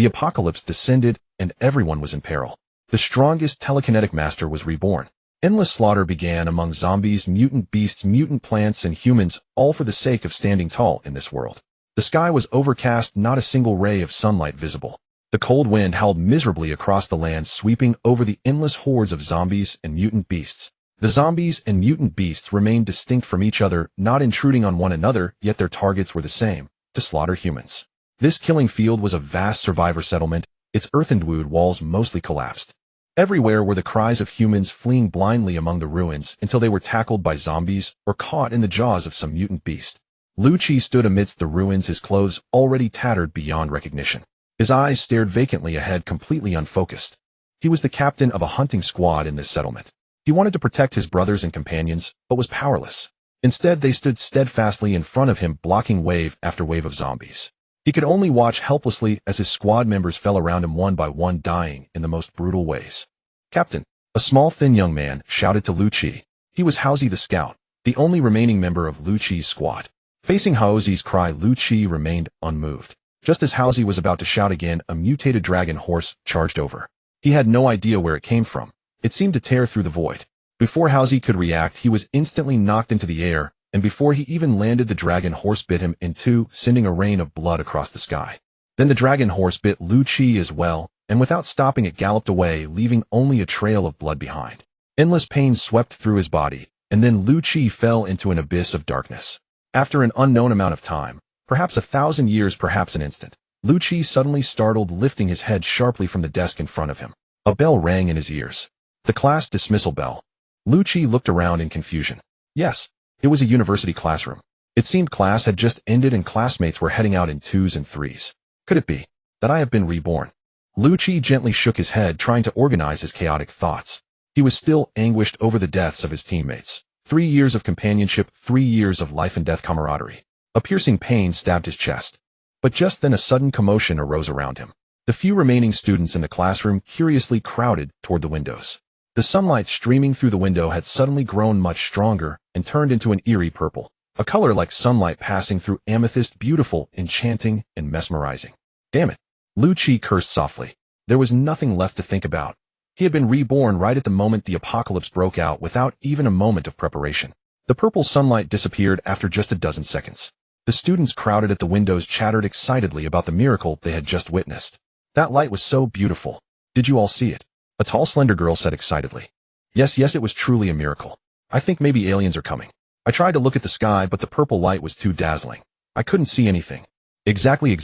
The apocalypse descended, and everyone was in peril. The strongest telekinetic master was reborn. Endless slaughter began among zombies, mutant beasts, mutant plants, and humans, all for the sake of standing tall in this world. The sky was overcast, not a single ray of sunlight visible. The cold wind howled miserably across the land, sweeping over the endless hordes of zombies and mutant beasts. The zombies and mutant beasts remained distinct from each other, not intruding on one another, yet their targets were the same: to slaughter humans. This killing field was a vast survivor settlement, its earth-endued walls mostly collapsed. Everywhere were the cries of humans fleeing blindly among the ruins until they were tackled by zombies or caught in the jaws of some mutant beast. Lu Chi stood amidst the ruins, his clothes already tattered beyond recognition. His eyes stared vacantly ahead, completely unfocused. He was the captain of a hunting squad in this settlement. He wanted to protect his brothers and companions, but was powerless. Instead, they stood steadfastly in front of him, blocking wave after wave of zombies. He could only watch helplessly as his squad members fell around him one by one, dying in the most brutal ways. "Captain," a small, thin young man shouted to Lu Chi. He was Haozi the scout, the only remaining member of Lu Chi's squad. Facing Haozi's cry, Lu Chi remained unmoved. Just as Haozi was about to shout again, a mutated dragon horse charged over. He had no idea where it came from. It seemed to tear through the void. Before Haozi could react, he was instantly knocked into the air, and before he even landed, the dragon horse bit him in two, sending a rain of blood across the sky. Then the dragon horse bit Lu Chi as well, and without stopping it galloped away, leaving only a trail of blood behind. Endless pain swept through his body, and then Lu Chi fell into an abyss of darkness. After an unknown amount of time, perhaps 1,000 years, perhaps an instant, Lu Chi suddenly startled, lifting his head sharply from the desk in front of him. A bell rang in his ears. The class dismissal bell. Lu Chi looked around in confusion. Yes, it was a university classroom. It seemed class had just ended and classmates were heading out in 2s and 3s. Could it be that I have been reborn? Lu Chi gently shook his head, trying to organize his chaotic thoughts. He was still anguished over the deaths of his teammates. 3 years of companionship, 3 years of life and death camaraderie. A piercing pain stabbed his chest. But just then a sudden commotion arose around him. The few remaining students in the classroom curiously crowded toward the windows. The sunlight streaming through the window had suddenly grown much stronger and turned into an eerie purple, a color like sunlight passing through amethyst, beautiful, enchanting, and mesmerizing. Damn it! Lu Chi cursed softly. There was nothing left to think about. He had been reborn right at the moment the apocalypse broke out, without even a moment of preparation. The purple sunlight disappeared after just a dozen seconds. The students crowded at the windows chattered excitedly about the miracle they had just witnessed. That light was so beautiful. Did you all see it? A tall, slender girl said excitedly. Yes, it was truly a miracle. I think maybe aliens are coming. I tried to look at the sky, but the purple light was too dazzling. I couldn't see anything. Exactly.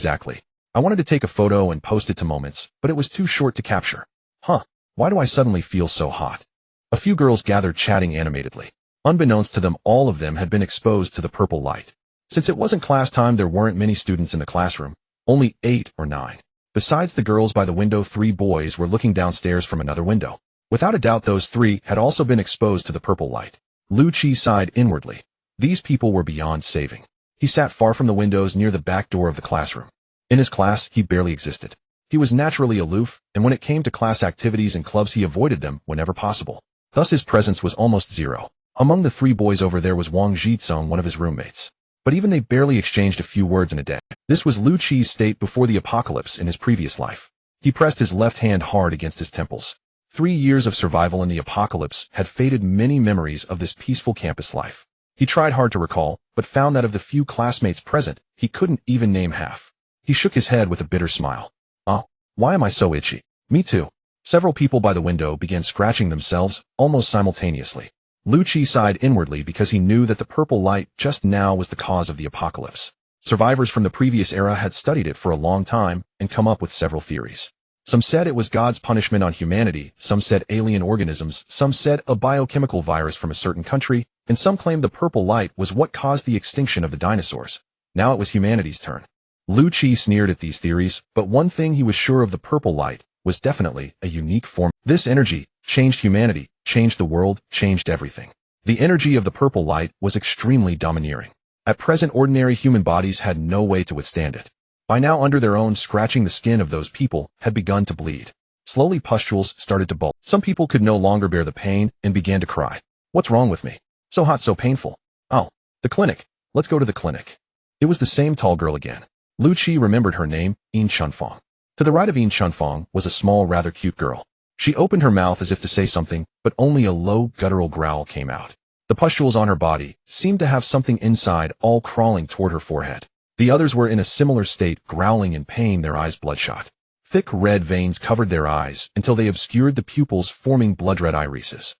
I wanted to take a photo and post it to Moments, but it was too short to capture. Huh, why do I suddenly feel so hot? A few girls gathered, chatting animatedly. Unbeknownst to them, all of them had been exposed to the purple light. Since it wasn't class time, there weren't many students in the classroom, only 8 or 9. Besides the girls by the window, 3 boys were looking downstairs from another window. Without a doubt, those 3 had also been exposed to the purple light. Lu Chi sighed inwardly. These people were beyond saving. He sat far from the windows near the back door of the classroom. In his class, he barely existed. He was naturally aloof, and when it came to class activities and clubs, he avoided them whenever possible. Thus his presence was almost zero. Among the 3 boys over there was Wang Jitsung, one of his roommates. But even they barely exchanged a few words in a day. This was Lu Chi's state before the apocalypse in his previous life. He pressed his left hand hard against his temples. 3 years of survival in the apocalypse had faded many memories of this peaceful campus life. He tried hard to recall, but found that of the few classmates present, he couldn't even name half. He shook his head with a bitter smile. Oh, why am I so itchy? Me too. Several people by the window began scratching themselves almost simultaneously. Lu Chi sighed inwardly because he knew that the purple light just now was the cause of the apocalypse. Survivors from the previous era had studied it for a long time and come up with several theories. Some said it was God's punishment on humanity, some said alien organisms, some said a biochemical virus from a certain country, and some claimed the purple light was what caused the extinction of the dinosaurs. Now it was humanity's turn. Lu Chi sneered at these theories, but one thing he was sure of: the purple light was definitely a unique form. This energy changed humanity, changed the world, changed everything. The energy of the purple light was extremely domineering. At present, ordinary human bodies had no way to withstand it. By now, under their own scratching, the skin of those people had begun to bleed. Slowly, pustules started to bulge. Some people could no longer bear the pain and began to cry. What's wrong with me? So hot, so painful. Oh, the clinic. Let's go to the clinic. It was the same tall girl again. Lu Chi remembered her name, In Chunfong. To the right of Yin Chunfong was a small, rather cute girl. She opened her mouth as if to say something, but only a low, guttural growl came out. The pustules on her body seemed to have something inside, all crawling toward her forehead. The others were in a similar state, growling in pain, their eyes bloodshot. Thick red veins covered their eyes until they obscured the pupils, forming blood-red irises.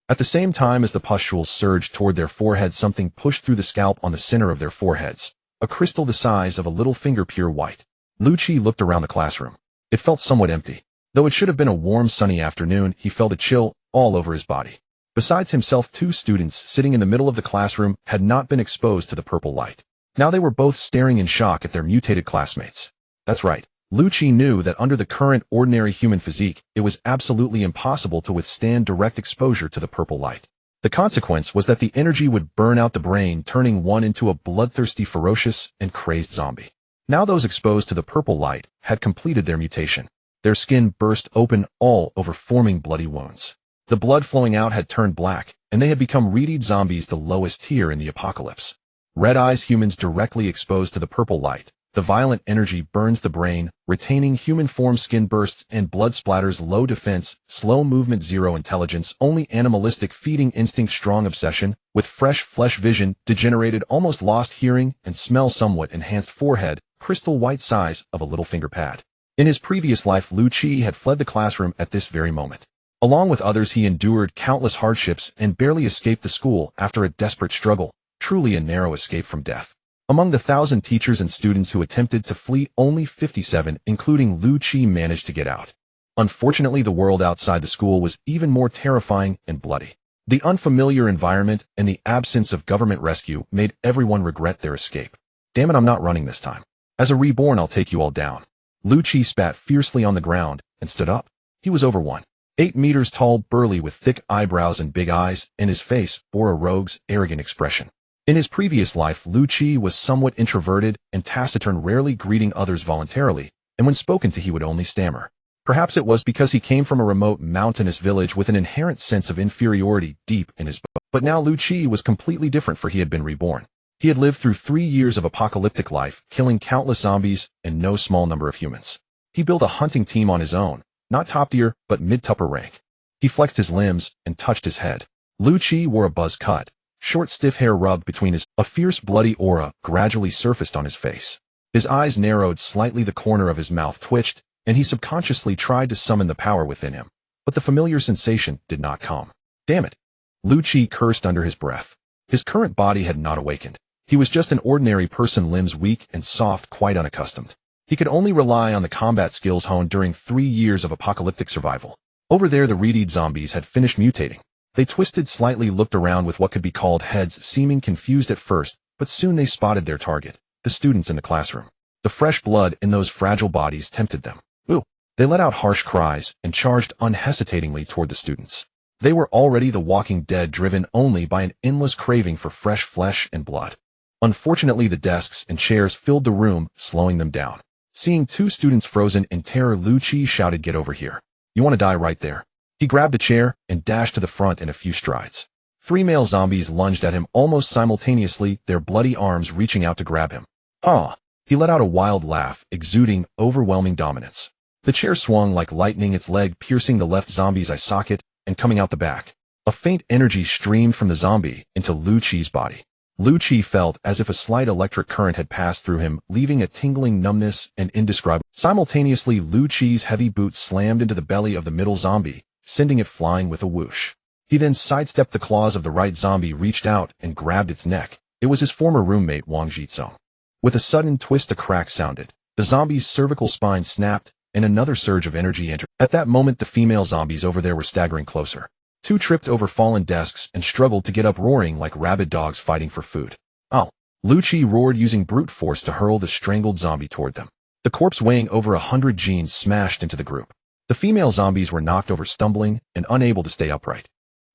At the same time as the pustules surged toward their foreheads, something pushed through the scalp on the center of their foreheads, a crystal the size of a little finger, pure white. Lu Qi looked around the classroom. It felt somewhat empty. Though it should have been a warm, sunny afternoon, he felt a chill all over his body. Besides himself, 2 students sitting in the middle of the classroom had not been exposed to the purple light. Now they were both staring in shock at their mutated classmates. That's right. Lu Qi knew that under the current ordinary human physique, it was absolutely impossible to withstand direct exposure to the purple light. The consequence was that the energy would burn out the brain, turning one into a bloodthirsty, ferocious, and crazed zombie. Now those exposed to the purple light had completed their mutation. Their skin burst open all over, forming bloody wounds. The blood flowing out had turned black, and they had become reedied zombies, the lowest tier in the apocalypse. Red eyes humans directly exposed to the purple light. The violent energy burns the brain, retaining human form, skin bursts and blood splatters, low defense, slow movement, zero intelligence, only animalistic feeding instinct, strong obsession, with fresh flesh, vision degenerated, almost lost hearing, and smell, somewhat enhanced forehead, crystal white size of a little finger pad. In his previous life, Lu Qi had fled the classroom at this very moment. Along with others, he endured countless hardships and barely escaped the school after a desperate struggle, truly a narrow escape from death. Among the 1,000 teachers and students who attempted to flee, only 57, including Lu Qi, managed to get out. Unfortunately, the world outside the school was even more terrifying and bloody. The unfamiliar environment and the absence of government rescue made everyone regret their escape. Damn it, I'm not running this time. As a reborn, I'll take you all down. Lu Qi spat fiercely on the ground and stood up. He was over 1.8 meters tall, burly, with thick eyebrows and big eyes, and his face bore a rogue's arrogant expression. In his previous life, Lu Qi was somewhat introverted and taciturn, rarely greeting others voluntarily, and when spoken to he would only stammer. Perhaps it was because he came from a remote mountainous village with an inherent sense of inferiority deep in his bones. But now Lu Qi was completely different, for he had been reborn. He had lived through 3 years of apocalyptic life, killing countless zombies and no small number of humans. He built a hunting team on his own, not top tier, but mid-upper rank. He flexed his limbs and touched his head. Lu Qi wore a buzz cut. Short, stiff hair rubbed between his. A fierce, bloody aura gradually surfaced on his face. His eyes narrowed slightly, the corner of his mouth twitched, and he subconsciously tried to summon the power within him. But the familiar sensation did not come. Damn it! Lu Qi cursed under his breath. His current body had not awakened. He was just an ordinary person, limbs weak and soft, quite unaccustomed. He could only rely on the combat skills honed during 3 years of apocalyptic survival. Over there, the reedied zombies had finished mutating. They twisted slightly, looked around with what could be called heads, seeming confused at first, but soon they spotted their target, the students in the classroom. The fresh blood in those fragile bodies tempted them. Ooh! They let out harsh cries and charged unhesitatingly toward the students. They were already the walking dead, driven only by an endless craving for fresh flesh and blood. Unfortunately, the desks and chairs filled the room, slowing them down. Seeing 2 students frozen in terror, Lu Qi shouted, "Get over here. You want to die right there." He grabbed a chair and dashed to the front in a few strides. 3 male zombies lunged at him almost simultaneously, their bloody arms reaching out to grab him. Ah! He let out a wild laugh, exuding overwhelming dominance. The chair swung like lightning, its leg piercing the left zombie's eye socket and coming out the back. A faint energy streamed from the zombie into Lu Qi's body. Lu Qi felt as if a slight electric current had passed through him, leaving a tingling numbness and indescribable. Simultaneously, Lu Qi's heavy boots slammed into the belly of the middle zombie, sending it flying with a whoosh. He then sidestepped the claws of the right zombie, reached out and grabbed its neck. It was his former roommate, Wang Jizong. With a sudden twist, a crack sounded. The zombie's cervical spine snapped, and another surge of energy entered. At that moment, the female zombies over there were staggering closer. 2 tripped over fallen desks and struggled to get up, roaring like rabid dogs fighting for food. "Oh!" Lu Qi roared, using brute force to hurl the strangled zombie toward them. The corpse, weighing over 100 genes, smashed into the group. The female zombies were knocked over, stumbling and unable to stay upright.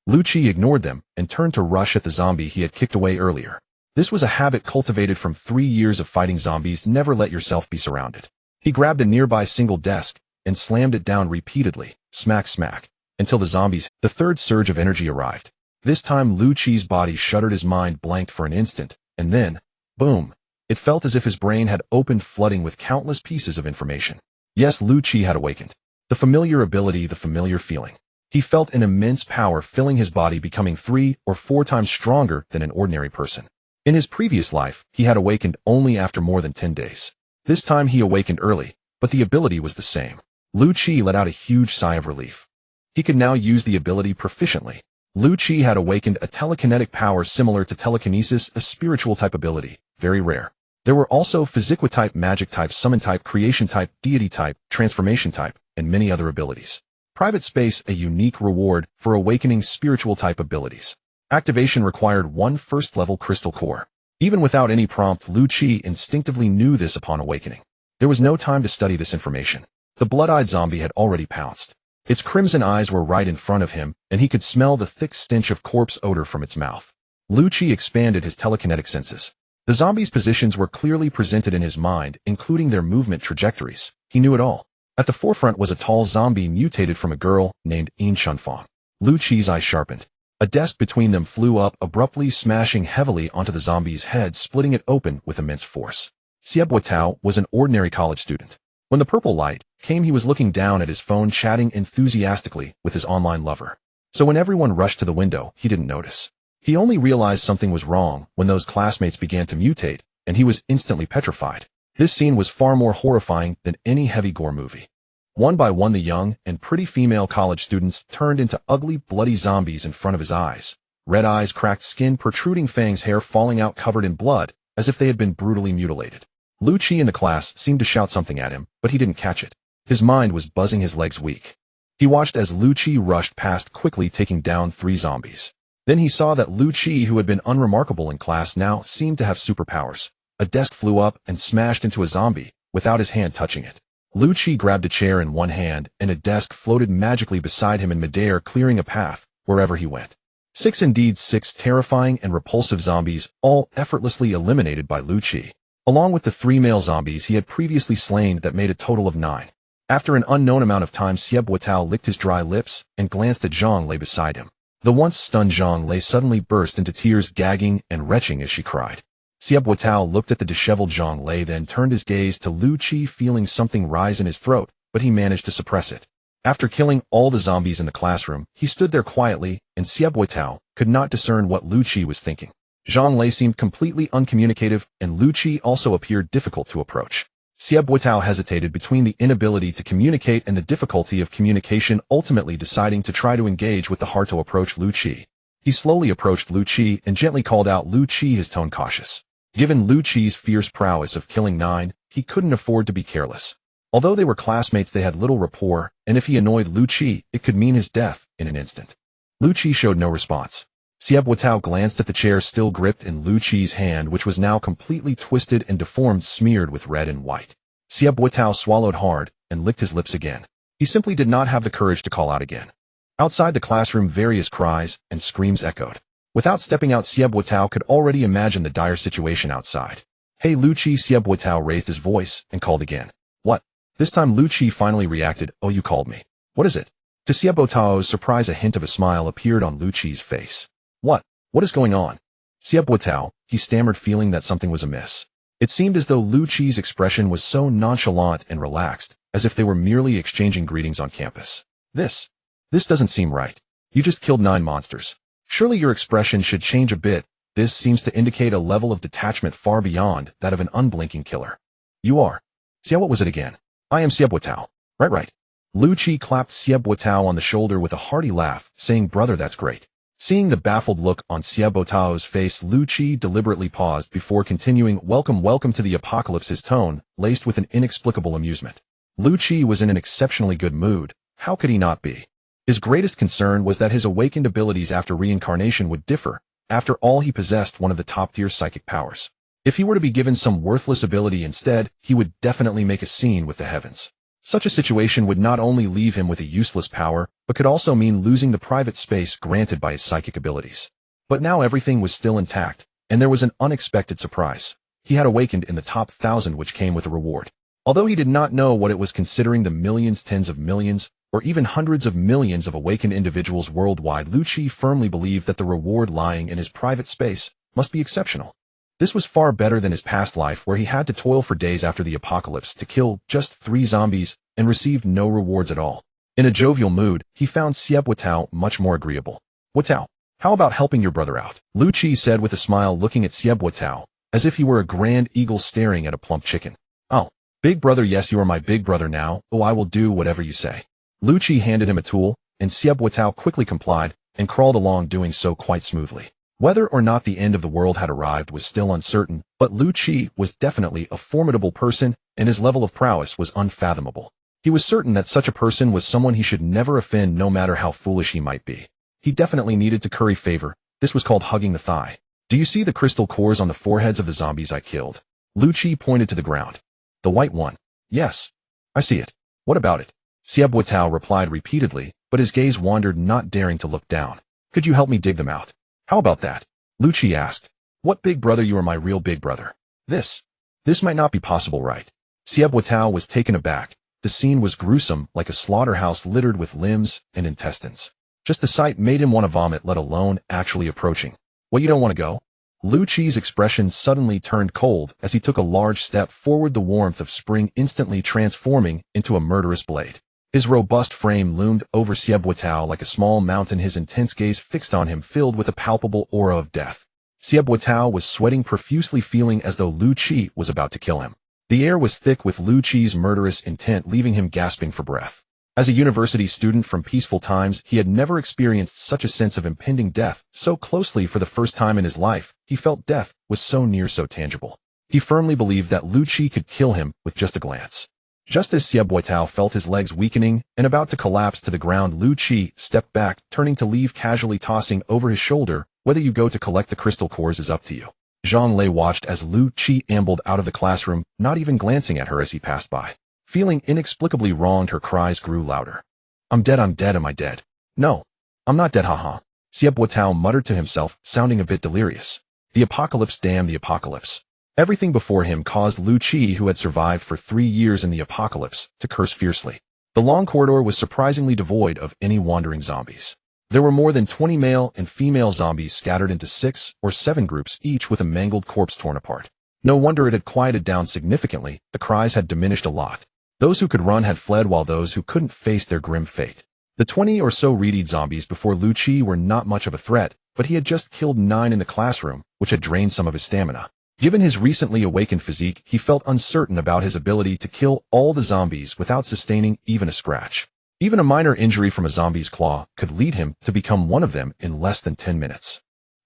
Lu Qi ignored them and turned to rush at the zombie he had kicked away earlier. This was a habit cultivated from 3 years of fighting zombies. Never let yourself be surrounded. He grabbed a nearby single desk and slammed it down repeatedly, smack, smack, until the zombies. The third surge of energy arrived. This time Lu Qi's body shuddered, his mind blanked for an instant, and then, boom! It felt as if his brain had opened, flooding with countless pieces of information. Yes, Lu Qi had awakened. The familiar ability, the familiar feeling. He felt an immense power filling his body, becoming 3 or 4 times stronger than an ordinary person. In his previous life, he had awakened only after more than 10 days. This time he awakened early, but the ability was the same. Lu Qi let out a huge sigh of relief. He could now use the ability proficiently. Lu Qi had awakened a telekinetic power similar to telekinesis, a spiritual type ability, very rare. There were also physical type, magic type, summon type, creation type, deity type, transformation type, and many other abilities. Private space, a unique reward for awakening spiritual type abilities. Activation required 1 first-level crystal core. Even without any prompt, Lu Qi instinctively knew this upon awakening. There was no time to study this information. The blood-eyed zombie had already pounced. Its crimson eyes were right in front of him, and he could smell the thick stench of corpse odor from its mouth. Lu Qi expanded his telekinetic senses. The zombies' positions were clearly presented in his mind, including their movement trajectories. He knew it all. At the forefront was a tall zombie mutated from a girl named Yin Shunfang. Lu Qi's eyes sharpened. A desk between them flew up, abruptly smashing heavily onto the zombie's head, splitting it open with immense force. Xie Buotao was an ordinary college student. When the purple light came, he was looking down at his phone, chatting enthusiastically with his online lover. So when everyone rushed to the window, he didn't notice. He only realized something was wrong when those classmates began to mutate, and he was instantly petrified. This scene was far more horrifying than any heavy gore movie. One by one, the young and pretty female college students turned into ugly, bloody zombies in front of his eyes. Red eyes, cracked skin, protruding fangs, hair falling out covered in blood, as if they had been brutally mutilated. Lu Qi in the class seemed to shout something at him, but he didn't catch it. His mind was buzzing, his legs weak. He watched as Lu Qi rushed past, quickly taking down 3 zombies. Then he saw that Lu Qi, who had been unremarkable in class, now seemed to have superpowers. A desk flew up and smashed into a zombie, without his hand touching it. Lu Qi grabbed a chair in one hand, and a desk floated magically beside him in midair, clearing a path wherever he went. 6 indeed, 6 terrifying and repulsive zombies, all effortlessly eliminated by Lu Qi, along with the 3 male zombies he had previously slain that made a total of 9. After an unknown amount of time, Xie Buotao licked his dry lips and glanced at Zhang Lei beside him. The once stunned Zhang Lei suddenly burst into tears, gagging and retching as she cried. Xie Buotao looked at the disheveled Zhang Lei, then turned his gaze to Lu Qi, feeling something rise in his throat, but he managed to suppress it. After killing all the zombies in the classroom, he stood there quietly, and Xie Buotao could not discern what Lu Qi was thinking. Zhang Lei seemed completely uncommunicative, and Lu Qi also appeared difficult to approach. Xie Buotao hesitated between the inability to communicate and the difficulty of communication, ultimately deciding to try to engage with the heart to approach Lu Qi. He slowly approached Lu Qi and gently called out Lu Qi, his tone cautious. Given Lu Qi's fierce prowess of killing 9, he couldn't afford to be careless. Although they were classmates, they had little rapport, and if he annoyed Lu Qi, it could mean his death in an instant. Lu Qi showed no response. Xie Buotao glanced at the chair still gripped in Lu Qi's hand, which was now completely twisted and deformed, smeared with red and white. Xie Buotao swallowed hard and licked his lips again. He simply did not have the courage to call out again. Outside the classroom, various cries and screams echoed. Without stepping out, Xie Buotao could already imagine the dire situation outside. Hey Lu Qi! Xie Buotao raised his voice and called again. What? This time Lu Qi finally reacted. Oh, you called me. What is it? To Xie Buotao's surprise, a hint of a smile appeared on Lu Qi's face. What is going on? Xie Buotao, he stammered, feeling that something was amiss. It seemed as though Lu Qi's expression was so nonchalant and relaxed, as if they were merely exchanging greetings on campus. This doesn't seem right. You just killed 9 monsters. Surely your expression should change a bit. This seems to indicate a level of detachment far beyond that of an unblinking killer. You are. Xie, what was it again? I am Xie Buotao. Right. Lu Qi clapped Xie Buotao on the shoulder with a hearty laugh, saying, brother, that's great. Seeing the baffled look on Xie Buotao's face, Lu Qi deliberately paused before continuing, welcome to the apocalypse, his tone laced with an inexplicable amusement. Lu Qi was in an exceptionally good mood. How could he not be? His greatest concern was that his awakened abilities after reincarnation would differ. After all, he possessed one of the top-tier psychic powers. If he were to be given some worthless ability instead, he would definitely make a scene with the heavens. Such a situation would not only leave him with a useless power, but could also mean losing the private space granted by his psychic abilities. But now everything was still intact, and there was an unexpected surprise. He had awakened in the top 1,000, which came with a reward. Although he did not know what it was, considering the millions, tens of millions, or even hundreds of millions of awakened individuals worldwide, Lu Qi firmly believed that the reward lying in his private space must be exceptional. This was far better than his past life where he had to toil for days after the apocalypse to kill just 3 zombies and received no rewards at all. In a jovial mood, he found Sieb Watao much more agreeable. Watao, how about helping your brother out? Lu Qi said with a smile, looking at Sieb Watao, as if he were a grand eagle staring at a plump chicken. Oh, big brother, yes, you are my big brother now. Oh, I will do whatever you say. Lu Qi handed him a tool, and Sieb Watao quickly complied and crawled along, doing so quite smoothly. Whether or not the end of the world had arrived was still uncertain, but Lu Qi was definitely a formidable person, and his level of prowess was unfathomable. He was certain that such a person was someone he should never offend, no matter how foolish he might be. He definitely needed to curry favor. This was called hugging the thigh. Do you see the crystal cores on the foreheads of the zombies I killed? Lu Qi pointed to the ground. The white one. Yes. I see it. What about it? Sieb Watao replied repeatedly, but his gaze wandered, not daring to look down. Could you help me dig them out? How about that? Lu Qi asked. What, big brother, you are my real big brother. This might not be possible, right? Sieb Watao was taken aback. The scene was gruesome, like a slaughterhouse littered with limbs and intestines. Just the sight made him want to vomit, let alone actually approaching. What, you don't want to go? Lu Qi's expression suddenly turned cold as he took a large step forward, the warmth of spring instantly transforming into a murderous blade. His robust frame loomed over Sieb Watao like a small mountain, his intense gaze fixed on him, filled with a palpable aura of death. Sieb Watao was sweating profusely, feeling as though Lu Qi was about to kill him. The air was thick with Lu Qi's murderous intent, leaving him gasping for breath. As a university student from peaceful times, he had never experienced such a sense of impending death so closely. For the first time in his life, he felt death was so near, so tangible. He firmly believed that Lu Qi could kill him with just a glance. Just as Sieb Watao felt his legs weakening and about to collapse to the ground, Lu Qi stepped back, turning to leave, casually tossing over his shoulder, "Whether you go to collect the crystal cores is up to you." Zhang Lei watched as Lu Qi ambled out of the classroom, not even glancing at her as he passed by. Feeling inexplicably wronged, her cries grew louder. I'm dead, am I dead? No, I'm not dead, haha. Sieb Watao muttered to himself, sounding a bit delirious. The apocalypse, damn the apocalypse. Everything before him caused Lu Qi, who had survived for 3 years in the apocalypse, to curse fiercely. The long corridor was surprisingly devoid of any wandering zombies. There were more than 20 male and female zombies scattered into 6 or 7 groups, each with a mangled corpse torn apart. No wonder it had quieted down significantly. The cries had diminished a lot. Those who could run had fled, while those who couldn't face their grim fate. The 20 or so readied zombies before Lu Qi were not much of a threat, but he had just killed 9 in the classroom, which had drained some of his stamina. Given his recently awakened physique, he felt uncertain about his ability to kill all the zombies without sustaining even a scratch. Even a minor injury from a zombie's claw could lead him to become one of them in less than 10 minutes.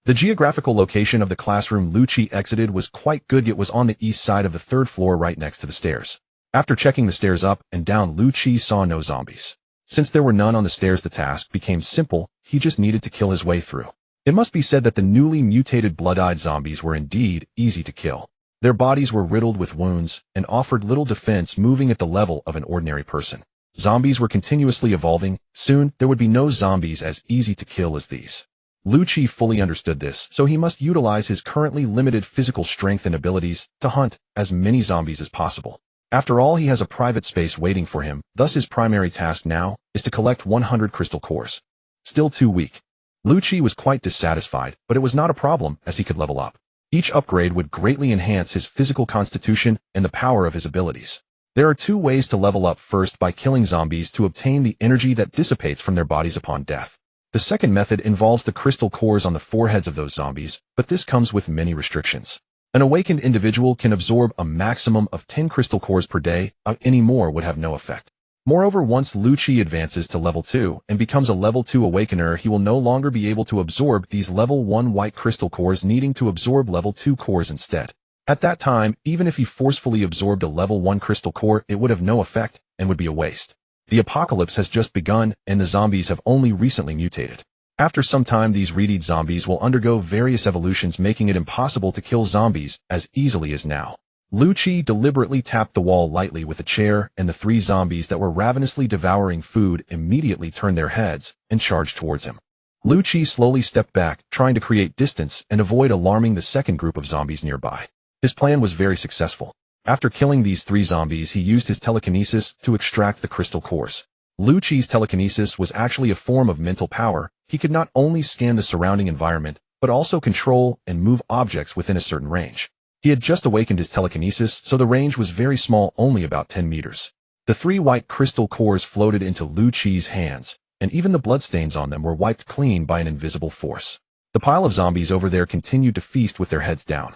The geographical location of the classroom Lu Qi exited was quite good. It was on the east side of the 3rd floor, right next to the stairs. After checking the stairs up and down, Lu Qi saw no zombies. Since there were none on the stairs, the task became simple. He just needed to kill his way through. It must be said that the newly mutated blood-eyed zombies were indeed easy to kill. Their bodies were riddled with wounds and offered little defense, moving at the level of an ordinary person. Zombies were continuously evolving. Soon, there would be no zombies as easy to kill as these. Lu Qi fully understood this, so he must utilize his currently limited physical strength and abilities to hunt as many zombies as possible. After all, he has a private space waiting for him, thus his primary task now is to collect 100 crystal cores. Still too weak. Lu Qi was quite dissatisfied, but it was not a problem as he could level up. Each upgrade would greatly enhance his physical constitution and the power of his abilities. There are 2 ways to level up: first, by killing zombies to obtain the energy that dissipates from their bodies upon death. The second method involves the crystal cores on the foreheads of those zombies, but this comes with many restrictions. An awakened individual can absorb a maximum of 10 crystal cores per day, any more would have no effect. Moreover, once Lu Qi advances to level 2 and becomes a level 2 awakener, he will no longer be able to absorb these level 1 white crystal cores, needing to absorb level 2 cores instead. At that time, even if he forcefully absorbed a level 1 crystal core, it would have no effect and would be a waste. The apocalypse has just begun, and the zombies have only recently mutated. After some time, these readied zombies will undergo various evolutions, making it impossible to kill zombies as easily as now. Lu Qi deliberately tapped the wall lightly with a chair, and the 3 zombies that were ravenously devouring food immediately turned their heads and charged towards him. Lu Qi slowly stepped back, trying to create distance and avoid alarming the second group of zombies nearby. His plan was very successful. After killing these 3 zombies, he used his telekinesis to extract the crystal cores. Lu Qi's telekinesis was actually a form of mental power. He could not only scan the surrounding environment, but also control and move objects within a certain range. He had just awakened his telekinesis, so the range was very small, only about 10 meters. The 3 white crystal cores floated into Lu Chi's hands, and even the bloodstains on them were wiped clean by an invisible force. The pile of zombies over there continued to feast with their heads down.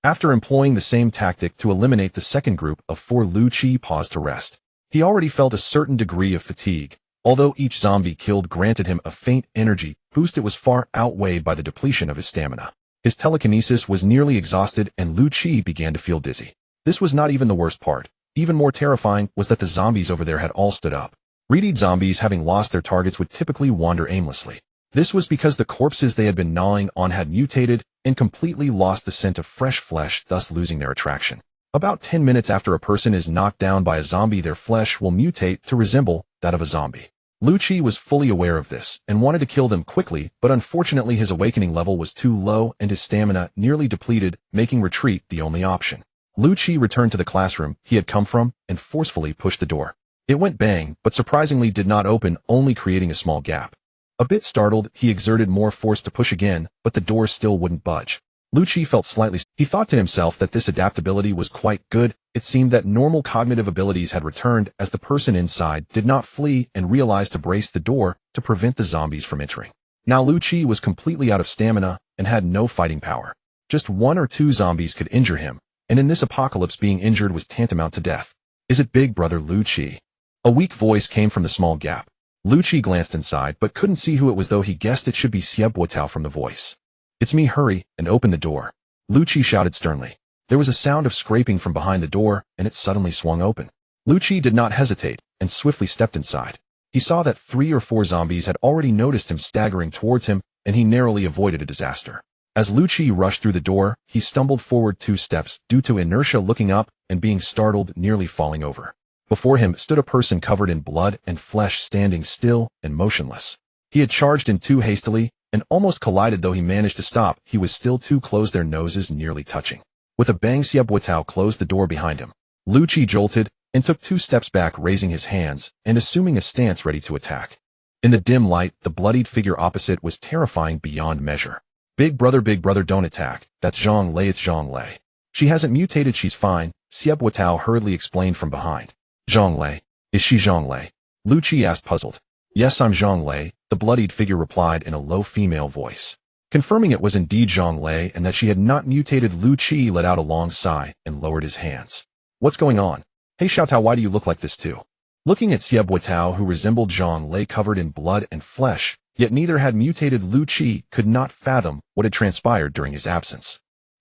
After employing the same tactic to eliminate the second group of 4, Lu Chi paused to rest. He already felt a certain degree of fatigue. Although each zombie killed granted him a faint energy boost, it was far outweighed by the depletion of his stamina. His telekinesis was nearly exhausted and Lu Chi began to feel dizzy. This was not even the worst part. Even more terrifying was that the zombies over there had all stood up. Radiant zombies, having lost their targets, would typically wander aimlessly. This was because the corpses they had been gnawing on had mutated and completely lost the scent of fresh flesh, thus losing their attraction. About 10 minutes after a person is knocked down by a zombie, their flesh will mutate to resemble that of a zombie. Lu Chi was fully aware of this and wanted to kill them quickly, but unfortunately his awakening level was too low and his stamina nearly depleted, making retreat the only option. Lu Chi returned to the classroom he had come from and forcefully pushed the door. It went bang, but surprisingly did not open, only creating a small gap. A bit startled, he exerted more force to push again, but the door still wouldn't budge. Lu Chi felt slightly. He thought to himself that this adaptability was quite good. It seemed that normal cognitive abilities had returned as the person inside did not flee and realized to brace the door to prevent the zombies from entering. Now Lu Chi was completely out of stamina and had no fighting power. Just 1 or 2 zombies could injure him, and in this apocalypse being injured was tantamount to death. Is it Big Brother Lu Chi? A weak voice came from the small gap. Lu Chi glanced inside but couldn't see who it was, though he guessed it should be Xieboutao from the voice. It's me, hurry and open the door, Lu Chi shouted sternly. There was a sound of scraping from behind the door and it suddenly swung open. Lu Chi did not hesitate and swiftly stepped inside. He saw that 3 or 4 zombies had already noticed him staggering towards him and he narrowly avoided a disaster. As Lu Chi rushed through the door, he stumbled forward 2 steps due to inertia, looking up and being startled, nearly falling over. Before him stood a person covered in blood and flesh, standing still and motionless. He had charged in too hastily and almost collided. Though he managed to stop, he was still too close, their noses nearly touching. With a bang, Xieboutao closed the door behind him. Lu Chi jolted and took 2 steps back, raising his hands and assuming a stance ready to attack. In the dim light, the bloodied figure opposite was terrifying beyond measure. Big brother, don't attack. That's Zhang Lei, it's Zhang Lei. She hasn't mutated, she's fine, Xieboutao hurriedly explained from behind. Zhang Lei? Is she Zhang Lei? Lu Chi asked, puzzled. Yes, I'm Zhang Lei, the bloodied figure replied in a low female voice. Confirming it was indeed Zhang Lei and that she had not mutated, Lu Chi let out a long sigh and lowered his hands. What's going on? Hey Xiaotao, why do you look like this too? Looking at Xieboutao, who resembled Zhang Lei covered in blood and flesh, yet neither had mutated, Lu Chi could not fathom what had transpired during his absence.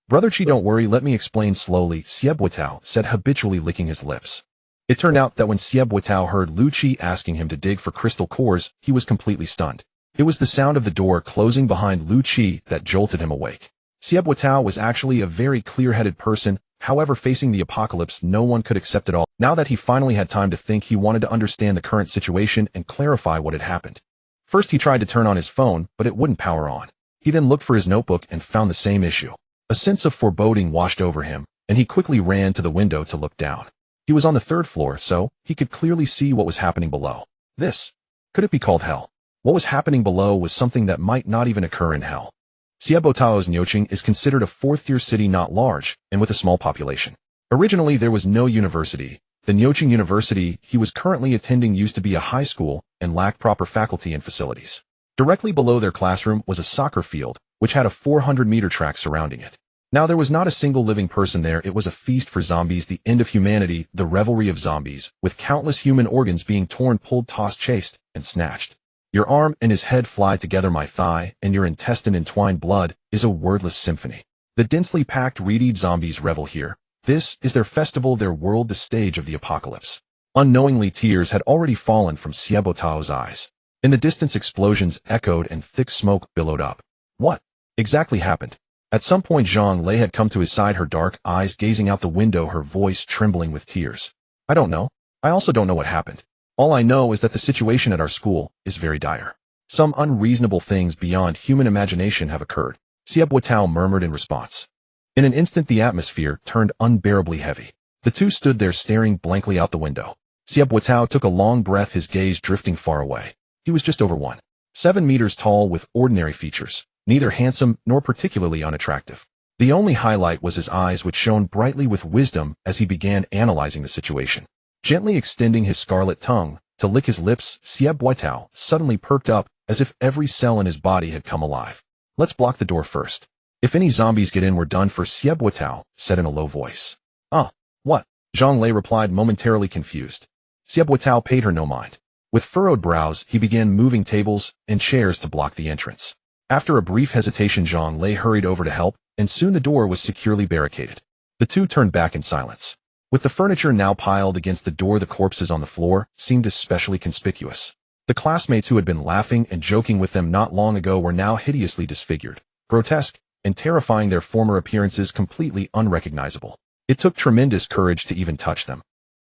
Brother Chi, don't worry, let me explain slowly, Xieboutao said, habitually licking his lips. It turned out that when Xieboutao heard Lu Chi asking him to dig for crystal cores, he was completely stunned. It was the sound of the door closing behind Lu Chi that jolted him awake. Xieboutao was actually a very clear-headed person, however facing the apocalypse no one could accept it all. Now that he finally had time to think, he wanted to understand the current situation and clarify what had happened. First he tried to turn on his phone, but it wouldn't power on. He then looked for his notebook and found the same issue. A sense of foreboding washed over him, and he quickly ran to the window to look down. He was on the 3rd floor, so he could clearly see what was happening below. Could it be called hell? What was happening below was something that might not even occur in hell. Xieboutao's Nyoching is considered a 4th-tier city, not large, and with a small population. Originally there was no university. The Nyoching University he was currently attending used to be a high school and lacked proper faculty and facilities. Directly below their classroom was a soccer field, which had a 400-meter track surrounding it. Now there was not a single living person there. It was a feast for zombies, the end of humanity, the revelry of zombies, with countless human organs being torn, pulled, tossed, chased, and snatched. Your arm and his head fly together, my thigh, and your intestine entwined blood is a wordless symphony. The densely packed reed zombies revel here. This is their festival, their world, the stage of the apocalypse. Unknowingly, tears had already fallen from Xieboutao's eyes. In the distance, explosions echoed and thick smoke billowed up. What exactly happened? At some point Zhang Lei had come to his side, her dark eyes gazing out the window, her voice trembling with tears. I don't know. I also don't know what happened. All I know is that the situation at our school is very dire. Some unreasonable things beyond human imagination have occurred, Xieboutao murmured in response. In an instant the atmosphere turned unbearably heavy. The two stood there staring blankly out the window. Xieboutao took a long breath, his gaze drifting far away. He was just over 1.7 meters tall with ordinary features. neither handsome nor particularly unattractive. The only highlight was his eyes, which shone brightly with wisdom as he began analyzing the situation. Gently extending his scarlet tongue to lick his lips, Sieb Waitao suddenly perked up as if every cell in his body had come alive. Let's block the door first. If any zombies get in, we're done for, Sieb Waitao said in a low voice. What? Zhang Lei replied, momentarily confused. Sieb Waitao paid her no mind. With furrowed brows, he began moving tables and chairs to block the entrance. After a brief hesitation, Zhang Lei hurried over to help, and soon the door was securely barricaded. The two turned back in silence. With the furniture now piled against the door, the corpses on the floor seemed especially conspicuous. The classmates who had been laughing and joking with them not long ago were now hideously disfigured, grotesque, and terrifying, their former appearances completely unrecognizable. It took tremendous courage to even touch them.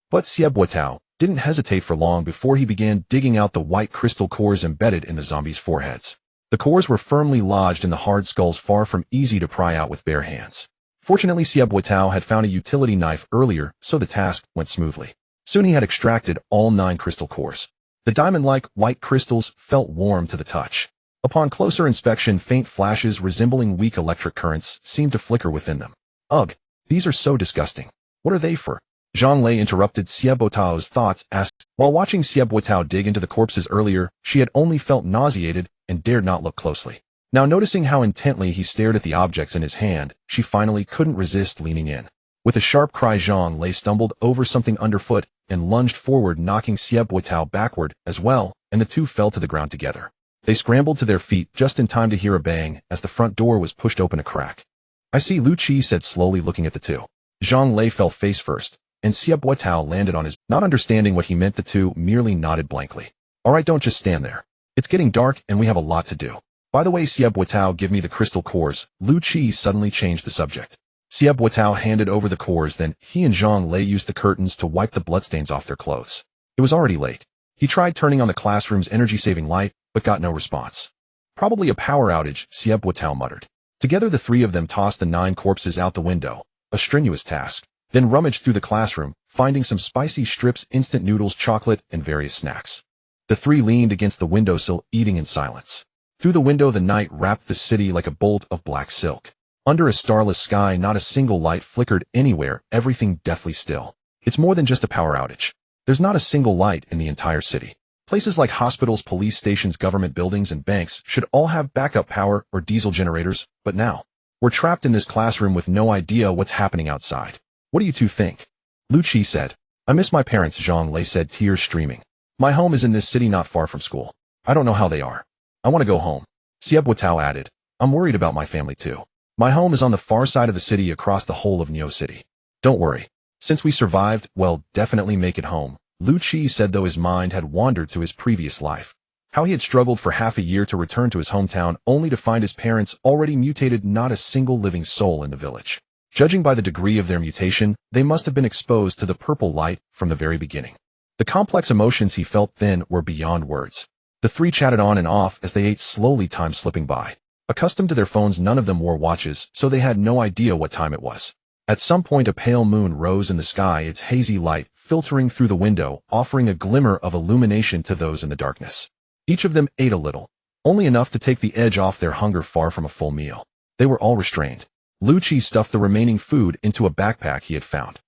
But Sieb Waitao didn't hesitate for long before he began digging out the white crystal cores embedded in the zombies' foreheads. The cores were firmly lodged in the hard skulls, far from easy to pry out with bare hands. Fortunately, Sieb Waitao had found a utility knife earlier, so the task went smoothly. Soon he had extracted all 9 crystal cores. The diamond-like white crystals felt warm to the touch. Upon closer inspection, faint flashes resembling weak electric currents seemed to flicker within them. Ugh, these are so disgusting. What are they for? Zhang Lei interrupted Sieb Waitao's thoughts, asked. While watching Sieb Waitao dig into the corpses earlier, she had only felt nauseated and dared not look closely. Now, noticing how intently he stared at the objects in his hand, she finally couldn't resist leaning in. With a sharp cry, Zhang Lei stumbled over something underfoot and lunged forward, knocking Sieb Waitao backward as well, and the two fell to the ground together. They scrambled to their feet just in time to hear a bang as the front door was pushed open a crack. I see, Lu Qi said slowly, looking at the two. Zhang Lei fell face first, and Sieb Waitao landed on his. Not understanding what he meant, the two merely nodded blankly. All right, don't just stand there. It's getting dark and we have a lot to do. By the way, Sieb Waitao, give me the crystal cores. Lu Qi suddenly changed the subject. Sieb Waitao handed over the cores, then he and Zhang Lei used the curtains to wipe the bloodstains off their clothes. It was already late. He tried turning on the classroom's energy-saving light, but got no response. Probably a power outage, Sieb Waitao muttered. Together the three of them tossed the 9 corpses out the window, a strenuous task, then rummaged through the classroom, finding some spicy strips, instant noodles, chocolate, and various snacks. The three leaned against the windowsill, eating in silence. Through the window, the night wrapped the city like a bolt of black silk. Under a starless sky, not a single light flickered anywhere, everything deathly still. It's more than just a power outage. There's not a single light in the entire city. Places like hospitals, police stations, government buildings, and banks should all have backup power or diesel generators, but now, we're trapped in this classroom with no idea what's happening outside. What do you two think? Lu Qi said. I miss my parents, Zhang Lei said, tears streaming. My home is in this city not far from school. I don't know how they are. I want to go home. Sieb Waitao added. I'm worried about my family too. My home is on the far side of the city, across the whole of Neo City. Don't worry. Since we survived, we'll definitely make it home, Lu Qi said, though his mind had wandered to his previous life. How he had struggled for half a year to return to his hometown, only to find his parents already mutated, not a single living soul in the village. Judging by the degree of their mutation, they must have been exposed to the purple light from the very beginning. The complex emotions he felt then were beyond words. The three chatted on and off as they ate slowly, time slipping by. Accustomed to their phones, none of them wore watches, so they had no idea what time it was. At some point, a pale moon rose in the sky, its hazy light filtering through the window, offering a glimmer of illumination to those in the darkness. Each of them ate a little, only enough to take the edge off their hunger, far from a full meal. They were all restrained. Lu Qi stuffed the remaining food into a backpack he had found.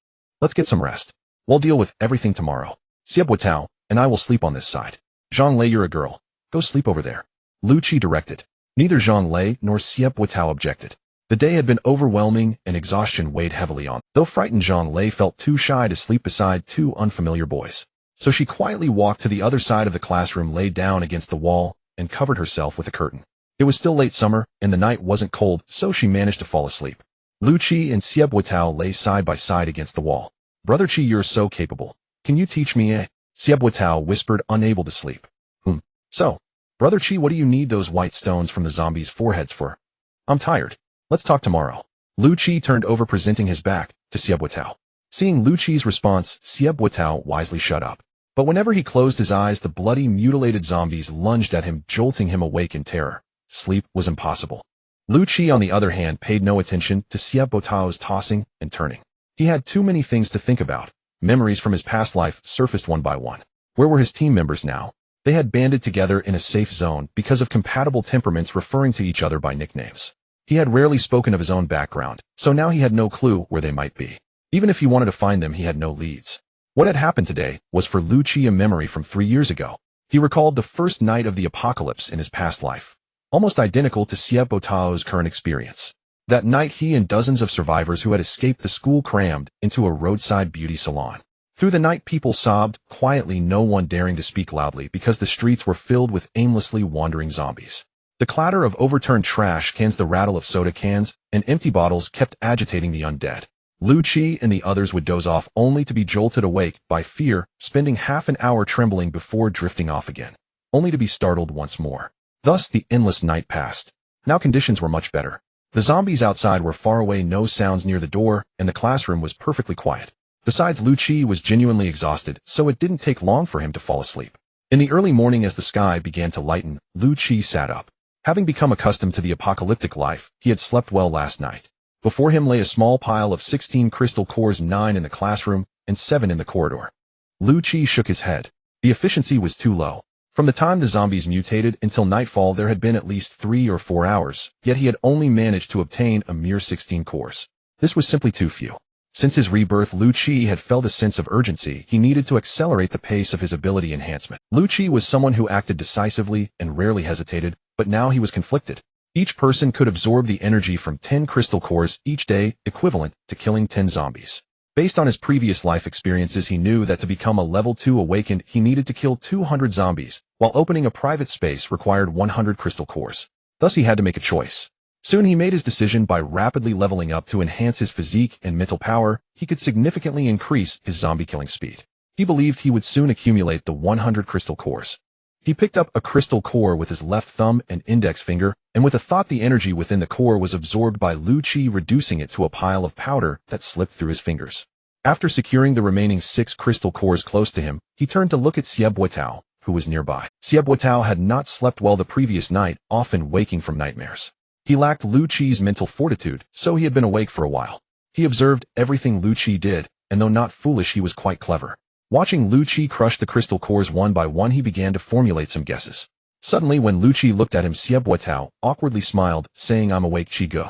Let's get some rest. We'll deal with everything tomorrow. Sieb Waitao and I will sleep on this side. Zhang Lei, you're a girl. Go sleep over there. Lu Qi directed. Neither Zhang Lei nor Sieb Waitao objected. The day had been overwhelming and exhaustion weighed heavily on. Though frightened, Zhang Lei felt too shy to sleep beside 2 unfamiliar boys. So she quietly walked to the other side of the classroom, lay down against the wall, and covered herself with a curtain. It was still late summer, and the night wasn't cold, so she managed to fall asleep. Lu Qi and Sieb Waitao lay side by side against the wall. Brother Qi, you're so capable. Can you teach me, eh? Sieb Waitao whispered, unable to sleep. So, Brother Qi, what do you need those white stones from the zombies' foreheads for? I'm tired. Let's talk tomorrow. Lu Qi turned over, presenting his back to Sieb Waitao. Seeing Lu Qi's response, Sieb Waitao wisely shut up. But whenever he closed his eyes, the bloody, mutilated zombies lunged at him, jolting him awake in terror. Sleep was impossible. Lu Qi, on the other hand, paid no attention to Sieb Waitao's tossing and turning. He had too many things to think about. Memories from his past life surfaced one by one. Where were his team members now? They had banded together in a safe zone because of compatible temperaments referring to each other by nicknames. He had rarely spoken of his own background, so now he had no clue where they might be. Even if he wanted to find them, he had no leads. What had happened today was for Lu Qi a memory from 3 years ago. He recalled the first night of the apocalypse in his past life, almost identical to Xie Botao's current experience. That night he and dozens of survivors who had escaped the school crammed into a roadside beauty salon. Through the night people sobbed, quietly, no one daring to speak loudly because the streets were filled with aimlessly wandering zombies. The clatter of overturned trash cans, the rattle of soda cans, and empty bottles kept agitating the undead. Lu Qi and the others would doze off only to be jolted awake by fear, spending half an hour trembling before drifting off again, only to be startled once more. Thus the endless night passed. Now conditions were much better. The zombies outside were far away, no sounds near the door, and the classroom was perfectly quiet. Besides, Lu Qi was genuinely exhausted, so it didn't take long for him to fall asleep. In the early morning as the sky began to lighten, Lu Qi sat up. Having become accustomed to the apocalyptic life, he had slept well last night. Before him lay a small pile of 16 crystal cores, 9 in the classroom and 7 in the corridor. Lu Qi shook his head. The efficiency was too low. From the time the zombies mutated until nightfall there had been at least 3 or 4 hours, yet he had only managed to obtain a mere 16 cores. This was simply too few. Since his rebirth, Lu Qi had felt a sense of urgency. He needed to accelerate the pace of his ability enhancement. Lu Qi was someone who acted decisively and rarely hesitated, but now he was conflicted. Each person could absorb the energy from 10 crystal cores each day, equivalent to killing 10 zombies. Based on his previous life experiences, he knew that to become a level 2 awakened, he needed to kill 200 zombies, while opening a private space required 100 crystal cores. Thus he had to make a choice. Soon he made his decision. By rapidly leveling up to enhance his physique and mental power, he could significantly increase his zombie killing speed. He believed he would soon accumulate the 100 crystal cores. He picked up a crystal core with his left thumb and index finger, and with a thought the energy within the core was absorbed by Lu Qi, reducing it to a pile of powder that slipped through his fingers. After securing the remaining 6 crystal cores close to him, he turned to look at Xie Boitao, who was nearby. Xie Boitao had not slept well the previous night, often waking from nightmares. He lacked Lu Qi's mental fortitude, so he had been awake for a while. He observed everything Lu Qi did, and though not foolish, he was quite clever. Watching Lu Qi crush the crystal cores one by one, he began to formulate some guesses. Suddenly, when Lu Qi looked at him, Xie Boitao awkwardly smiled, saying, "I'm awake, Qi Ge.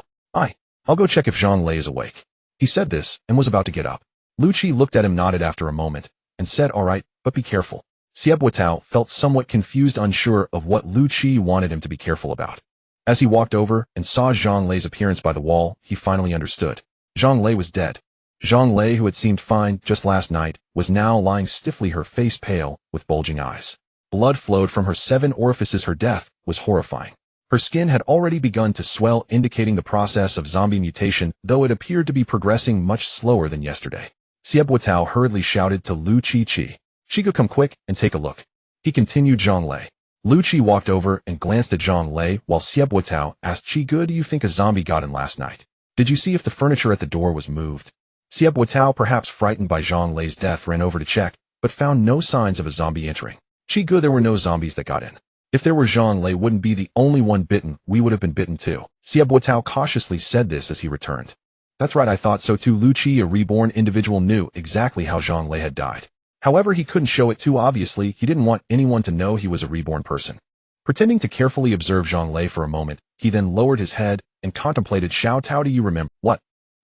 I'll go check if Zhang Lei is awake." He said this, and was about to get up. Lu Qi looked at him, nodded after a moment, and said, "All right, but be careful." Xie Boitao felt somewhat confused, unsure of what Lu Qi wanted him to be careful about. As he walked over and saw Zhang Lei's appearance by the wall, he finally understood. Zhang Lei was dead. Zhang Lei, who had seemed fine just last night, was now lying stiffly, her face pale, with bulging eyes. Blood flowed from her 7 orifices. Her death was horrifying. Her skin had already begun to swell, indicating the process of zombie mutation, though it appeared to be progressing much slower than yesterday. Xie Boitao hurriedly shouted to Lu Qi, "Qi, come quick and take a look." He continued, "Zhang Lei." Lu Qi walked over and glanced at Zhang Lei, while Xie Boitao asked, "Qi Ge, do you think a zombie got in last night? Did you see if the furniture at the door was moved?" Xie Boitao, perhaps frightened by Zhang Lei's death, ran over to check, but found no signs of a zombie entering. "Qi Ge, there were no zombies that got in. If there were, Zhang Lei wouldn't be the only one bitten, we would have been bitten too." Xie Boitao cautiously said this as he returned. "That's right, I thought so too." Lu Qi, a reborn individual, knew exactly how Zhang Lei had died. However, he couldn't show it too obviously. He didn't want anyone to know he was a reborn person. Pretending to carefully observe Zhang Lei for a moment, he then lowered his head and contemplated. "Xiao Tao, do you remember?" "What?"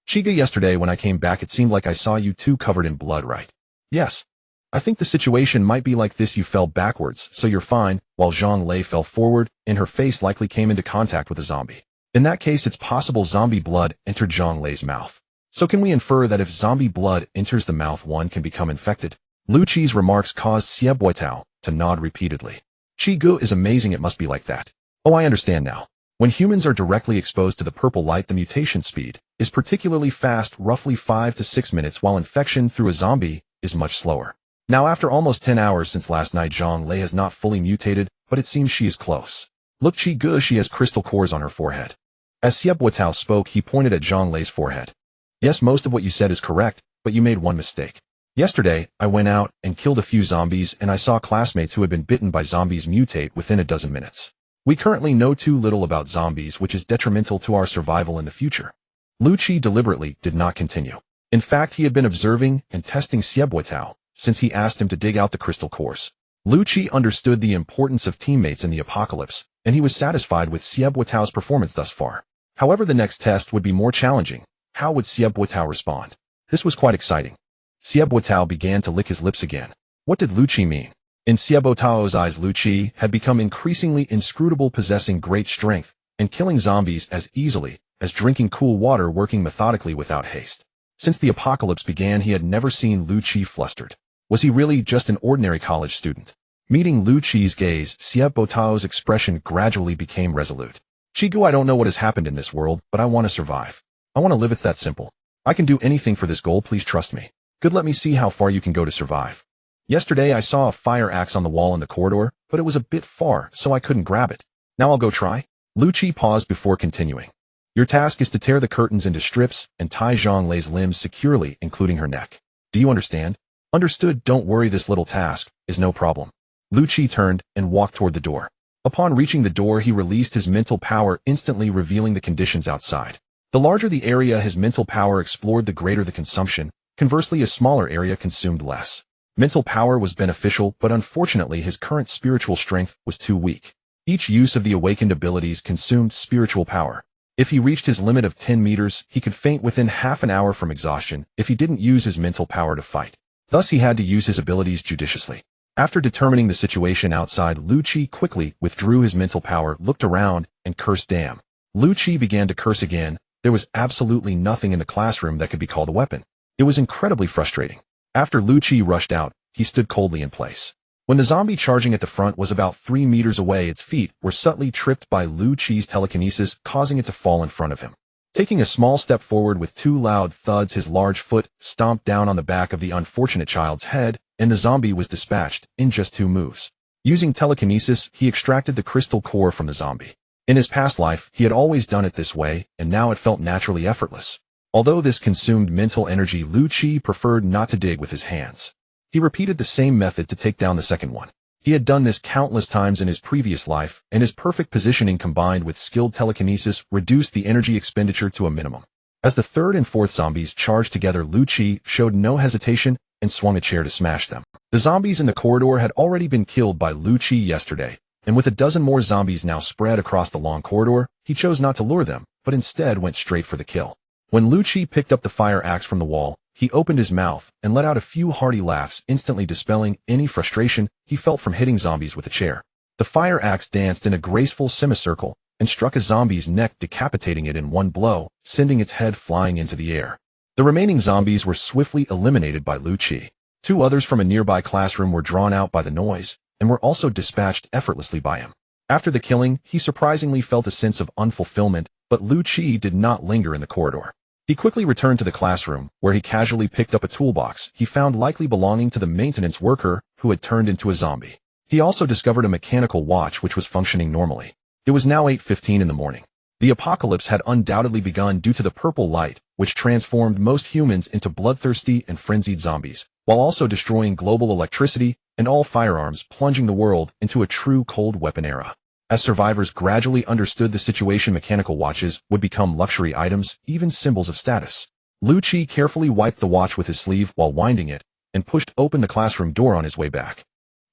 "Qi Ge, yesterday when I came back it seemed like I saw you two covered in blood, right?" "Yes. I think the situation might be like this. You fell backwards, so you're fine, while Zhang Lei fell forward, and her face likely came into contact with a zombie. In that case, it's possible zombie blood entered Zhang Lei's mouth. So can we infer that if zombie blood enters the mouth, one can become infected?" Lu Qi's remarks caused Xie Boitao to nod repeatedly. "Qi Ge is amazing, it must be like that. Oh, I understand now. When humans are directly exposed to the purple light, the mutation speed is particularly fast, roughly 5 to 6 minutes, while infection through a zombie is much slower. Now, after almost 10 hours since last night, Zhang Lei has not fully mutated, but it seems she is close. Look, Qi Ge, she has crystal cores on her forehead." As Xie Boitao spoke, he pointed at Zhang Lei's forehead. "Yes, most of what you said is correct, but you made one mistake. Yesterday, I went out and killed a few zombies, and I saw classmates who had been bitten by zombies mutate within a dozen minutes. We currently know too little about zombies, which is detrimental to our survival in the future." Lu Qi deliberately did not continue. In fact, he had been observing and testing Xie Boitao since he asked him to dig out the crystal cores. Lu Qi understood the importance of teammates in the apocalypse, and he was satisfied with Xie Buotao's performance thus far. However, the next test would be more challenging. How would Xie Buotao respond? This was quite exciting. Xie Buotao began to lick his lips again. What did Lu Qi mean? In Xie Buotao's eyes, Lu Qi had become increasingly inscrutable, possessing great strength, and killing zombies as easily as drinking cool water, working methodically without haste. Since the apocalypse began, he had never seen Lu Qi flustered. Was he really just an ordinary college student? Meeting Lu Qi's gaze, Xie Buotao's expression gradually became resolute. Chigu, I don't know what has happened in this world, but I want to survive. I want to live. It's that simple. I can do anything for this goal. Please trust me. Good, let me see how far you can go to survive. Yesterday I saw a fire axe on the wall in the corridor, but it was a bit far, so I couldn't grab it. Now I'll go try. Lu Qi paused before continuing. Your task is to tear the curtains into strips and tie Zhonglei's limbs securely, including her neck. Do you understand? Understood. Don't worry, this little task is no problem. Lu Qi turned and walked toward the door. Upon reaching the door, he released his mental power, instantly revealing the conditions outside. The larger the area his mental power explored, the greater the consumption. Conversely, a smaller area consumed less. Mental power was beneficial, but unfortunately his current spiritual strength was too weak. Each use of the awakened abilities consumed spiritual power. If he reached his limit of 10 meters, he could faint within half an hour from exhaustion if he didn't use his mental power to fight. Thus he had to use his abilities judiciously. After determining the situation outside, Lu Qi quickly withdrew his mental power, looked around, and cursed. Damn. Lu Qi began to curse again. There was absolutely nothing in the classroom that could be called a weapon. It was incredibly frustrating. After Lu Qi rushed out, he stood coldly in place. When the zombie charging at the front was about 3 meters away, its feet were subtly tripped by Lu Qi's telekinesis, causing it to fall in front of him. Taking a small step forward with 2 loud thuds, his large foot stomped down on the back of the unfortunate child's head, and the zombie was dispatched in just 2 moves. Using telekinesis, he extracted the crystal core from the zombie. In his past life, he had always done it this way, and now it felt naturally effortless. Although this consumed mental energy, Lu Qi preferred not to dig with his hands. He repeated the same method to take down the second one. He had done this countless times in his previous life, and his perfect positioning combined with skilled telekinesis reduced the energy expenditure to a minimum. As the third and fourth zombies charged together, Lu Qi showed no hesitation and swung a chair to smash them. The zombies in the corridor had already been killed by Lu Qi yesterday, and with a dozen more zombies now spread across the long corridor, he chose not to lure them, but instead went straight for the kill. When Lu Qi picked up the fire axe from the wall, he opened his mouth and let out a few hearty laughs, instantly dispelling any frustration he felt from hitting zombies with a chair. The fire axe danced in a graceful semicircle and struck a zombie's neck, decapitating it in one blow, sending its head flying into the air. The remaining zombies were swiftly eliminated by Lu Qi. 2 others from a nearby classroom were drawn out by the noise and were also dispatched effortlessly by him. After the killing, he surprisingly felt a sense of unfulfillment, but Lu Qi did not linger in the corridor. He quickly returned to the classroom, where he casually picked up a toolbox he found likely belonging to the maintenance worker who had turned into a zombie. He also discovered a mechanical watch which was functioning normally. It was now 8:15 in the morning. The apocalypse had undoubtedly begun due to the purple light, which transformed most humans into bloodthirsty and frenzied zombies, while also destroying global electricity and all firearms, plunging the world into a true cold weapon era. As survivors gradually understood the situation, mechanical watches would become luxury items, even symbols of status. Lu Qi carefully wiped the watch with his sleeve while winding it, and pushed open the classroom door on his way back.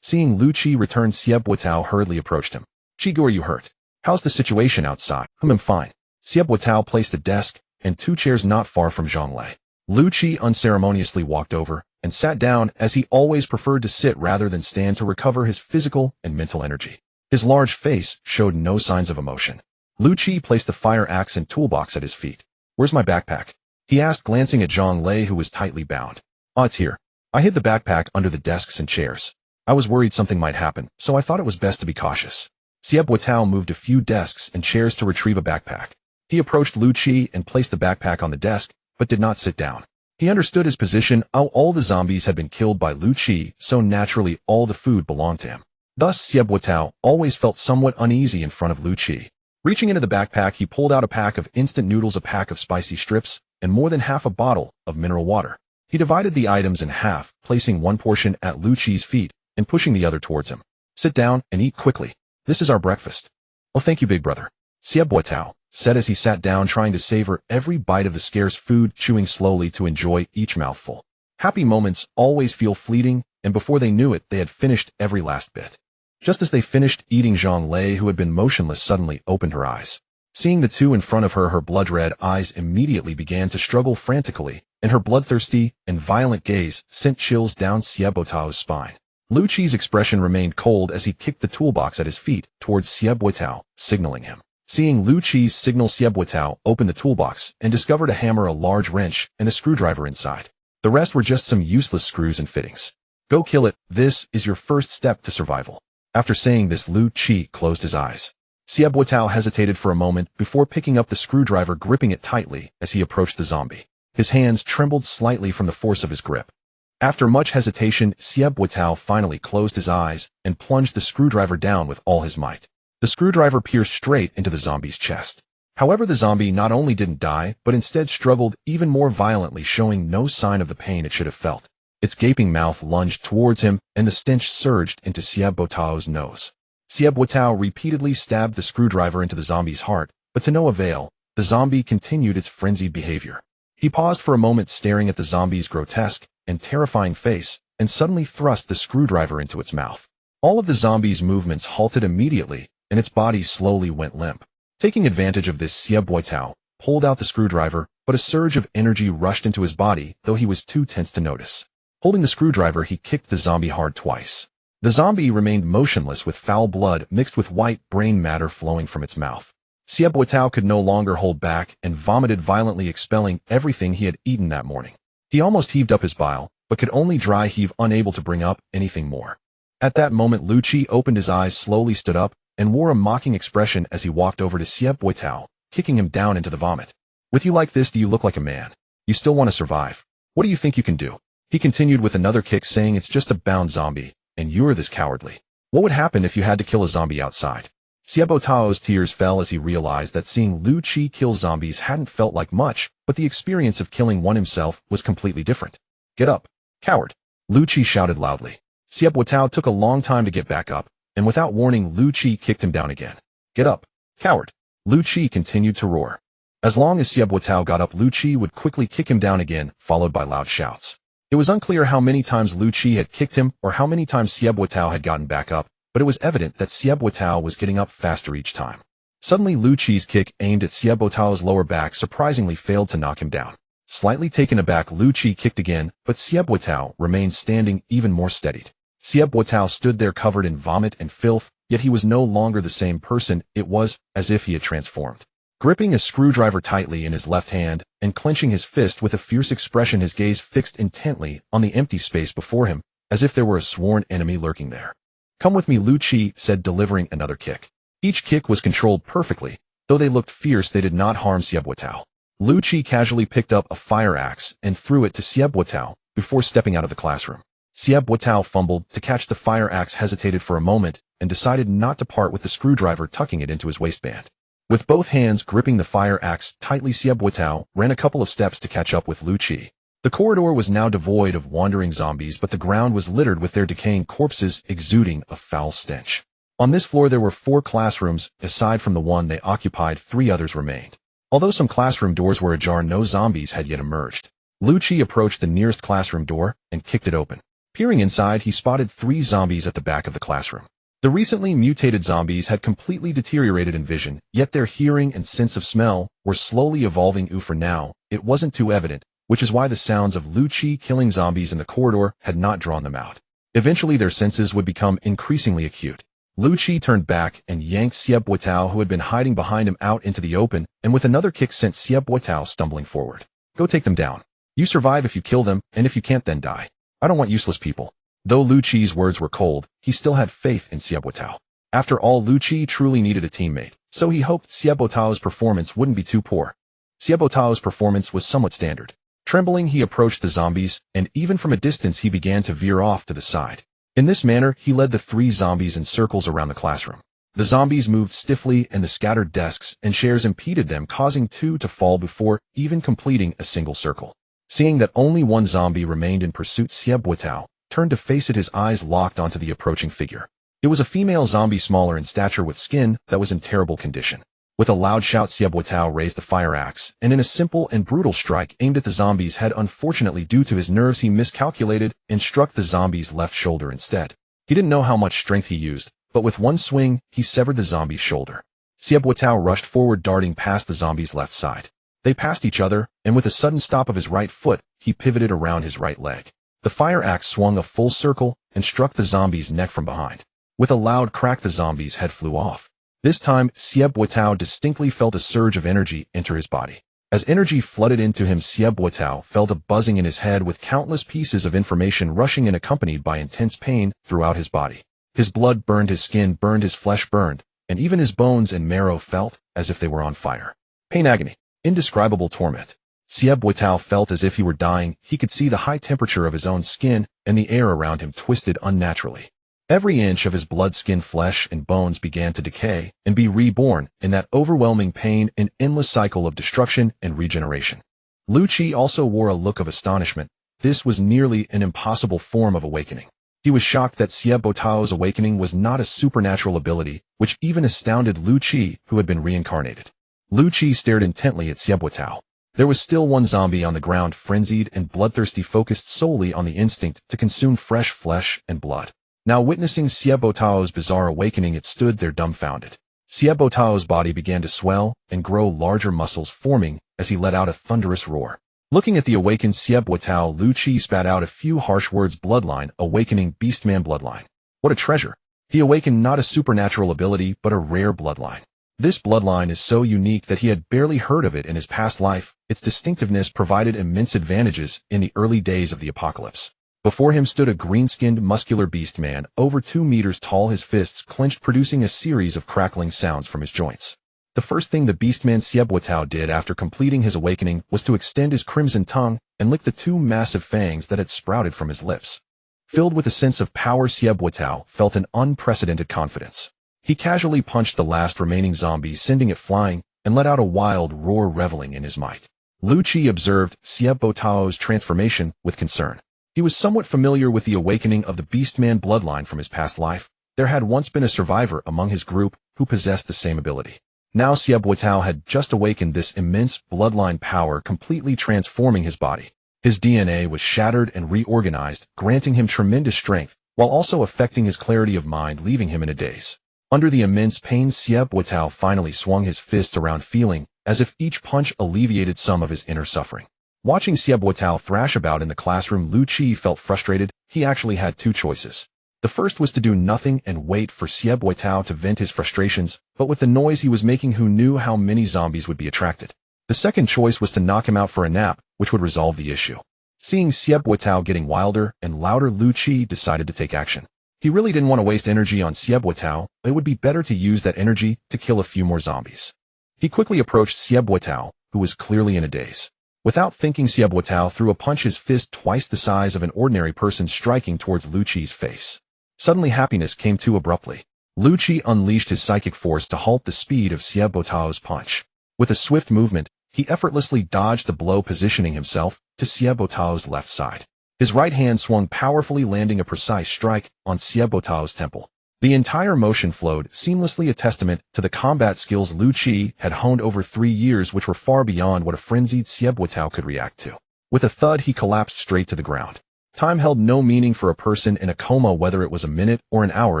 Seeing Lu Qi return, Xie Buotao hurriedly approached him. Chigu, are you hurt? How's the situation outside? I'm fine. Xie Buotao placed a desk and 2 chairs not far from Zhonglei. Lu Qi unceremoniously walked over and sat down, as he always preferred to sit rather than stand to recover his physical and mental energy. His large face showed no signs of emotion. Lu Qi placed the fire axe and toolbox at his feet. Where's my backpack? He asked, glancing at Zhonglei, who was tightly bound. Oh, it's here. I hid the backpack under the desks and chairs. I was worried something might happen, so I thought it was best to be cautious. Xie Buotao moved a few desks and chairs to retrieve a backpack. He approached Lu Qi and placed the backpack on the desk, but did not sit down. He understood his position. All the zombies had been killed by Lu Qi, so naturally all the food belonged to him. Thus, Xie Buotao always felt somewhat uneasy in front of Lu Qi. Reaching into the backpack, he pulled out a pack of instant noodles, a pack of spicy strips, and more than half a bottle of mineral water. He divided the items in half, placing one portion at Lu Qi's feet and pushing the other towards him. Sit down and eat quickly. This is our breakfast. Oh, thank you, big brother. Xie Buotao said as he sat down, trying to savor every bite of the scarce food, chewing slowly to enjoy each mouthful. Happy moments always feel fleeting, and before they knew it, they had finished every last bit. Just as they finished eating, Zhang Lei, who had been motionless, suddenly opened her eyes. Seeing the two in front of her, her blood-red eyes immediately began to struggle frantically, and her bloodthirsty and violent gaze sent chills down Xie Botao's spine. Lu Qi's expression remained cold as he kicked the toolbox at his feet towards Xie Botao, signaling him. Seeing Lu Qi's signal, Xie Botao opened the toolbox and discovered a hammer, a large wrench, and a screwdriver inside. The rest were just some useless screws and fittings. Go kill it. This is your first step to survival. After saying this, Lu Qi closed his eyes. Xie Botao hesitated for a moment before picking up the screwdriver, gripping it tightly as he approached the zombie. His hands trembled slightly from the force of his grip. After much hesitation, Xie Botao finally closed his eyes and plunged the screwdriver down with all his might. The screwdriver pierced straight into the zombie's chest. However, the zombie not only didn't die, but instead struggled even more violently, showing no sign of the pain it should have felt. Its gaping mouth lunged towards him, and the stench surged into Xie Botao's nose. Xie Botao repeatedly stabbed the screwdriver into the zombie's heart, but to no avail. The zombie continued its frenzied behavior. He paused for a moment, staring at the zombie's grotesque and terrifying face, and suddenly thrust the screwdriver into its mouth. All of the zombie's movements halted immediately, and its body slowly went limp. Taking advantage of this, Xie Botao pulled out the screwdriver, but a surge of energy rushed into his body, though he was too tense to notice. Holding the screwdriver, he kicked the zombie hard twice. The zombie remained motionless with foul blood mixed with white brain matter flowing from its mouth. Xie Botao could no longer hold back and vomited violently, expelling everything he had eaten that morning. He almost heaved up his bile, but could only dry heave, unable to bring up anything more. At that moment, Lu Qi opened his eyes, slowly stood up, and wore a mocking expression as he walked over to Xie Botao, kicking him down into the vomit. With you like this, do you look like a man? You still want to survive? What do you think you can do? He continued with another kick, saying, it's just a bound zombie, and you're this cowardly. What would happen if you had to kill a zombie outside? Xie Botao's tears fell as he realized that seeing Lu Qi kill zombies hadn't felt like much, but the experience of killing one himself was completely different. Get up, coward! Lu Qi shouted loudly. Xie Botao took a long time to get back up, and without warning, Lu Qi kicked him down again. Get up, coward! Lu Qi continued to roar. As long as Xie Botao got up, Lu Qi would quickly kick him down again, followed by loud shouts. It was unclear how many times Lu Qi had kicked him or how many times Xie Botao had gotten back up, but it was evident that Xie Botao was getting up faster each time. Suddenly, Lu Qi's kick aimed at Xie Botao's lower back surprisingly failed to knock him down. Slightly taken aback, Lu Qi kicked again, but Xie Botao remained standing, even more steadied. Xie Botao stood there covered in vomit and filth, yet he was no longer the same person. It was as if he had transformed. Gripping a screwdriver tightly in his left hand and clenching his fist with a fierce expression, his gaze fixed intently on the empty space before him, as if there were a sworn enemy lurking there. Come with me, Lu Qi said, delivering another kick. Each kick was controlled perfectly. Though they looked fierce, they did not harm Xie Botao. Lu Qi casually picked up a fire axe and threw it to Xie Botao before stepping out of the classroom. Xie Botao fumbled to catch the fire axe, hesitated for a moment, and decided not to part with the screwdriver, tucking it into his waistband. With both hands gripping the fire axe tightly, Xie Botao ran a couple of steps to catch up with Lu Qi. The corridor was now devoid of wandering zombies, but the ground was littered with their decaying corpses, exuding a foul stench. On this floor there were 4 classrooms. Aside from the one they occupied, 3 others remained. Although some classroom doors were ajar, no zombies had yet emerged. Lu Qi approached the nearest classroom door and kicked it open. Peering inside, he spotted 3 zombies at the back of the classroom. The recently mutated zombies had completely deteriorated in vision, yet their hearing and sense of smell were slowly evolving. For now, it wasn't too evident, which is why the sounds of Lu Qi killing zombies in the corridor had not drawn them out. Eventually their senses would become increasingly acute. Lu Qi turned back and yanked Xie Botao, who had been hiding behind him, out into the open, and with another kick sent Xie Botao stumbling forward. Go take them down. You survive if you kill them, and if you can't, then die. I don't want useless people. Though Lu Qi's words were cold, he still had faith in Xie Botao. After all, Lu Qi truly needed a teammate, so he hoped Xie Botao's performance wouldn't be too poor. Xie Botao's performance was somewhat standard. Trembling, he approached the zombies, and even from a distance he began to veer off to the side. In this manner, he led the 3 zombies in circles around the classroom. The zombies moved stiffly, and the scattered desks and chairs impeded them, causing 2 to fall before even completing a single circle. Seeing that only 1 zombie remained in pursuit, Xie Botao turned to face it, his eyes locked onto the approaching figure. It was a female zombie, smaller in stature with skin that was in terrible condition. With a loud shout, Xiaobuotao raised the fire axe, and in a simple and brutal strike aimed at the zombie's head. Unfortunately, due to his nerves, he miscalculated and struck the zombie's left shoulder instead. He didn't know how much strength he used, but with one swing, he severed the zombie's shoulder. Xiaobuotao rushed forward, darting past the zombie's left side. They passed each other, and with a sudden stop of his right foot, he pivoted around his right leg. The fire axe swung a full circle and struck the zombie's neck from behind. With a loud crack, the zombie's head flew off. This time, Xiaobuotao distinctly felt a surge of energy enter his body. As energy flooded into him, Xiaobuotao felt a buzzing in his head with countless pieces of information rushing in, accompanied by intense pain throughout his body. His blood burned, his skin burned, his flesh burned, and even his bones and marrow felt as if they were on fire. Pain, agony, indescribable torment. Xiaobuotao felt as if he were dying. He could see the high temperature of his own skin, and the air around him twisted unnaturally. Every inch of his blood, skin, flesh, and bones began to decay and be reborn in that overwhelming pain, an endless cycle of destruction and regeneration. Lu Qi also wore a look of astonishment. This was nearly an impossible form of awakening. He was shocked that Xiaobuotao's awakening was not a supernatural ability, which even astounded Lu Qi, who had been reincarnated. Lu Qi stared intently at Xiaobuotao. There was still one zombie on the ground, frenzied and bloodthirsty, focused solely on the instinct to consume fresh flesh and blood. Now witnessing Xiaobuotao's bizarre awakening, it stood there dumbfounded. Xiaobuotao's body began to swell and grow, larger muscles forming as he let out a thunderous roar. Looking at the awakened Xiaobuotao, Lu Qi spat out a few harsh words. Bloodline, awakening, beastman bloodline. What a treasure! He awakened not a supernatural ability, but a rare bloodline. This bloodline is so unique that he had barely heard of it in his past life. Its distinctiveness provided immense advantages in the early days of the apocalypse. Before him stood a green-skinned, muscular beast man, over 2 meters tall, his fists clenched, producing a series of crackling sounds from his joints. The first thing the beastman Xiaobuotao did after completing his awakening was to extend his crimson tongue and lick the 2 massive fangs that had sprouted from his lips. Filled with a sense of power, Xiaobuotao felt an unprecedented confidence. He casually punched the last remaining zombie, sending it flying, and let out a wild roar, reveling in his might. Lu Qi observed Xiaobuotao's transformation with concern. He was somewhat familiar with the awakening of the beastman bloodline from his past life. There had once been a survivor among his group who possessed the same ability. Now Xiaobuotao had just awakened this immense bloodline power, completely transforming his body. His DNA was shattered and reorganized, granting him tremendous strength, while also affecting his clarity of mind, leaving him in a daze. Under the immense pain, Xiaobuotao finally swung his fists around, feeling as if each punch alleviated some of his inner suffering. Watching Xiaobuotao thrash about in the classroom, Lu Qi felt frustrated. He actually had 2 choices. The first was to do nothing and wait for Xiaobuotao to vent his frustrations, but with the noise he was making, who knew how many zombies would be attracted? The second choice was to knock him out for a nap, which would resolve the issue. Seeing Xiaobuotao getting wilder and louder, Lu Qi decided to take action. He really didn't want to waste energy on Xiaobuotao. It would be better to use that energy to kill a few more zombies. He quickly approached Xiaobuotao, who was clearly in a daze. Without thinking, Xiaobuotao threw a punch, his fist twice the size of an ordinary person, striking towards Lu Qi's face. Suddenly, happiness came too abruptly. Lu Qi unleashed his psychic force to halt the speed of Xiaobuotao's punch. With a swift movement, he effortlessly dodged the blow, positioning himself to Xiaobuotao's left side. His right hand swung powerfully, landing a precise strike on Xiaobuotao's temple. The entire motion flowed seamlessly, a testament to the combat skills Lu Qi had honed over 3 years, which were far beyond what a frenzied Xiaobuotao could react to. With a thud, he collapsed straight to the ground. Time held no meaning for a person in a coma. Whether it was a minute or an hour,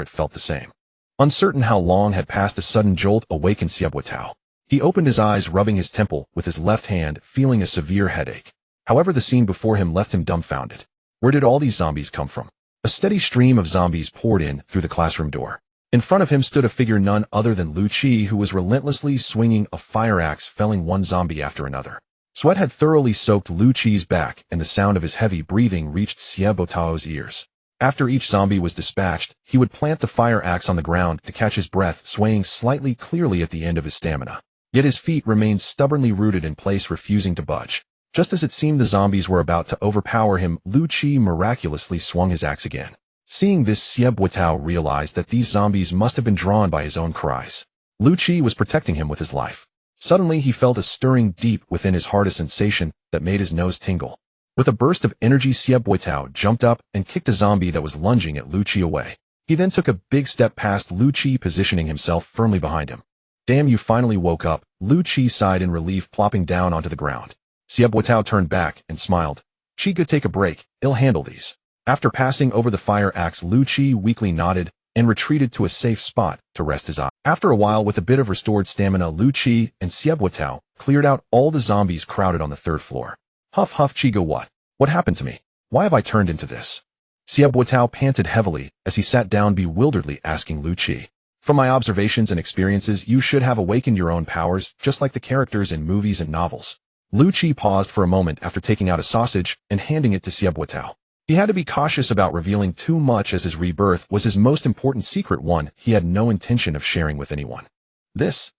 it felt the same. Uncertain how long had passed, a sudden jolt awakened Xiaobuotao. He opened his eyes, rubbing his temple with his left hand, feeling a severe headache. However, the scene before him left him dumbfounded. Where did all these zombies come from? A steady stream of zombies poured in through the classroom door. In front of him stood a figure none other than Lu Qi, who was relentlessly swinging a fire axe, felling one zombie after another. Sweat had thoroughly soaked Lu Qi's back, and the sound of his heavy breathing reached Xiaobuotao's ears. After each zombie was dispatched, he would plant the fire axe on the ground to catch his breath, swaying slightly, clearly at the end of his stamina. Yet his feet remained stubbornly rooted in place, refusing to budge. Just as it seemed the zombies were about to overpower him, Lu Qi miraculously swung his axe again. Seeing this, Xiaobuotao realized that these zombies must have been drawn by his own cries. Lu Qi was protecting him with his life. Suddenly he felt a stirring deep within his heart, a sensation that made his nose tingle. With a burst of energy, Xiaobuotao jumped up and kicked a zombie that was lunging at Lu Qi away. He then took a big step past Lu Qi, positioning himself firmly behind him. Damn, you finally woke up, Lu Chi sighed in relief, plopping down onto the ground. Xie Buotao turned back and smiled. Chi, good, take a break, I'll handle these. After passing over the fire axe, Lu Chi weakly nodded and retreated to a safe spot to rest his eye. After a while, with a bit of restored stamina, Lu Chi and Xie Buotao cleared out all the zombies crowded on the third floor. Huff huff, Chi, go what? What happened to me? Why have I turned into this? Xie Buotao panted heavily as he sat down, bewilderedly asking Lu Chi. From my observations and experiences, you should have awakened your own powers, just like the characters in movies and novels. Lu Chi paused for a moment after taking out a sausage and handing it to Xie Buotao. He had to be cautious about revealing too much, as his rebirth was his most important secret, one he had no intention of sharing with anyone. This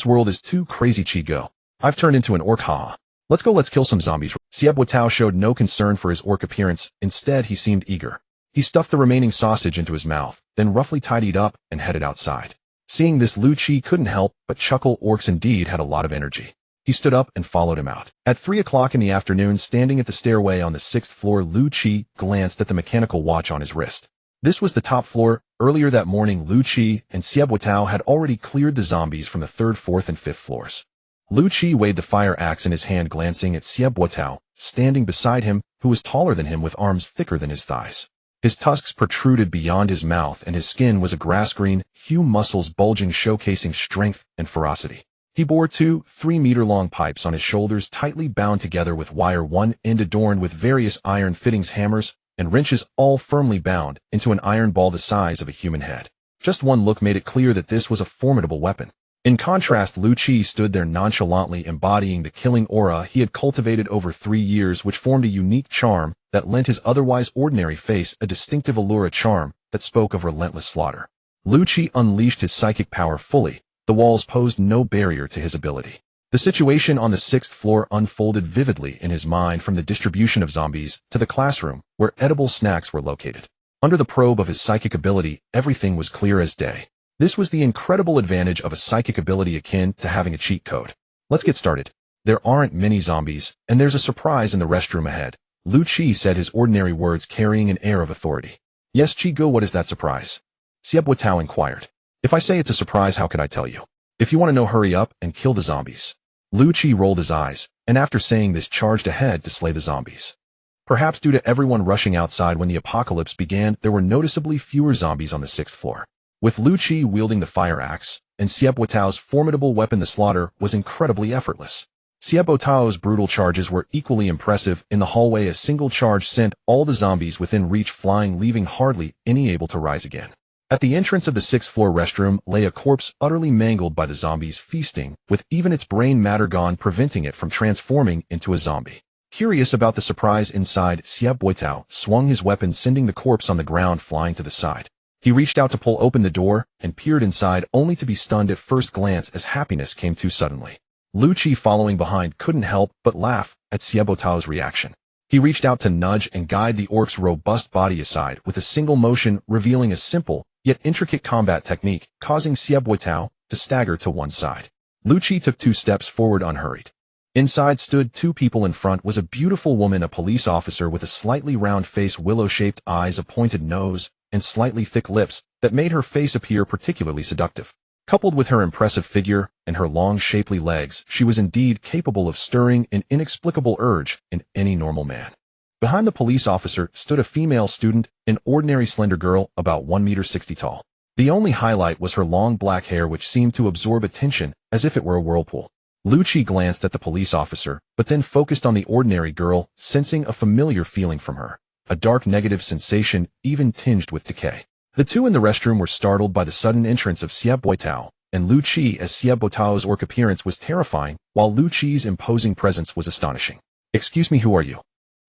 world is too crazy, Chi, go. I've turned into an orc, haha. Let's go, let's kill some zombies. Xie Buotao showed no concern for his orc appearance. Instead, he seemed eager. He stuffed the remaining sausage into his mouth, then roughly tidied up and headed outside. Seeing this, Lu Chi couldn't help but chuckle. Orcs indeed had a lot of energy. He stood up and followed him out. At 3 o'clock in the afternoon, standing at the stairway on the 6th floor, Lu Chi glanced at the mechanical watch on his wrist. This was the top floor. Earlier that morning, Lu Chi and Xie Buotao had already cleared the zombies from the 3rd, 4th, and 5th floors. Lu Chi weighed the fire axe in his hand, glancing at Xie Buotao, standing beside him, who was taller than him with arms thicker than his thighs. His tusks protruded beyond his mouth, and his skin was a grass-green hue, muscles bulging, showcasing strength and ferocity. He bore 2 3-meter-long pipes on his shoulders, tightly bound together with wire, one end adorned with various iron fittings, hammers, and wrenches, all firmly bound into an iron ball the size of a human head. Just one look made it clear that this was a formidable weapon. In contrast, Lu Chi stood there nonchalantly, embodying the killing aura he had cultivated over 3 years, which formed a unique charm that lent his otherwise ordinary face a distinctive allure, a charm that spoke of relentless slaughter. Lu Chi unleashed his psychic power fully. The walls posed no barrier to his ability. The situation on the 6th floor unfolded vividly in his mind, from the distribution of zombies to the classroom where edible snacks were located. Under the probe of his psychic ability, everything was clear as day. This was the incredible advantage of a psychic ability akin to having a cheat code. Let's get started. There aren't many zombies, and there's a surprise in the restroom ahead, Lu Chi said, his ordinary words carrying an air of authority. Yes, Chi, go, what is that surprise? Xie Buotao inquired. If I say it's a surprise, how could I tell you? If you want to know, hurry up and kill the zombies. Lu Chi rolled his eyes, and after saying this, charged ahead to slay the zombies. Perhaps due to everyone rushing outside when the apocalypse began, there were noticeably fewer zombies on the 6th floor. With Lu Chi wielding the fire axe, and Xie Buotao's formidable weapon, the slaughter was incredibly effortless. Xie Buotao's brutal charges were equally impressive. In the hallway, a single charge sent all the zombies within reach flying, leaving hardly any able to rise again. At the entrance of the 6th floor restroom lay a corpse utterly mangled by the zombies feasting, with even its brain matter gone, preventing it from transforming into a zombie. Curious about the surprise inside, Xie Buotao swung his weapon, sending the corpse on the ground flying to the side. He reached out to pull open the door and peered inside, only to be stunned at first glance as happiness came too suddenly. Lu Chi, following behind, couldn't help but laugh at Xie Buotao's reaction. He reached out to nudge and guide the orc's robust body aside with a single motion, revealing a simple yet intricate combat technique, causing Xie Buotao to stagger to one side. Lu Chi took 2 steps forward unhurried. Inside stood 2 people. In front was a beautiful woman, a police officer with a slightly round face, willow-shaped eyes, a pointed nose, and slightly thick lips that made her face appear particularly seductive. Coupled with her impressive figure and her long, shapely legs, she was indeed capable of stirring an inexplicable urge in any normal man. Behind the police officer stood a female student, an ordinary slender girl about 1.60 meters tall. The only highlight was her long black hair, which seemed to absorb attention as if it were a whirlpool. Lu Chi glanced at the police officer, but then focused on the ordinary girl, sensing a familiar feeling from her. A dark negative sensation, even tinged with decay. The 2 in the restroom were startled by the sudden entrance of Xie Buotao and Lu Chi, as Xie Buotao's orc appearance was terrifying, while Lu Chi's imposing presence was astonishing. Excuse me, who are you?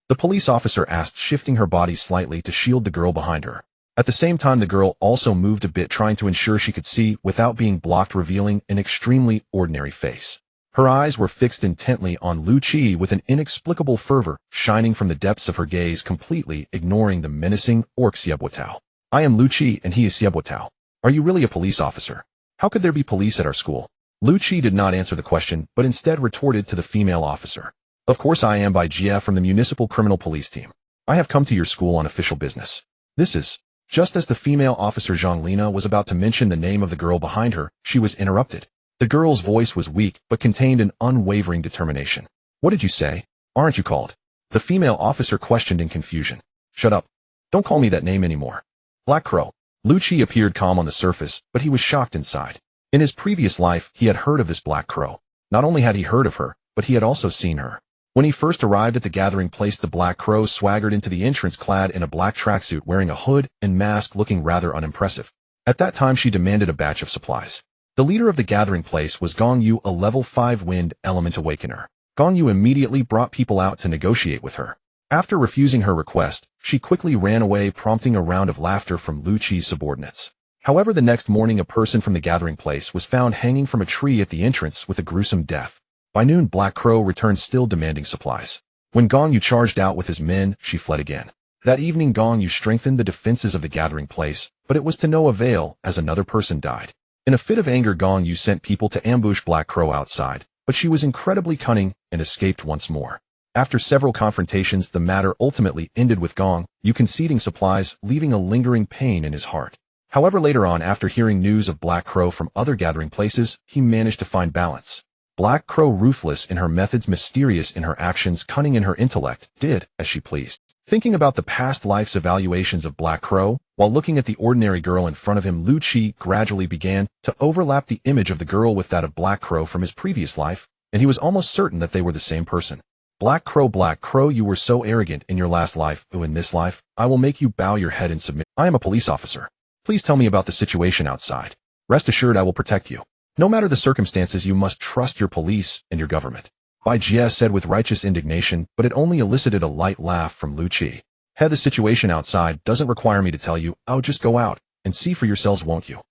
The police officer asked, shifting her body slightly to shield the girl behind her. At the same time, the girl also moved a bit, trying to ensure she could see without being blocked, revealing an extremely ordinary face. Her eyes were fixed intently on Lu Chi with an inexplicable fervor shining from the depths of her gaze, completely ignoring the menacing orc Xie Buotao. I am Lu Chi and he is Xie Buotao. Are you really a police officer? How could there be police at our school? Lu Chi did not answer the question, but instead retorted to the female officer. Of course I am, by Jia from the Municipal Criminal Police Team. I have come to your school on official business. This is... Just as the female officer Zhang Lina was about to mention the name of the girl behind her, she was interrupted. The girl's voice was weak, but contained an unwavering determination. What did you say? Aren't you called? The female officer questioned in confusion. Shut up. Don't call me that name anymore. Black Crow. Lucci appeared calm on the surface, but he was shocked inside. In his previous life, he had heard of this Black Crow. Not only had he heard of her, but he had also seen her. When he first arrived at the gathering place, the Black Crow swaggered into the entrance clad in a black tracksuit wearing a hood and mask, looking rather unimpressive. At that time, she demanded a batch of supplies. The leader of the gathering place was Gong Yu, a level 5 wind element awakener. Gong Yu immediately brought people out to negotiate with her. After refusing her request, she quickly ran away, prompting a round of laughter from Lucci's subordinates. However, the next morning, a person from the gathering place was found hanging from a tree at the entrance with a gruesome death. By noon, Black Crow returned, still demanding supplies. When Gong Yu charged out with his men, she fled again. That evening, Gong Yu strengthened the defenses of the gathering place, but it was to no avail, as another person died. In a fit of anger, Gong Yu sent people to ambush Black Crow outside, but she was incredibly cunning and escaped once more. After several confrontations, the matter ultimately ended with Gong Yu conceding supplies, leaving a lingering pain in his heart. However, later on, after hearing news of Black Crow from other gathering places, he managed to find balance. Black Crow, ruthless in her methods, mysterious in her actions, cunning in her intellect, did as she pleased. Thinking about the past life's evaluations of Black Crow, while looking at the ordinary girl in front of him, Lucci gradually began to overlap the image of the girl with that of Black Crow from his previous life, and he was almost certain that they were the same person. Black Crow, you were so arrogant in your last life, oh, in this life, I will make you bow your head and submit. I am a police officer. Please tell me about the situation outside. Rest assured I will protect you. No matter the circumstances, you must trust your police and your government. Bai Jie said with righteous indignation, but it only elicited a light laugh from Lucci. Hey, the situation outside doesn't require me to tell you. Oh, just go out and see for yourselves, won't you?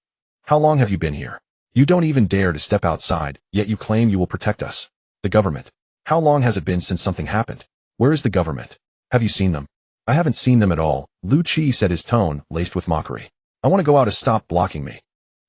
How long have you been here? You don't even dare to step outside, yet you claim you will protect us. The government. How long has it been since something happened? Where is the government? Have you seen them? I haven't seen them at all, Lucci said, his tone laced with mockery. I want to go out. Stop blocking me.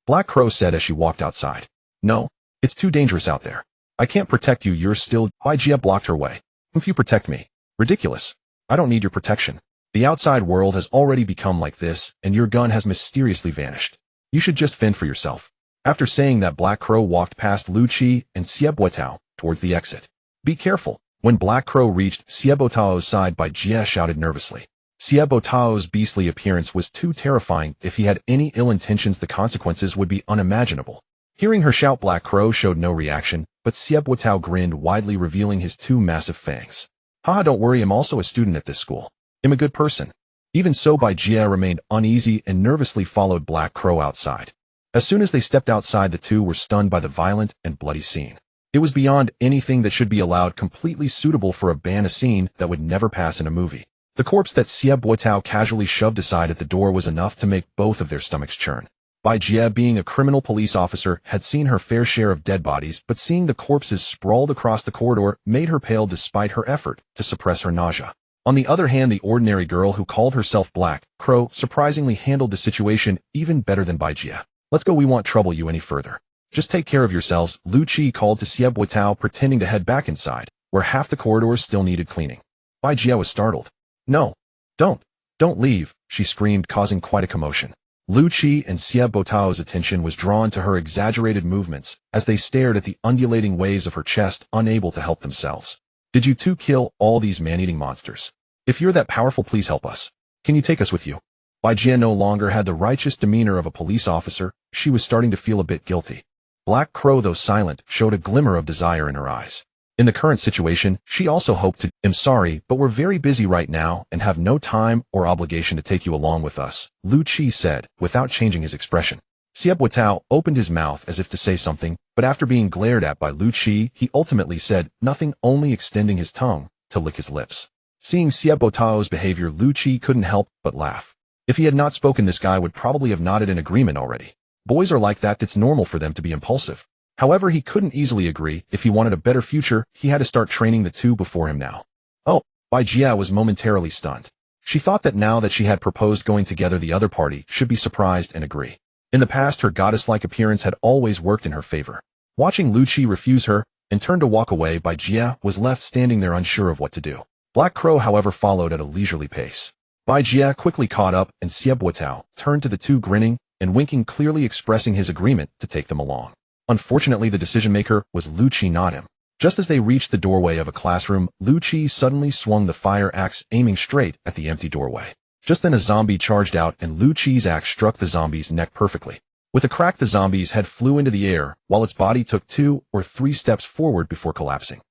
Black Crow said as she walked outside. No, it's too dangerous out there. I can't protect you. You're still... Bai Jie blocked her way. If you protect me. Ridiculous. I don't need your protection. The outside world has already become like this, and your gun has mysteriously vanished. You should just fend for yourself. After saying that, Black Crow walked past Lucci and Xieboutao towards the exit. Be careful. When Black Crow reached Xieboutao's side, Bai Jie shouted nervously. Xieboutao's beastly appearance was too terrifying. If he had any ill intentions, the consequences would be unimaginable. Hearing her shout, Black Crow showed no reaction, but Xieboutao grinned widely, revealing his 2 massive fangs. Haha, don't worry, I'm also a student at this school. I'm a good person. Even so, Bai Jie remained uneasy and nervously followed Black Crow outside. As soon as they stepped outside, the two were stunned by the violent and bloody scene. It was beyond anything that should be allowed, completely suitable for a scene that would never pass in a movie. The corpse that Xieboutao casually shoved aside at the door was enough to make both of their stomachs churn. Bai Jie, being a criminal police officer, had seen her fair share of dead bodies, but seeing the corpses sprawled across the corridor made her pale despite her effort to suppress her nausea. On the other hand, the ordinary girl who called herself Black Crow surprisingly handled the situation even better than Bai Jie. Let's go, we won't trouble you any further. Just take care of yourselves, Lucci called to Xieboutao, pretending to head back inside, where half the corridors still needed cleaning. Bai Jie was startled. No. Don't leave, she screamed, causing quite a commotion. Lucci and Xieboutao's attention was drawn to her exaggerated movements as they stared at the undulating waves of her chest, unable to help themselves. Did you two kill all these man-eating monsters? If you're that powerful, please help us. Can you take us with you? Bai Jie no longer had the righteous demeanor of a police officer. She was starting to feel a bit guilty. Black Crow, though silent, showed a glimmer of desire in her eyes. In the current situation, she also hoped to. I'm sorry, but we're very busy right now and have no time or obligation to take you along with us, Lucci said, without changing his expression. Xieboutao opened his mouth as if to say something, but after being glared at by Lucci, he ultimately said nothing, only extending his tongue to lick his lips. Seeing Xieboutao's behavior, Lucci couldn't help but laugh. If he had not spoken, this guy would probably have nodded in agreement already. Boys are like that, it's normal for them to be impulsive. However, he couldn't easily agree. If he wanted a better future, he had to start training the two before him now. Oh, Bai Jie was momentarily stunned. She thought that now that she had proposed going together, the other party should be surprised and agree. In the past, her goddess-like appearance had always worked in her favor. Watching Lucci refuse her and turn to walk away, Bai Jie was left standing there unsure of what to do. Black Crow, however, followed at a leisurely pace. Bai Jie quickly caught up, and Xieboutao turned to the two, grinning and winking, clearly expressing his agreement to take them along. Unfortunately, the decision-maker was Lu Qi, not him. Just as they reached the doorway of a classroom, Lu Qi suddenly swung the fire axe, aiming straight at the empty doorway. Just then a zombie charged out and Lu Qi's axe struck the zombie's neck perfectly. With a crack, the zombie's head flew into the air, while its body took 2 or 3 steps forward before collapsing.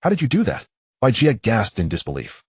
How did you do that? Bai Jie gasped in disbelief.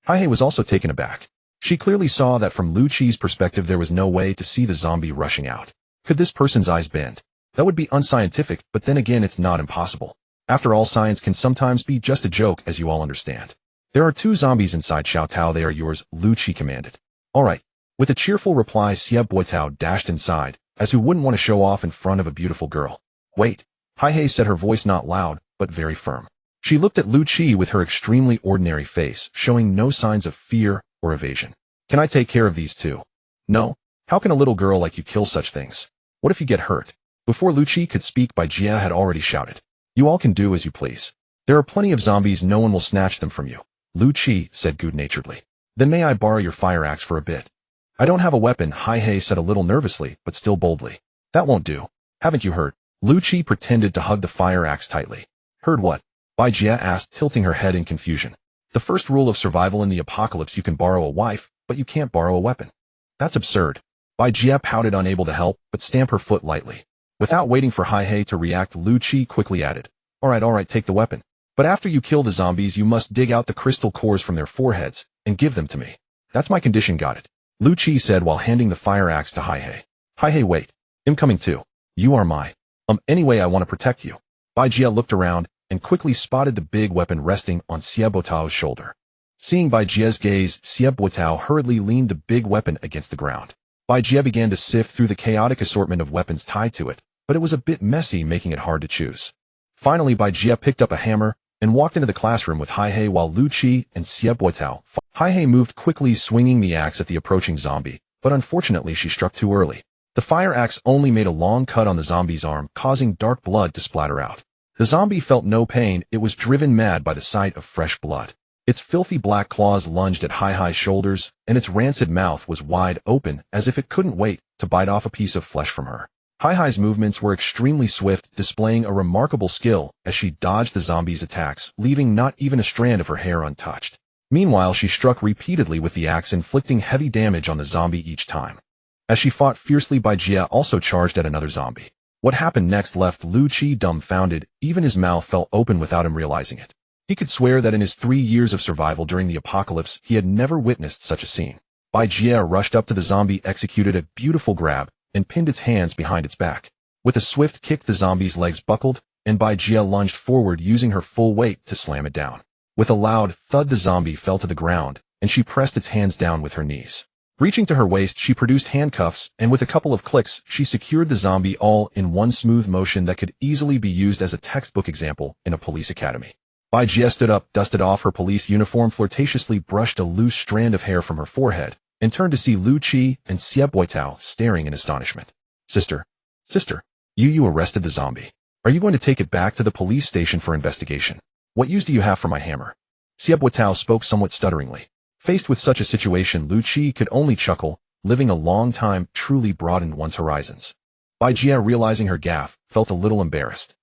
Haihei was also taken aback. She clearly saw that from Lu Qi's perspective there was no way to see the zombie rushing out. Could this person's eyes bend? That would be unscientific, but then again it's not impossible. After all, science can sometimes be just a joke, as you all understand. There are 2 zombies inside Xiaotao. They are yours, Lu Qi commanded. All right. With a cheerful reply, Xie Boitao dashed inside, as who wouldn't want to show off in front of a beautiful girl. Wait. Haihei said, her voice not loud, but very firm. She looked at Lu Qi with her extremely ordinary face, showing no signs of fear or evasion. Can I take care of these 2? No. How can a little girl like you kill such things? What if you get hurt? Before Lu Qi could speak, Bai Jie had already shouted. You all can do as you please. There are plenty of zombies, no one will snatch them from you. Lu Qi said good-naturedly. Then may I borrow your fire axe for a bit? I don't have a weapon, Haihei said a little nervously, but still boldly. That won't do. Haven't you heard? Lu Qi pretended to hug the fire axe tightly. Heard what? Bai Jie asked, tilting her head in confusion. The first rule of survival in the apocalypse: you can borrow a wife, but you can't borrow a weapon. That's absurd. Bai Jie pouted, unable to help, but stamp her foot lightly. Without waiting for Haihei to react, Lu Qi quickly added, all right, take the weapon. But after you kill the zombies, you must dig out the crystal cores from their foreheads and give them to me. That's my condition, got it? Lu Qi said while handing the fire axe to Haihei. Haihei, wait. I'm coming too. You are my... Anyway, I want to protect you. Bai Jie looked around and quickly spotted the big weapon resting on Xie Boitao's shoulder. Seeing Bai Jie's gaze, Xie Boitao hurriedly leaned the big weapon against the ground. Bai Jie began to sift through the chaotic assortment of weapons tied to it, but it was a bit messy, making it hard to choose. Finally, Bai Jie picked up a hammer and walked into the classroom with Haihei while Lu Qi and Xie Boitao. Haihei moved quickly, swinging the axe at the approaching zombie, but unfortunately she struck too early. The fire axe only made a long cut on the zombie's arm, causing dark blood to splatter out. The zombie felt no pain, it was driven mad by the sight of fresh blood. Its filthy black claws lunged at Haihei's shoulders, and its rancid mouth was wide open, as if it couldn't wait to bite off a piece of flesh from her. Haihei's movements were extremely swift, displaying a remarkable skill as she dodged the zombie's attacks, leaving not even a strand of her hair untouched. Meanwhile, she struck repeatedly with the axe, inflicting heavy damage on the zombie each time. As she fought fiercely, Bai Jie also charged at another zombie. What happened next left Lu Qi dumbfounded, even his mouth fell open without him realizing it. He could swear that in his 3 years of survival during the apocalypse, he had never witnessed such a scene. Bai Jie rushed up to the zombie, executed a beautiful grab, and pinned its hands behind its back. With a swift kick, the zombie's legs buckled, and Bai Jie lunged forward, using her full weight to slam it down. With a loud thud, the zombie fell to the ground, and she pressed its hands down with her knees. Reaching to her waist, she produced handcuffs, and with a couple of clicks, she secured the zombie, all in one smooth motion that could easily be used as a textbook example in a police academy. Bai Jie stood up, dusted off her police uniform, flirtatiously brushed a loose strand of hair from her forehead, and turned to see Lu Qi and Xie Boitao staring in astonishment. Sister, you arrested the zombie. Are you going to take it back to the police station for investigation? What use do you have for my hammer? Xie Boitao spoke somewhat stutteringly. Faced with such a situation, Lu Qi could only chuckle. Living a long time truly broadened one's horizons. Bai Jie, realizing her gaffe, felt a little embarrassed.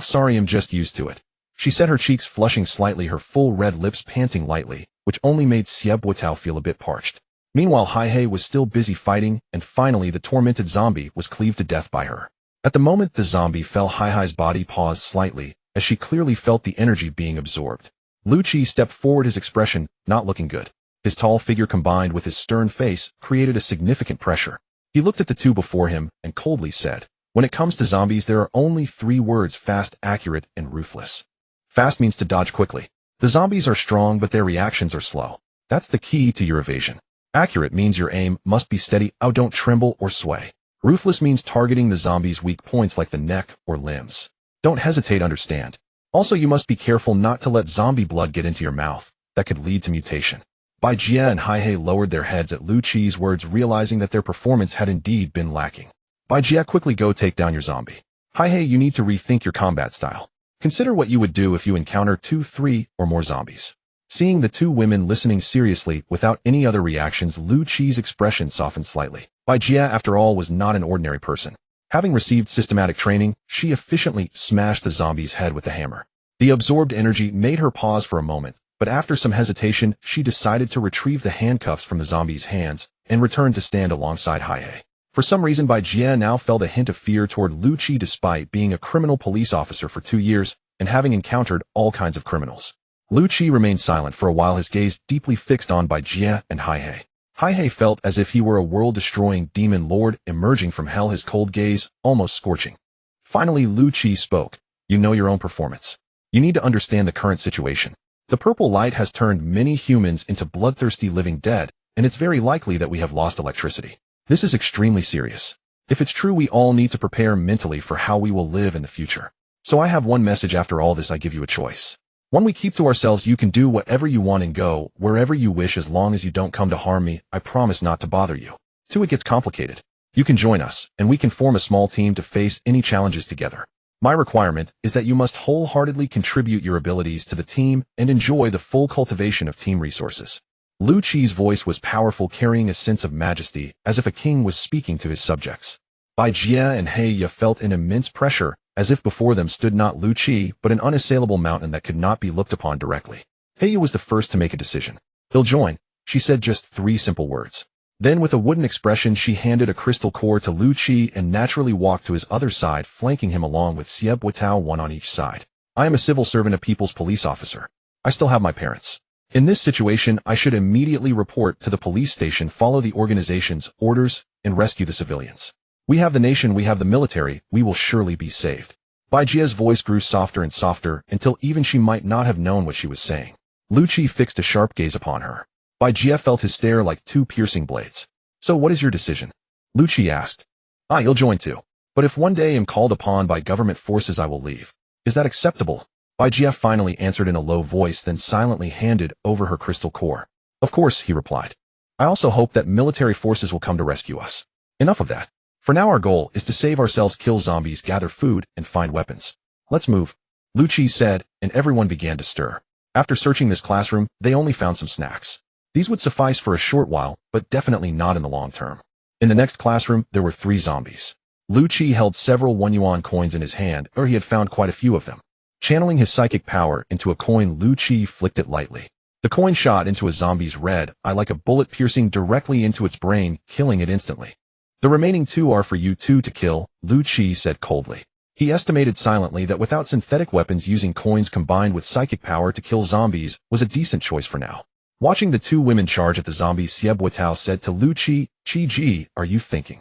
Sorry, I'm just used to it. She said, her cheeks flushing slightly, her full red lips panting lightly, which only made Xie Boitao feel a bit parched. Meanwhile, Haihei was still busy fighting, and finally the tormented zombie was cleaved to death by her. At the moment the zombie fell, Haihei's body paused slightly, as she clearly felt the energy being absorbed. Lu Qi stepped forward, his expression not looking good. His tall figure combined with his stern face created a significant pressure. He looked at the 2 before him and coldly said, when it comes to zombies, there are only 3 words: fast, accurate, and ruthless. Fast means to dodge quickly. The zombies are strong, but their reactions are slow. That's the key to your evasion. Accurate means your aim must be steady, don't tremble or sway. Ruthless means targeting the zombie's weak points like the neck or limbs. Don't hesitate, understand. Also, you must be careful not to let zombie blood get into your mouth. That could lead to mutation. Bai Jie and Haihei lowered their heads at Lu Qi's words, realizing that their performance had indeed been lacking. Bai Jie, quickly go take down your zombie. Haihei, you need to rethink your combat style. Consider what you would do if you encounter 2, 3, or more zombies. Seeing the 2 women listening seriously without any other reactions, Lu Qi's expression softened slightly. Bai Jie, after all, was not an ordinary person. Having received systematic training, she efficiently smashed the zombie's head with the hammer. The absorbed energy made her pause for a moment, but after some hesitation, she decided to retrieve the handcuffs from the zombie's hands and return to stand alongside Haihei. For some reason, Bai Jie now felt a hint of fear toward Lu Qi despite being a criminal police officer for 2 years and having encountered all kinds of criminals. Lu Qi remained silent for a while, his gaze deeply fixed on Bai Jie and Haihei. Haihei felt as if he were a world-destroying demon lord emerging from hell, his cold gaze almost scorching. Finally, Lu Qi spoke. You know your own performance. You need to understand the current situation. The purple light has turned many humans into bloodthirsty living dead, and it's very likely that we have lost electricity. This is extremely serious. If it's true, we all need to prepare mentally for how we will live in the future. So I have one message. After all this, I give you a choice. One we keep to ourselves. You can do whatever you want and go wherever you wish as long as you don't come to harm me. I promise not to bother you. 2. It gets complicated. You can join us, and we can form a small team to face any challenges together. My requirement is that you must wholeheartedly contribute your abilities to the team and enjoy the full cultivation of team resources. Lu Qi's voice was powerful, carrying a sense of majesty, as if a king was speaking to his subjects. Bai Jie and Haihei felt an immense pressure, as if before them stood not Lu Qi, but an unassailable mountain that could not be looked upon directly. Haihei was the first to make a decision. He'll join, she said, just 3 simple words. Then with a wooden expression, she handed a crystal core to Lu Qi and naturally walked to his other side, flanking him along with Xie Buitao, one on each side. I am a civil servant, a people's police officer. I still have my parents. In this situation, I should immediately report to the police station, follow the organization's orders, and rescue the civilians. We have the nation, we have the military, we will surely be saved. Bai Jie's voice grew softer and softer until even she might not have known what she was saying. Lu Qi fixed a sharp gaze upon her. Bai Jie felt his stare like 2 piercing blades. So what is your decision? Lu Qi asked. You'll join too. But if one day I'm called upon by government forces, I will leave. Is that acceptable? Bai Jie finally answered in a low voice, then silently handed over her crystal core. Of course, he replied. I also hope that military forces will come to rescue us. Enough of that. For now, our goal is to save ourselves, kill zombies, gather food, and find weapons. Let's move, Lu Qi said, and everyone began to stir. After searching this classroom, they only found some snacks. These would suffice for a short while, but definitely not in the long term. In the next classroom, there were 3 zombies. Lu Qi held several 1 yuan coins in his hand, or he had found quite a few of them. Channeling his psychic power into a coin, Lu Qi flicked it lightly. The coin shot into a zombie's red eye like a bullet, piercing directly into its brain, killing it instantly. The remaining 2 are for you 2 to kill, Lu Qi said coldly. He estimated silently that without synthetic weapons, using coins combined with psychic power to kill zombies was a decent choice for now. Watching the 2 women charge at the zombies, Xie Buitao said to Lu Qi, Qi, are you thinking?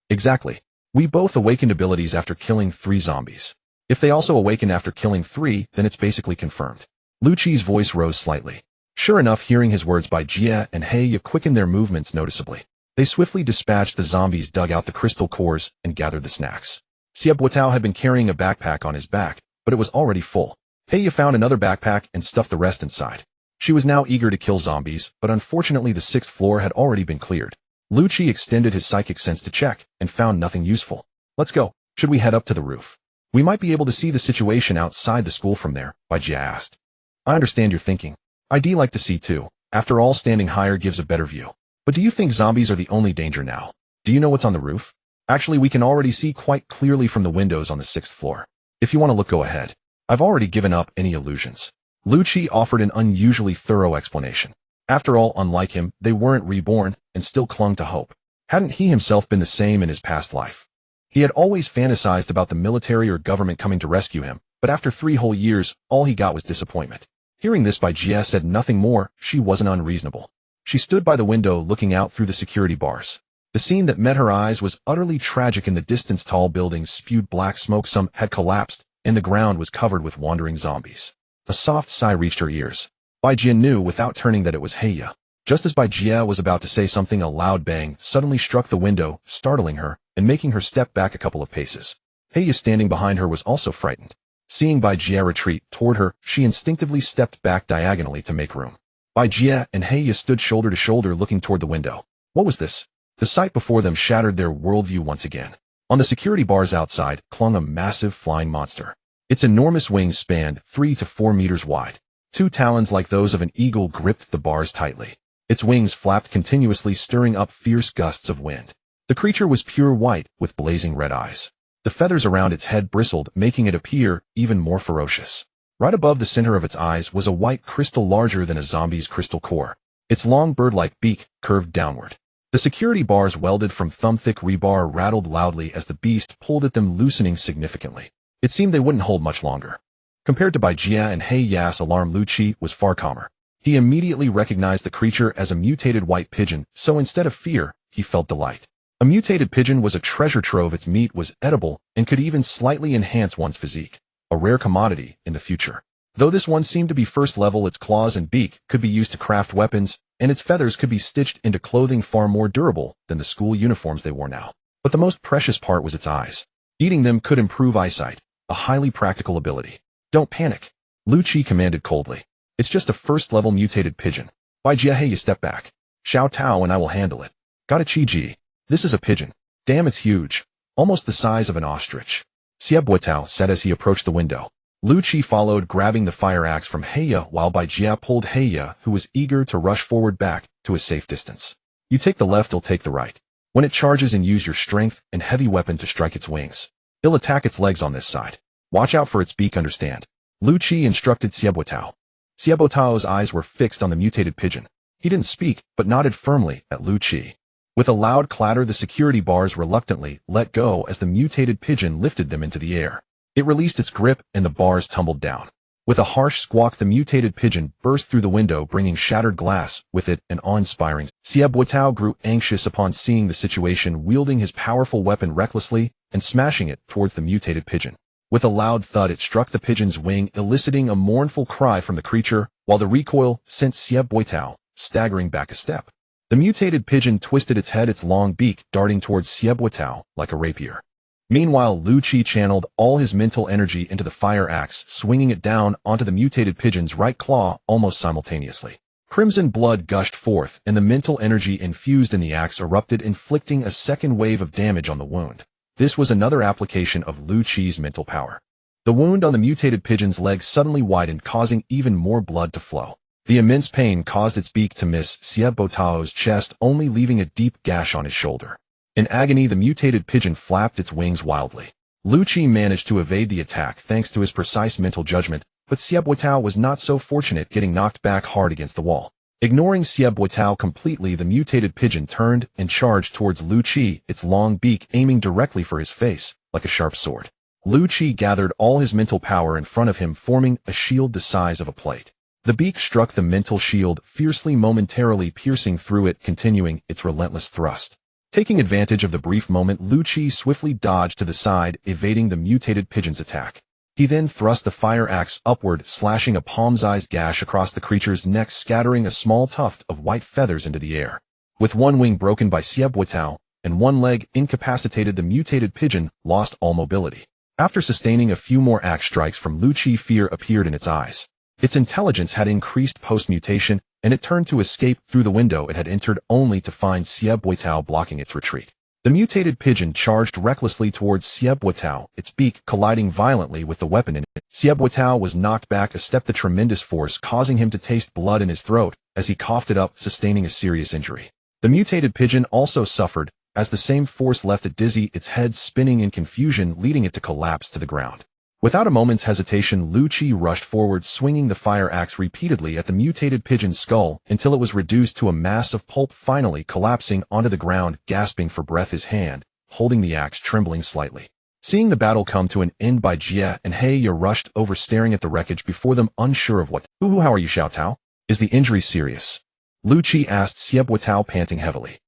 Exactly. We both awakened abilities after killing 3 zombies. If they also awaken after killing 3, then it's basically confirmed. Lu Qi's voice rose slightly. Sure enough, hearing his words, Bai Jie and Haihei quickened their movements noticeably. They swiftly dispatched the zombies, dug out the crystal cores, and gathered the snacks. Xie Buitao had been carrying a backpack on his back, but it was already full. Haihei found another backpack and stuffed the rest inside. She was now eager to kill zombies, but unfortunately the 6th floor had already been cleared. Lu Qi extended his psychic sense to check, and found nothing useful. Let's go. Should we head up to the roof? We might be able to see the situation outside the school from there, Bai Jie asked. I understand your thinking. I'd like to see too. After all, standing higher gives a better view. But do you think zombies are the only danger now? Do you know what's on the roof? Actually, we can already see quite clearly from the windows on the 6th floor. If you want to look, go ahead. I've already given up any illusions. Lu Qi offered an unusually thorough explanation. After all, unlike him, they weren't reborn and still clung to hope. Hadn't he himself been the same in his past life? He had always fantasized about the military or government coming to rescue him, but after 3 whole years, all he got was disappointment. Hearing this, Bai Jie said nothing more. She wasn't unreasonable. She stood by the window looking out through the security bars. The scene that met her eyes was utterly tragic. In the distance, tall buildings spewed black smoke, some had collapsed, and the ground was covered with wandering zombies. A soft sigh reached her ears. Bai Jie knew without turning that it was Haihei. Just as Bai Jie was about to say something, a loud bang suddenly struck the window, startling her and making her step back a couple of paces. Haihei, standing behind her, was also frightened. Seeing Bai Jie retreat toward her, she instinctively stepped back diagonally to make room. Bai Jie and Haihei stood shoulder to shoulder looking toward the window. What was this? The sight before them shattered their worldview once again. On the security bars outside clung a massive flying monster. Its enormous wings spanned 3 to 4 meters wide. 2 talons like those of an eagle gripped the bars tightly. Its wings flapped continuously, stirring up fierce gusts of wind. The creature was pure white with blazing red eyes. The feathers around its head bristled, making it appear even more ferocious. Right above the center of its eyes was a white crystal larger than a zombie's crystal core. Its long bird-like beak curved downward. The security bars welded from thumb-thick rebar rattled loudly as the beast pulled at them, loosening significantly. It seemed they wouldn't hold much longer. Compared to Bai Jia and He Ya's alarm, Lu Qi was far calmer. He immediately recognized the creature as a mutated white pigeon, so instead of fear, he felt delight. A mutated pigeon was a treasure trove. Its meat was edible and could even slightly enhance one's physique, a rare commodity in the future. Though this one seemed to be first level, its claws and beak could be used to craft weapons, and its feathers could be stitched into clothing far more durable than the school uniforms they wore now. But the most precious part was its eyes. Eating them could improve eyesight, a highly practical ability. Don't panic, Lu Qi commanded coldly. It's just a first-level mutated pigeon. Bai Jia, hey, you step back. Xiao Tao and I will handle it. Got it, Qi Ji. This is a pigeon. Damn, it's huge. Almost the size of an ostrich. Xie Buotao said as he approached the window. Lu Qi followed, grabbing the fire axe from Heya, while Bai Jia pulled Heya, who was eager to rush forward back to a safe distance. You take the left, I'll take the right. When it charges, and use your strength and heavy weapon to strike its wings. It'll attack its legs on this side. Watch out for its beak, understand? Lu Qi instructed Xie Buotao. Xie Buotao's eyes were fixed on the mutated pigeon. He didn't speak, but nodded firmly at Lu Qi. With a loud clatter, the security bars reluctantly let go as the mutated pigeon lifted them into the air. It released its grip, and the bars tumbled down. With a harsh squawk, the mutated pigeon burst through the window, bringing shattered glass with it and awe-inspiring. Xie Buotao grew anxious upon seeing the situation, wielding his powerful weapon recklessly and smashing it towards the mutated pigeon. With a loud thud, it struck the pigeon's wing, eliciting a mournful cry from the creature, while the recoil sent Xie Buotao staggering back a step. The mutated pigeon twisted its head, its long beak darting towards Xie Buotao like a rapier. Meanwhile, Lu Qi channeled all his mental energy into the fire axe, swinging it down onto the mutated pigeon's right claw almost simultaneously. Crimson blood gushed forth, and the mental energy infused in the axe erupted, inflicting a second wave of damage on the wound. This was another application of Lu Qi's mental power. The wound on the mutated pigeon's leg suddenly widened, causing even more blood to flow. The immense pain caused its beak to miss Xie Buotao's chest, only leaving a deep gash on his shoulder. In agony, the mutated pigeon flapped its wings wildly. Lu Qi managed to evade the attack thanks to his precise mental judgment, but Xie Buotao was not so fortunate, getting knocked back hard against the wall. Ignoring Xie Buotao completely, the mutated pigeon turned and charged towards Lu Qi, its long beak aiming directly for his face, like a sharp sword. Lu Qi gathered all his mental power in front of him, forming a shield the size of a plate. The beak struck the mental shield fiercely, momentarily piercing through it, continuing its relentless thrust. Taking advantage of the brief moment, Lu Qi swiftly dodged to the side, evading the mutated pigeon's attack. He then thrust the fire axe upward, slashing a palm-sized gash across the creature's neck, scattering a small tuft of white feathers into the air. With one wing broken by Xie Buotao and one leg incapacitated, the mutated pigeon lost all mobility. After sustaining a few more axe strikes from Lu Qi, fear appeared in its eyes. Its intelligence had increased post-mutation, and it turned to escape through the window it had entered, only to find Xie Buotao blocking its retreat. The mutated pigeon charged recklessly towards Xie Buotao, its beak colliding violently with the weapon in it. Xie Buotao was knocked back a step, the tremendous force causing him to taste blood in his throat as he coughed it up, sustaining a serious injury. The mutated pigeon also suffered, as the same force left it dizzy, its head spinning in confusion, leading it to collapse to the ground. Without a moment's hesitation, Lu Qi rushed forward, swinging the fire axe repeatedly at the mutated pigeon's skull until it was reduced to a mass of pulp, finally collapsing onto the ground, gasping for breath, his hand holding the axe trembling slightly. Seeing the battle come to an end, Bai Jia and Heya rushed over, staring at the wreckage before them, unsure of what. How are you, Xiao Tao? Is the injury serious? Lu Qi asked Xie Buotao, panting heavily.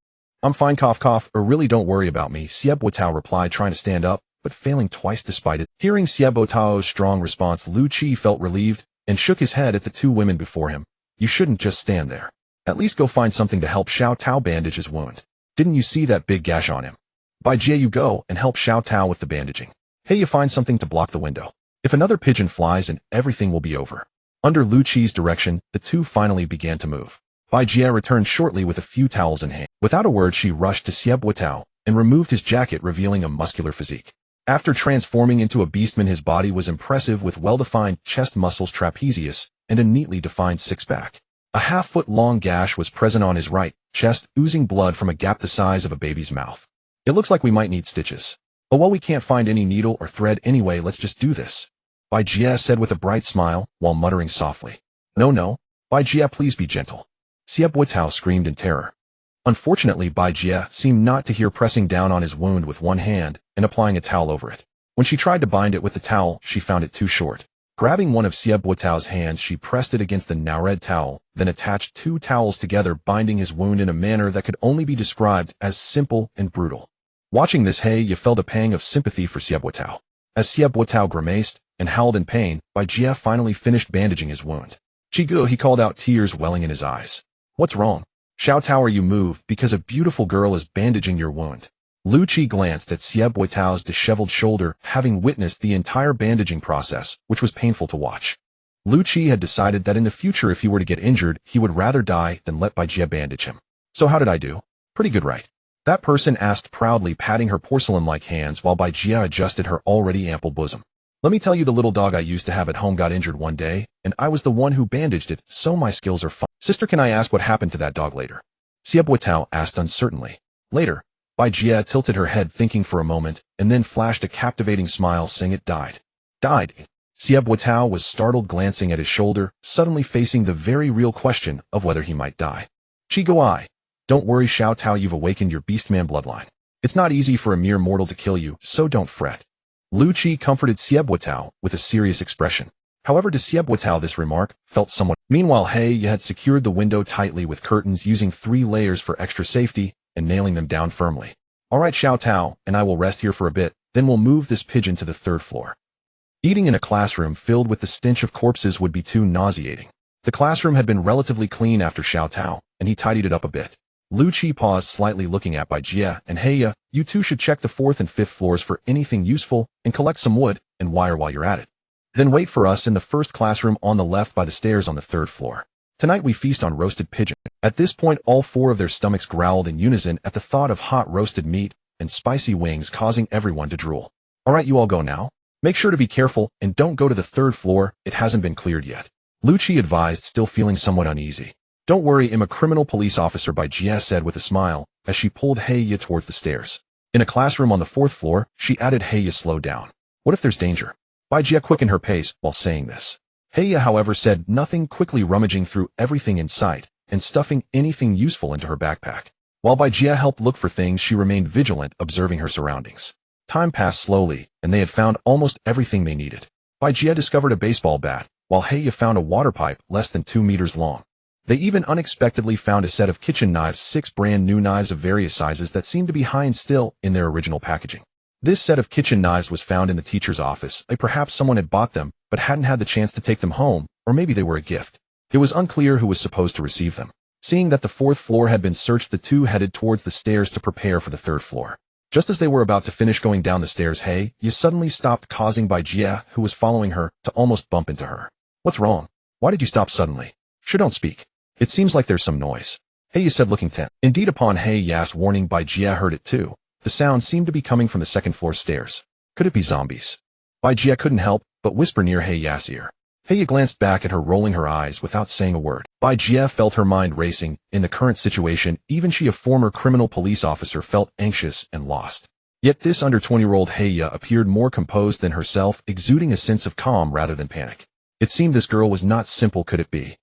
I'm fine, cough cough, or really don't worry about me, Xie Buotao replied, trying to stand up, but failing twice despite it. Hearing Xie Buotao's strong response, Lu Qi felt relieved and shook his head at the two women before him. You shouldn't just stand there. At least go find something to help Xiao Tao bandage his wound. Didn't you see that big gash on him? Bai Jia, you go and help Xiao Tao with the bandaging. Hey, you find something to block the window. If another pigeon flies, and everything will be over. Under Lu Qi's direction, the two finally began to move. Bai Jia returned shortly with a few towels in hand. Without a word, she rushed to Xie Buotao and removed his jacket, revealing a muscular physique. After transforming into a beastman, his body was impressive, with well-defined chest muscles, trapezius, and a neatly defined six-pack. A half-foot-long gash was present on his right chest, oozing blood from a gap the size of a baby's mouth. It looks like we might need stitches. Oh well, we can't find any needle or thread anyway, let's just do this. Bai Jie said with a bright smile, while muttering softly. No, Bai Jie, please be gentle. Xie Buitao screamed in terror. Unfortunately, Bai Jie seemed not to hear, pressing down on his wound with one hand and applying a towel over it. When she tried to bind it with the towel, she found it too short. Grabbing one of Xie Buitao's hands, she pressed it against the now red towel, then attached two towels together, binding his wound in a manner that could only be described as simple and brutal. Watching this, He felt a pang of sympathy for Xie Buitao. As Xie Buitao grimaced and howled in pain, Bai Jie finally finished bandaging his wound. Chigu, he called out, tears welling in his eyes. What's wrong? Xiao Tao, are you moved because a beautiful girl is bandaging your wound? Lu Qi glanced at Xie Buitao's disheveled shoulder, having witnessed the entire bandaging process, which was painful to watch. Lu Qi had decided that in the future, if he were to get injured, he would rather die than let Bai Jie bandage him. So how did I do? Pretty good, right? That person asked proudly, patting her porcelain-like hands while Bai Jie adjusted her already ample bosom. Let me tell you, the little dog I used to have at home got injured one day, and I was the one who bandaged it, so my skills are fine. Sister, can I ask what happened to that dog later? Xie Buitao asked uncertainly. Later, Bai Jie tilted her head, thinking for a moment, and then flashed a captivating smile, saying it died. Died? Xie Buitao was startled, glancing at his shoulder, suddenly facing the very real question of whether he might die. Chi-Go-I. Don't worry, Xiao Tao, you've awakened your beastman bloodline. It's not easy for a mere mortal to kill you, so don't fret. Lu Qi comforted Xie Buitao with a serious expression. However, to Xie Buitao this remark felt somewhat. Meanwhile, He had secured the window tightly with curtains, using 3 layers for extra safety and nailing them down firmly. All right, Xiao Tao, and I will rest here for a bit, then we'll move this pigeon to the 3rd floor. Eating in a classroom filled with the stench of corpses would be too nauseating. The classroom had been relatively clean after Xiao Tao, and he tidied it up a bit. Lu Qi paused slightly, looking at Bai Jie and He. You two should check the 4th and 5th floors for anything useful and collect some wood and wire while you're at it. Then wait for us in the 1st classroom on the left by the stairs on the 3rd floor. Tonight we feast on roasted pigeon. At this point, all 4 of their stomachs growled in unison at the thought of hot roasted meat and spicy wings, causing everyone to drool. All right, you all go now. Make sure to be careful and don't go to the 3rd floor, it hasn't been cleared yet. Lu Qi advised, still feeling somewhat uneasy. Don't worry, I'm a criminal police officer, Bai Jie said with a smile, as she pulled He towards the stairs. In a classroom on the 4th floor, she added, He, slow down. What if there's danger? Bai Jie quickened her pace while saying this. He, however, said nothing, quickly rummaging through everything in sight and stuffing anything useful into her backpack. While Bai Jie helped look for things, she remained vigilant, observing her surroundings. Time passed slowly, and they had found almost everything they needed. Bai Jie discovered a baseball bat, while He found a water pipe less than 2 meters long. They even unexpectedly found a set of kitchen knives, 6 brand new knives of various sizes that seemed to be high and still in their original packaging. This set of kitchen knives was found in the teacher's office. Perhaps someone had bought them, but hadn't had the chance to take them home, or maybe they were a gift. It was unclear who was supposed to receive them. Seeing that the 4th floor had been searched, the two headed towards the stairs to prepare for the 3rd floor. Just as they were about to finish going down the stairs, He suddenly stopped, causing Bai Jie, who was following her, to almost bump into her. What's wrong? Why did you stop suddenly? Sure, don't speak. It seems like there's some noise. He said, looking tense. Indeed, upon He's warning, Bai Jie heard it too. The sound seemed to be coming from the 2nd floor stairs. Could it be zombies? Bai Jie couldn't help but whisper near He's ear. He glanced back at her, rolling her eyes without saying a word. Bai Jie felt her mind racing. In the current situation, even she, a former criminal police officer, felt anxious and lost. Yet this under 20-year-old He appeared more composed than herself, exuding a sense of calm rather than panic. It seemed this girl was not simple. Could it be?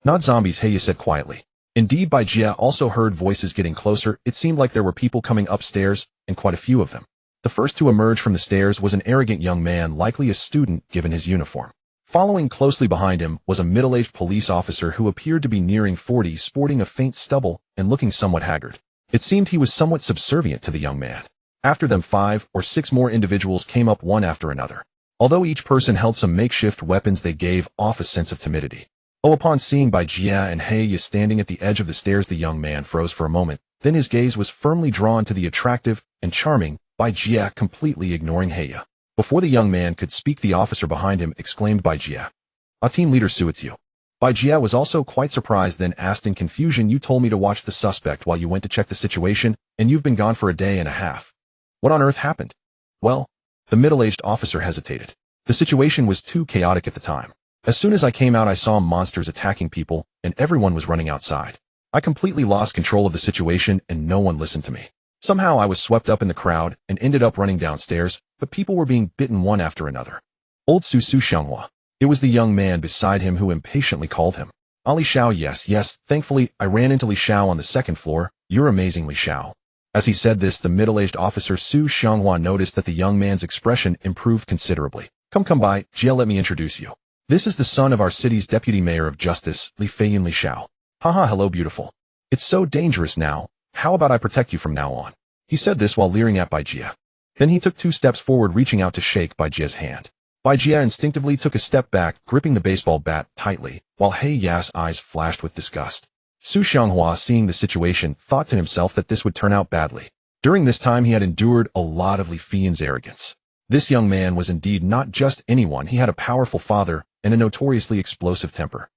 Not zombies, He said quietly. Indeed, Bai Jie also heard voices getting closer. It seemed like there were people coming upstairs, and quite a few of them. The first to emerge from the stairs was an arrogant young man, likely a student given his uniform. Following closely behind him was a middle-aged police officer who appeared to be nearing 40, sporting a faint stubble and looking somewhat haggard. It seemed he was somewhat subservient to the young man. After them, 5 or 6 more individuals came up, one after another. Although each person held some makeshift weapons, they gave off a sense of timidity. Upon seeing Bai Jie and He standing at the edge of the stairs, the young man froze for a moment. Then his gaze was firmly drawn to the attractive and charming Bai Jie, completely ignoring He. Before the young man could speak, the officer behind him exclaimed, Bai Jie. A team leader Su, it's you. Bai Jie was also quite surprised, then asked in confusion, you told me to watch the suspect while you went to check the situation, and you've been gone for a day and a half. What on earth happened? Well, the middle-aged officer hesitated. The situation was too chaotic at the time. As soon as I came out, I saw monsters attacking people, and everyone was running outside. I completely lost control of the situation, and no one listened to me. Somehow I was swept up in the crowd and ended up running downstairs, but people were being bitten one after another. Old Su Xianghua. It was the young man beside him who impatiently called him. Ali Xiao, yes. Thankfully, I ran into Li Xiao on the second floor. You're amazing, Li Xiao. As he said this, the middle-aged officer Su Xianghua noticed that the young man's expression improved considerably. Come by, Jia, let me introduce you. This is the son of our city's deputy mayor of justice, Li Feiyun Li Xiao. Haha, hello beautiful. It's so dangerous now. How about I protect you from now on? He said this while leering at Bai Jia. Then he took 2 steps forward, reaching out to shake Bai Jia's hand. Bai Jia instinctively took a step back, gripping the baseball bat tightly, while He Ya's eyes flashed with disgust. Su Xianghua, seeing the situation, thought to himself that this would turn out badly. During this time he had endured a lot of Li Feiyun's arrogance. This young man was indeed not just anyone. He had a powerful father and a notoriously explosive temper.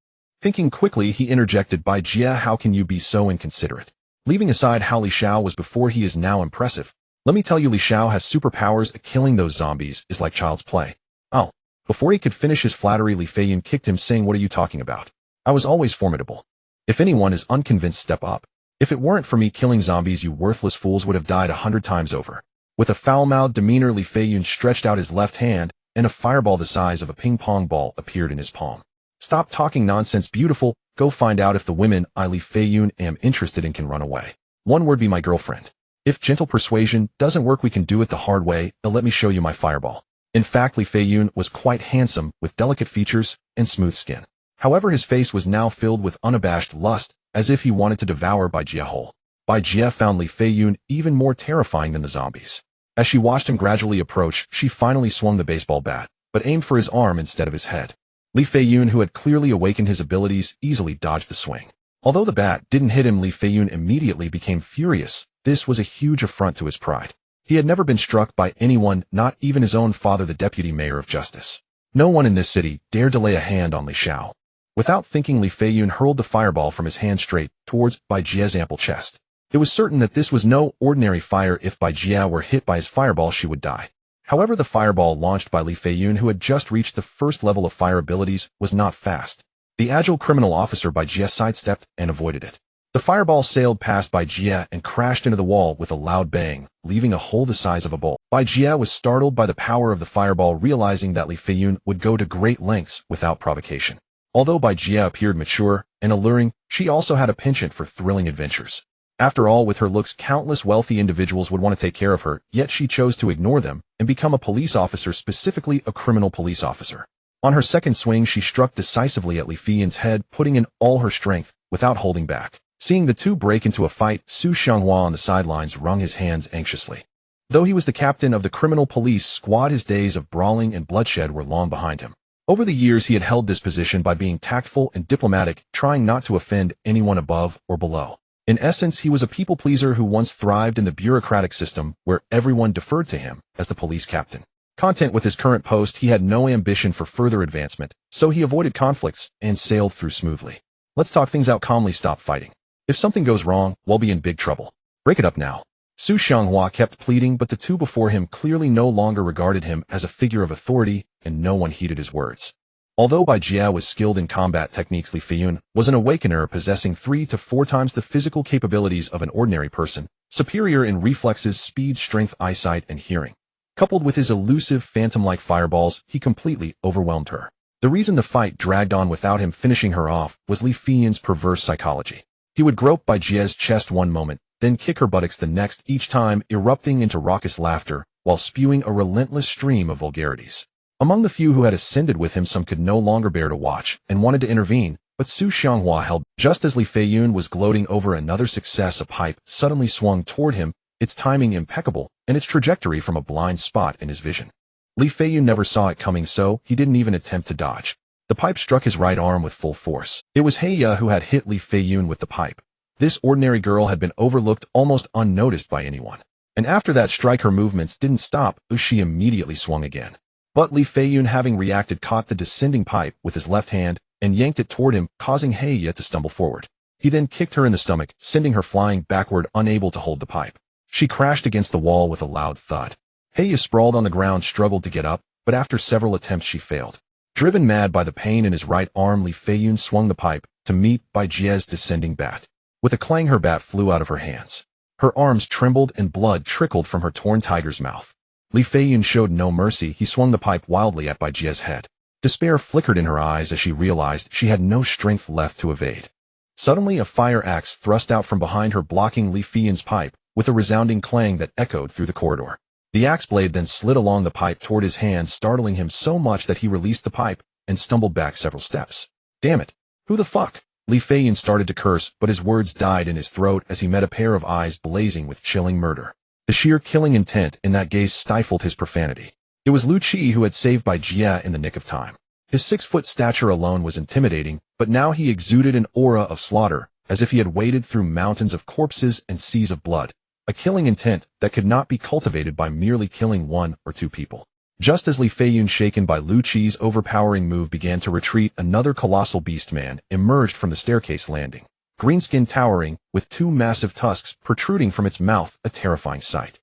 Thinking quickly, he interjected, Bai Jia, how can you be so inconsiderate? Leaving aside how Li Xiao was before, he is now impressive. Let me tell you, Li Xiao has superpowers. Killing those zombies is like child's play. Oh. Before he could finish his flattery, Li Feiyun kicked him, saying, what are you talking about? I was always formidable. If anyone is unconvinced, step up. If it weren't for me killing zombies, you worthless fools would have died 100 times over. With a foul-mouthed demeanor, Li Feiyun stretched out his left hand, and a fireball the size of a ping-pong ball appeared in his palm. Stop talking nonsense, beautiful. Go find out if the women I, Li Feiyun, am interested in can run away. One word, be my girlfriend. If gentle persuasion doesn't work, we can do it the hard way. Let me show you my fireball. In fact, Li Feiyun was quite handsome, with delicate features and smooth skin. However, his face was now filled with unabashed lust, as if he wanted to devour Bai Jia whole. Bai Jia found Li Feiyun even more terrifying than the zombies. As she watched him gradually approach, she finally swung the baseball bat, but aimed for his arm instead of his head. Li Feiyun, who had clearly awakened his abilities, easily dodged the swing. Although the bat didn't hit him, Li Feiyun immediately became furious. This was a huge affront to his pride. He had never been struck by anyone, not even his own father, the deputy mayor of justice. No one in this city dared to lay a hand on Li Xiao. Without thinking, Li Feiyun hurled the fireball from his hand straight towards Bai Jia's ample chest. It was certain that this was no ordinary fire. If Bai Jia were hit by his fireball, she would die. However, the fireball launched by Li Feiyun, who had just reached the first level of fire abilities, was not fast. The agile criminal officer Bai Jia sidestepped and avoided it. The fireball sailed past Bai Jia and crashed into the wall with a loud bang, leaving a hole the size of a bowl. Bai Jia was startled by the power of the fireball, realizing that Li Feiyun would go to great lengths without provocation. Although Bai Jia appeared mature and alluring, she also had a penchant for thrilling adventures. After all, with her looks, countless wealthy individuals would want to take care of her, yet she chose to ignore them and become a police officer, specifically a criminal police officer. On her second swing, she struck decisively at Li Feiyun's head, putting in all her strength without holding back. Seeing the two break into a fight, Su Xianghua on the sidelines wrung his hands anxiously. Though he was the captain of the criminal police squad, his days of brawling and bloodshed were long behind him. Over the years, he had held this position by being tactful and diplomatic, trying not to offend anyone above or below. In essence, he was a people pleaser who once thrived in the bureaucratic system where everyone deferred to him as the police captain. Content with his current post, he had no ambition for further advancement, so he avoided conflicts and sailed through smoothly. Let's talk things out calmly, stop fighting. If something goes wrong, we'll be in big trouble. Break it up now. Su Xianghua kept pleading, but the two before him clearly no longer regarded him as a figure of authority, and no one heeded his words. Although Bai Jia was skilled in combat techniques, Li Feiyun was an awakener, possessing 3 to 4 times the physical capabilities of an ordinary person, superior in reflexes, speed, strength, eyesight, and hearing. Coupled with his elusive phantom-like fireballs, he completely overwhelmed her. The reason the fight dragged on without him finishing her off was Li Feiyun's perverse psychology. He would grope Bai Jia's chest one moment, then kick her buttocks the next, each time erupting into raucous laughter, while spewing a relentless stream of vulgarities. Among the few who had ascended with him, some could no longer bear to watch and wanted to intervene, but Su Xianghua held. Just as Li Feiyun was gloating over another success, a pipe suddenly swung toward him, its timing impeccable, and its trajectory from a blind spot in his vision. Li Feiyun never saw it coming, so he didn't even attempt to dodge. The pipe struck his right arm with full force. It was He Ya who had hit Li Feiyun with the pipe. This ordinary girl had been overlooked, almost unnoticed by anyone. And after that strike, her movements didn't stop, as she immediately swung again. But Li Feiyun, having reacted, caught the descending pipe with his left hand and yanked it toward him, causing He Ya to stumble forward. He then kicked her in the stomach, sending her flying backward, unable to hold the pipe. She crashed against the wall with a loud thud. He Ya, sprawled on the ground, struggled to get up, but after several attempts she failed. Driven mad by the pain in his right arm, Li Feiyun swung the pipe to meet Bai Jia's descending bat. With a clang, her bat flew out of her hands. Her arms trembled and blood trickled from her torn tiger's mouth. Li Feiyun showed no mercy. He swung the pipe wildly at Bai Jie's head. Despair flickered in her eyes as she realized she had no strength left to evade. Suddenly a fire axe thrust out from behind her, blocking Li Feiyun's pipe with a resounding clang that echoed through the corridor. The axe blade then slid along the pipe toward his hand, startling him so much that he released the pipe and stumbled back several steps. Damn it! Who the fuck? Li Feiyun started to curse, but his words died in his throat as he met a pair of eyes blazing with chilling murder. The sheer killing intent in that gaze stifled his profanity. It was Lu Qi who had saved Bai Jie in the nick of time. His 6-foot stature alone was intimidating, but now he exuded an aura of slaughter, as if he had waded through mountains of corpses and seas of blood, a killing intent that could not be cultivated by merely killing 1 or 2 people. Just as Li Feiyun, shaken by Lu Qi's overpowering move, began to retreat, another colossal beast man emerged from the staircase landing, greenskin towering, with 2 massive tusks protruding from its mouth, a terrifying sight.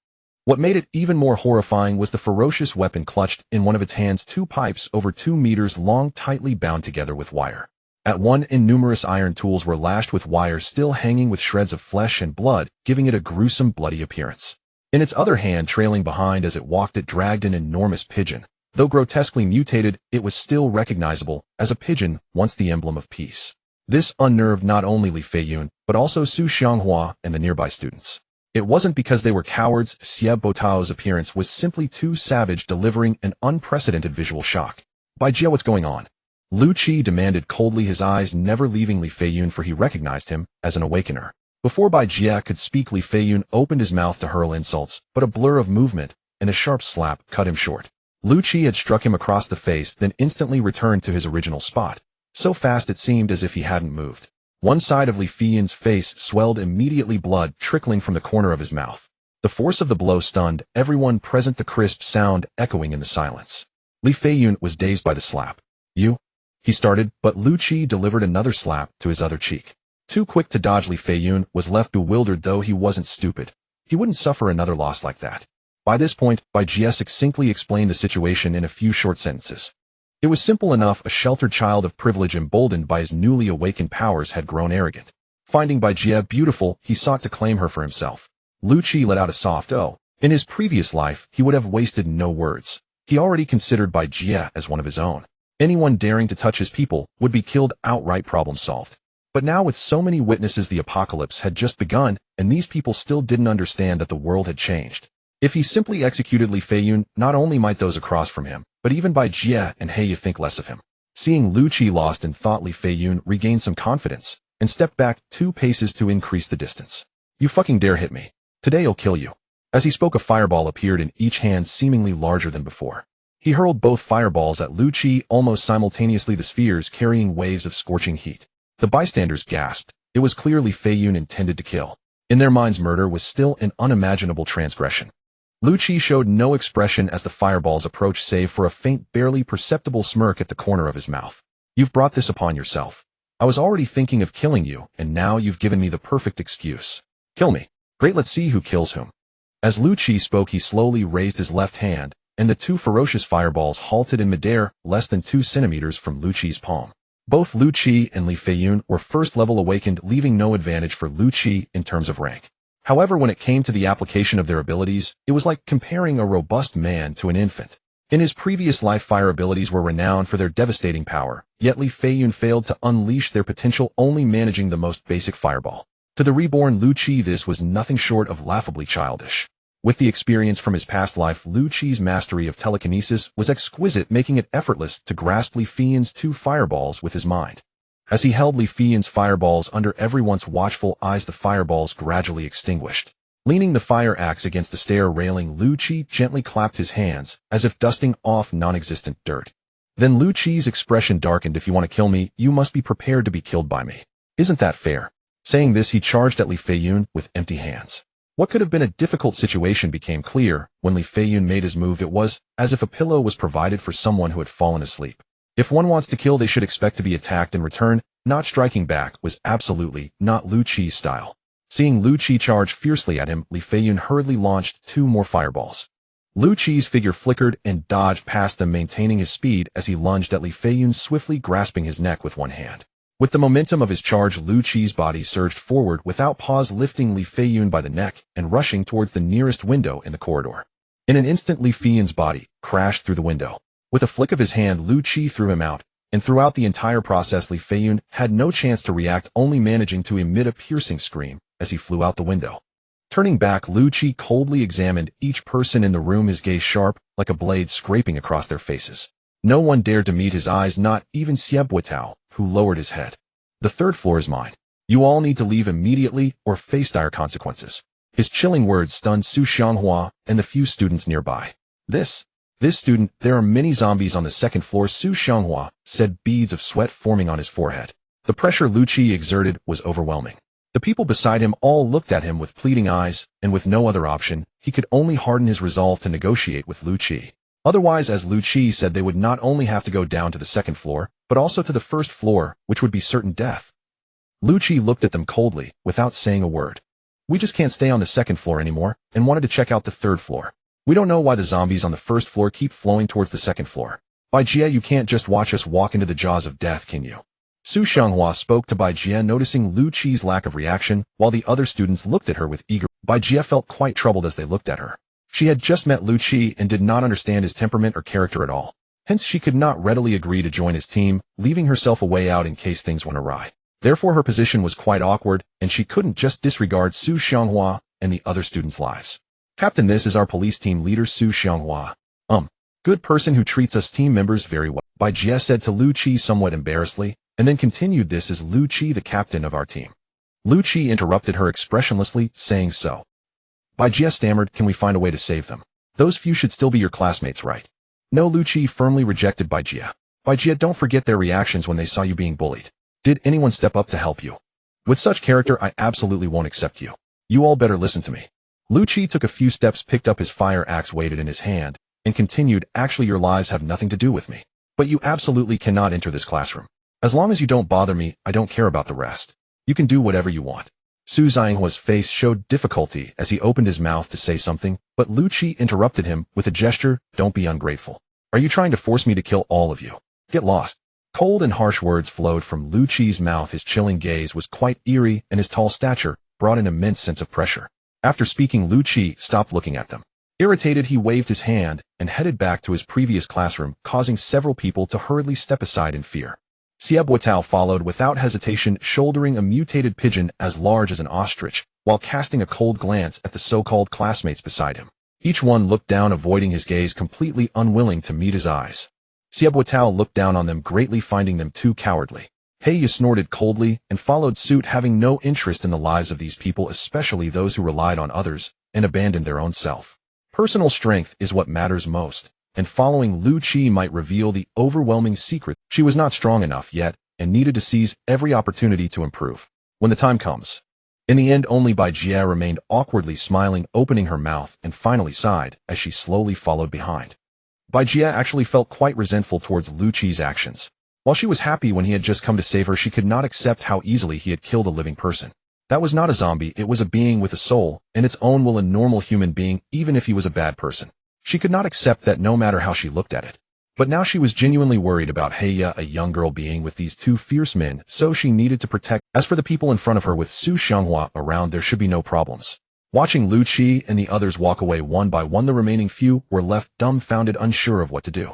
What made it even more horrifying was the ferocious weapon clutched in one of its hands, 2 pipes over 2 meters long, tightly bound together with wire. At one end, numerous iron tools were lashed with wire, still hanging with shreds of flesh and blood, giving it a gruesome, bloody appearance. In its other hand, trailing behind as it walked, it dragged an enormous pigeon. Though grotesquely mutated, it was still recognizable as a pigeon, once the emblem of peace. This unnerved not only Li Feiyun, but also Su Xianghua and the nearby students. It wasn't because they were cowards. Xie Botao's appearance was simply too savage, delivering an unprecedented visual shock. Bai Jie, what's going on? Lu Qi demanded coldly, his eyes never leaving Li Feiyun, for he recognized him as an awakener. Before Bai Jie could speak, Li Feiyun opened his mouth to hurl insults, but a blur of movement and a sharp slap cut him short. Lu Qi had struck him across the face, then instantly returned to his original spot, so fast it seemed as if he hadn't moved. One side of Li Feiyun's face swelled immediately, blood trickling from the corner of his mouth. The force of the blow stunned everyone present, the crisp sound echoing in the silence. Li Feiyun was dazed by the slap. You? He started, but Lu Qi delivered another slap to his other cheek. Too quick to dodge, Li Feiyun was left bewildered, though he wasn't stupid. He wouldn't suffer another loss like that. By this point, Bai Jie succinctly explained the situation in a few short sentences. It was simple enough. A sheltered child of privilege, emboldened by his newly awakened powers, had grown arrogant. Finding Bai Jie beautiful, he sought to claim her for himself. Lu Qi let out a soft "oh." In his previous life, he would have wasted no words. He already considered Bai Jie as one of his own. Anyone daring to touch his people would be killed outright, problem solved. But now, with so many witnesses, the apocalypse had just begun, and these people still didn't understand that the world had changed. If he simply executed Li Feiyun, not only might those across from him, but even Bai Jie and He think less of him. Seeing Lu Qi lost in thought, Li Feiyun regained some confidence and stepped back 2 paces to increase the distance. You fucking dare hit me. Today I'll kill you. As he spoke, a fireball appeared in each hand, seemingly larger than before. He hurled both fireballs at Lu Qi almost simultaneously, the spheres carrying waves of scorching heat. The bystanders gasped. It was clear Li Feiyun intended to kill. In their minds, murder was still an unimaginable transgression. Lu Qi showed no expression as the fireballs approached, save for a faint, barely perceptible smirk at the corner of his mouth. You've brought this upon yourself. I was already thinking of killing you, and now you've given me the perfect excuse. Kill me. Great, let's see who kills whom. As Lu Qi spoke, he slowly raised his left hand, and the 2 ferocious fireballs halted in midair, less than 2 centimeters from Lu Qi's palm. Both Lu Qi and Li Feiyun were first-level awakened, leaving no advantage for Lu Qi in terms of rank. However, when it came to the application of their abilities, it was like comparing a robust man to an infant. In his previous life, fire abilities were renowned for their devastating power, yet Li Feiyun failed to unleash their potential, only managing the most basic fireball. To the reborn Lu Qi, this was nothing short of laughably childish. With the experience from his past life, Lu Qi's mastery of telekinesis was exquisite, making it effortless to grasp Li Feiyun's 2 fireballs with his mind. As he held Li Feiyun's fireballs under everyone's watchful eyes, the fireballs gradually extinguished. Leaning the fire axe against the stair railing, Lu Qi gently clapped his hands, as if dusting off non-existent dirt. Then Lu Qi's expression darkened. If you want to kill me, you must be prepared to be killed by me. Isn't that fair? Saying this, he charged at Li Feiyun with empty hands. What could have been a difficult situation became clear. When Li Feiyun made his move, it was as if a pillow was provided for someone who had fallen asleep. If one wants to kill, they should expect to be attacked in return. Not striking back was absolutely not Lu Qi's style. Seeing Lu Qi charge fiercely at him, Li Feiyun hurriedly launched 2 more fireballs. Lu Qi's figure flickered and dodged past them, maintaining his speed as he lunged at Li Feiyun, swiftly grasping his neck with one hand. With the momentum of his charge, Lu Qi's body surged forward without pause, lifting Li Feiyun by the neck and rushing towards the nearest window in the corridor. In an instant, Li Feiyun's body crashed through the window. With a flick of his hand, Lu Qi threw him out, and throughout the entire process, Li Feiyun had no chance to react, only managing to emit a piercing scream as he flew out the window. Turning back, Lu Qi coldly examined each person in the room, his gaze sharp, like a blade scraping across their faces. No one dared to meet his eyes, not even Xie Buitao, who lowered his head. The third floor is mine. You all need to leave immediately or face dire consequences. His chilling words stunned Su Xianghua and the few students nearby. This student, there are many zombies on the second floor, Su Xianghua said, beads of sweat forming on his forehead. The pressure Lu Qi exerted was overwhelming. The people beside him all looked at him with pleading eyes, and with no other option, he could only harden his resolve to negotiate with Lu Qi. Otherwise, as Lu Qi said, they would not only have to go down to the second floor, but also to the first floor, which would be certain death. Lu Qi looked at them coldly, without saying a word. We just can't stay on the second floor anymore, and wanted to check out the third floor. We don't know why the zombies on the first floor keep flowing towards the second floor. Bai Jie, you can't just watch us walk into the jaws of death, can you? Su Xianghua spoke to Bai Jie, noticing Lu Qi's lack of reaction, while the other students looked at her with eager. Bai Jie felt quite troubled as they looked at her. She had just met Lu Qi and did not understand his temperament or character at all. Hence she could not readily agree to join his team, leaving herself a way out in case things went awry. Therefore her position was quite awkward, and she couldn't just disregard Su Xianghua and the other students' lives. Captain, this is our police team leader, Su Xianghua. Good person who treats us team members very well, Bai Jie said to Lu Qi somewhat embarrassedly, and then continued, this is Lu Qi, the captain of our team. Lu Qi interrupted her expressionlessly, saying so. Bai Jie stammered, can we find a way to save them? Those few should still be your classmates, right? No, Lu Qi firmly rejected Bai Jie. Bai Jie, don't forget their reactions when they saw you being bullied. Did anyone step up to help you? With such character, I absolutely won't accept you. You all better listen to me. Lu Qi took a few steps, picked up his fire axe, weighted in his hand, and continued, actually your lives have nothing to do with me. But you absolutely cannot enter this classroom. As long as you don't bother me, I don't care about the rest. You can do whatever you want. Su Xianghua's face showed difficulty as he opened his mouth to say something, but Lu Qi interrupted him with a gesture, don't be ungrateful. Are you trying to force me to kill all of you? Get lost. Cold and harsh words flowed from Lu Qi's mouth. His chilling gaze was quite eerie, and his tall stature brought an immense sense of pressure. After speaking, Lu Qi stopped looking at them. Irritated, he waved his hand and headed back to his previous classroom, causing several people to hurriedly step aside in fear. Xie Buitao followed without hesitation, shouldering a mutated pigeon as large as an ostrich, while casting a cold glance at the so-called classmates beside him. Each one looked down, avoiding his gaze, completely unwilling to meet his eyes. Xie Buitao looked down on them, greatly finding them too cowardly. Heya snorted coldly and followed suit, having no interest in the lives of these people, especially those who relied on others and abandoned their own self. Personal strength is what matters most, and following Lu Qi might reveal the overwhelming secret. She was not strong enough yet and needed to seize every opportunity to improve when the time comes. In the end, only Bai Jie remained awkwardly smiling, opening her mouth, and finally sighed as she slowly followed behind. Bai Jie actually felt quite resentful towards Lu Qi's actions. While she was happy when he had just come to save her, she could not accept how easily he had killed a living person. That was not a zombie, it was a being with a soul, and its own will, a normal human being, even if he was a bad person. She could not accept that, no matter how she looked at it. But now she was genuinely worried about Heya, a young girl being with these two fierce men, so she needed to protect. As for the people in front of her with Su Xianghua around, there should be no problems. Watching Lu Qi and the others walk away one by one, the remaining few were left dumbfounded, unsure of what to do.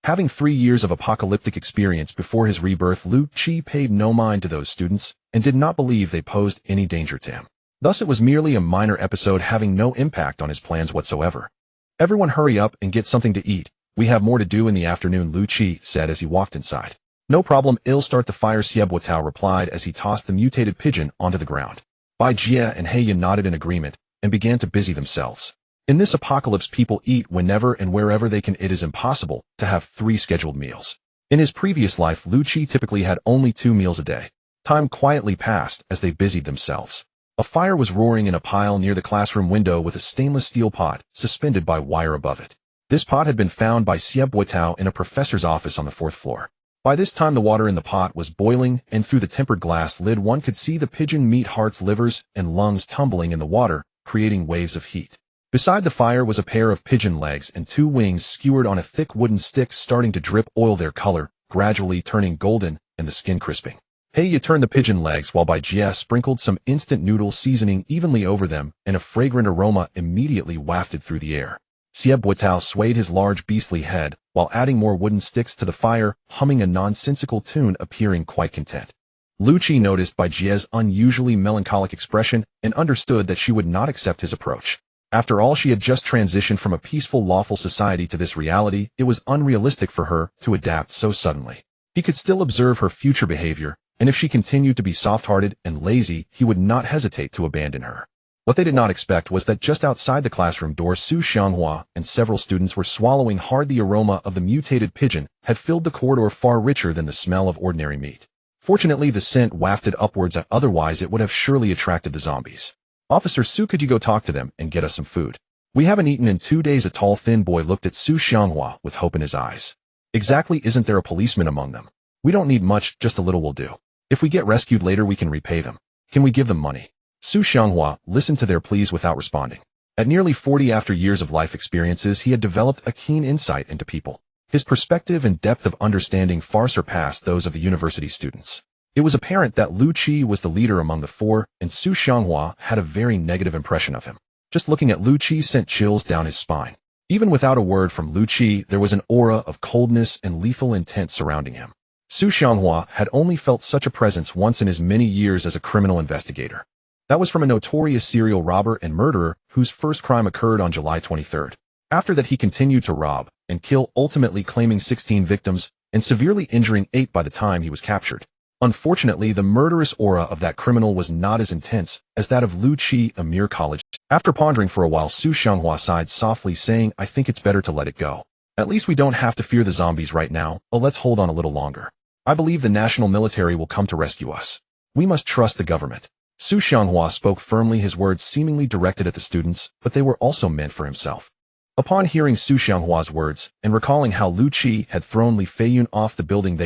Having 3 years of apocalyptic experience before his rebirth, Lu Qi paid no mind to those students and did not believe they posed any danger to him. Thus it was merely a minor episode, having no impact on his plans whatsoever. Everyone hurry up and get something to eat. We have more to do in the afternoon, Lu Qi said as he walked inside. No problem, I'll start the fire, Xie Buitao replied as he tossed the mutated pigeon onto the ground. Bai Jie and Heya nodded in agreement and began to busy themselves. In this apocalypse, people eat whenever and wherever they can. It is impossible to have 3 scheduled meals. In his previous life, Lu Qi typically had only 2 meals a day. Time quietly passed as they busied themselves. A fire was roaring in a pile near the classroom window with a stainless steel pot suspended by wire above it. This pot had been found by Xie Buitao in a professor's office on the 4th floor. By this time the water in the pot was boiling, and through the tempered glass lid one could see the pigeon meat hearts, livers, and lungs tumbling in the water, creating waves of heat. Beside the fire was a pair of pigeon legs and 2 wings skewered on a thick wooden stick, starting to drip oil, their color gradually turning golden and the skin crisping. Heya turned the pigeon legs while Bai Jie sprinkled some instant noodle seasoning evenly over them, and a fragrant aroma immediately wafted through the air. Xie Buitao swayed his large beastly head, while adding more wooden sticks to the fire, humming a nonsensical tune, appearing quite content. Lu Qi noticed Bai Jie's unusually melancholic expression and understood that she would not accept his approach. After all, she had just transitioned from a peaceful, lawful society to this reality. It was unrealistic for her to adapt so suddenly. He could still observe her future behavior, and if she continued to be soft-hearted and lazy, he would not hesitate to abandon her. What they did not expect was that just outside the classroom door, Su Xianghua and several students were swallowing hard. The aroma of the mutated pigeon had filled the corridor, far richer than the smell of ordinary meat. Fortunately, the scent wafted upwards, otherwise it would have surely attracted the zombies. "Officer Su, could you go talk to them and get us some food? We haven't eaten in 2 days." A tall, thin boy looked at Su Xianghua with hope in his eyes. "Exactly, isn't there a policeman among them? We don't need much, just a little will do. If we get rescued later, we can repay them. Can we give them money?" Su Xianghua listened to their pleas without responding. At nearly 40, after years of life experiences, he had developed a keen insight into people. His perspective and depth of understanding far surpassed those of the university students. It was apparent that Lu Qi was the leader among the four, and Su Xianghua had a very negative impression of him. Just looking at Lu Qi sent chills down his spine. Even without a word from Lu Qi, there was an aura of coldness and lethal intent surrounding him. Su Xianghua had only felt such a presence once in his many years as a criminal investigator. That was from a notorious serial robber and murderer whose first crime occurred on July 23rd. After that, he continued to rob and kill, ultimately claiming 16 victims and severely injuring 8 by the time he was captured. Unfortunately, the murderous aura of that criminal was not as intense as that of Lu Qi, a mere college. After pondering for a while, Su Xianghua sighed softly, saying, "I think it's better to let it go. At least we don't have to fear the zombies right now, but let's hold on a little longer. I believe the national military will come to rescue us. We must trust the government." Su Xianghua spoke firmly, his words seemingly directed at the students, but they were also meant for himself. Upon hearing Su Xianghua's words, and recalling how Lu Qi had thrown Li Feiyun off the building,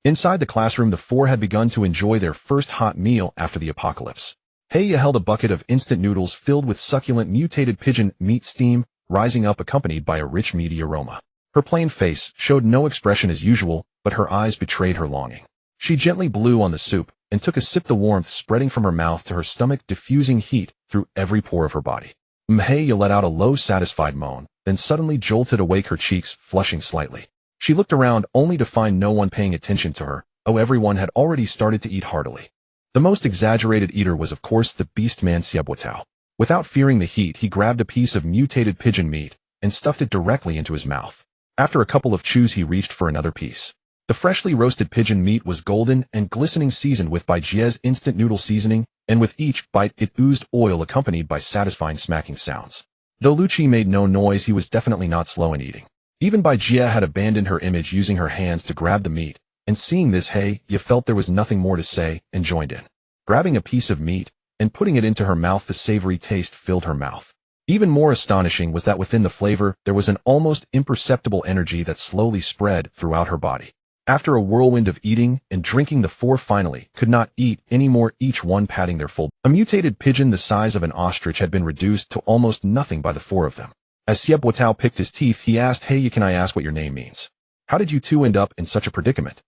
inside the classroom, the four had begun to enjoy their first hot meal after the apocalypse. Heya held a bucket of instant noodles filled with succulent mutated pigeon meat, steam rising up accompanied by a rich meaty aroma. Her plain face showed no expression as usual, but her eyes betrayed her longing. She gently blew on the soup and took a sip, the warmth spreading from her mouth to her stomach, diffusing heat through every pore of her body. Heya let out a low, satisfied moan, then suddenly jolted awake, her cheeks flushing slightly. She looked around only to find no one paying attention to her. Oh, everyone had already started to eat heartily. The most exaggerated eater was, of course, the beast man Xie Buitao. Without fearing the heat, he grabbed a piece of mutated pigeon meat and stuffed it directly into his mouth. After a couple of chews, he reached for another piece. The freshly roasted pigeon meat was golden and glistening, seasoned with Bai Jie's instant noodle seasoning, and with each bite it oozed oil accompanied by satisfying smacking sounds. Though Lu Qi made no noise, he was definitely not slow in eating. Even Bai Jie had abandoned her image, using her hands to grab the meat, and seeing this, Heya felt there was nothing more to say and joined in. Grabbing a piece of meat and putting it into her mouth, the savory taste filled her mouth. Even more astonishing was that within the flavor there was an almost imperceptible energy that slowly spread throughout her body. After a whirlwind of eating and drinking, the four finally could not eat anymore, each one patting their full. A mutated pigeon the size of an ostrich had been reduced to almost nothing by the four of them. As Xie Buitao picked his teeth, he asked, "Heya, can I ask what your name means? How did you two end up in such a predicament?"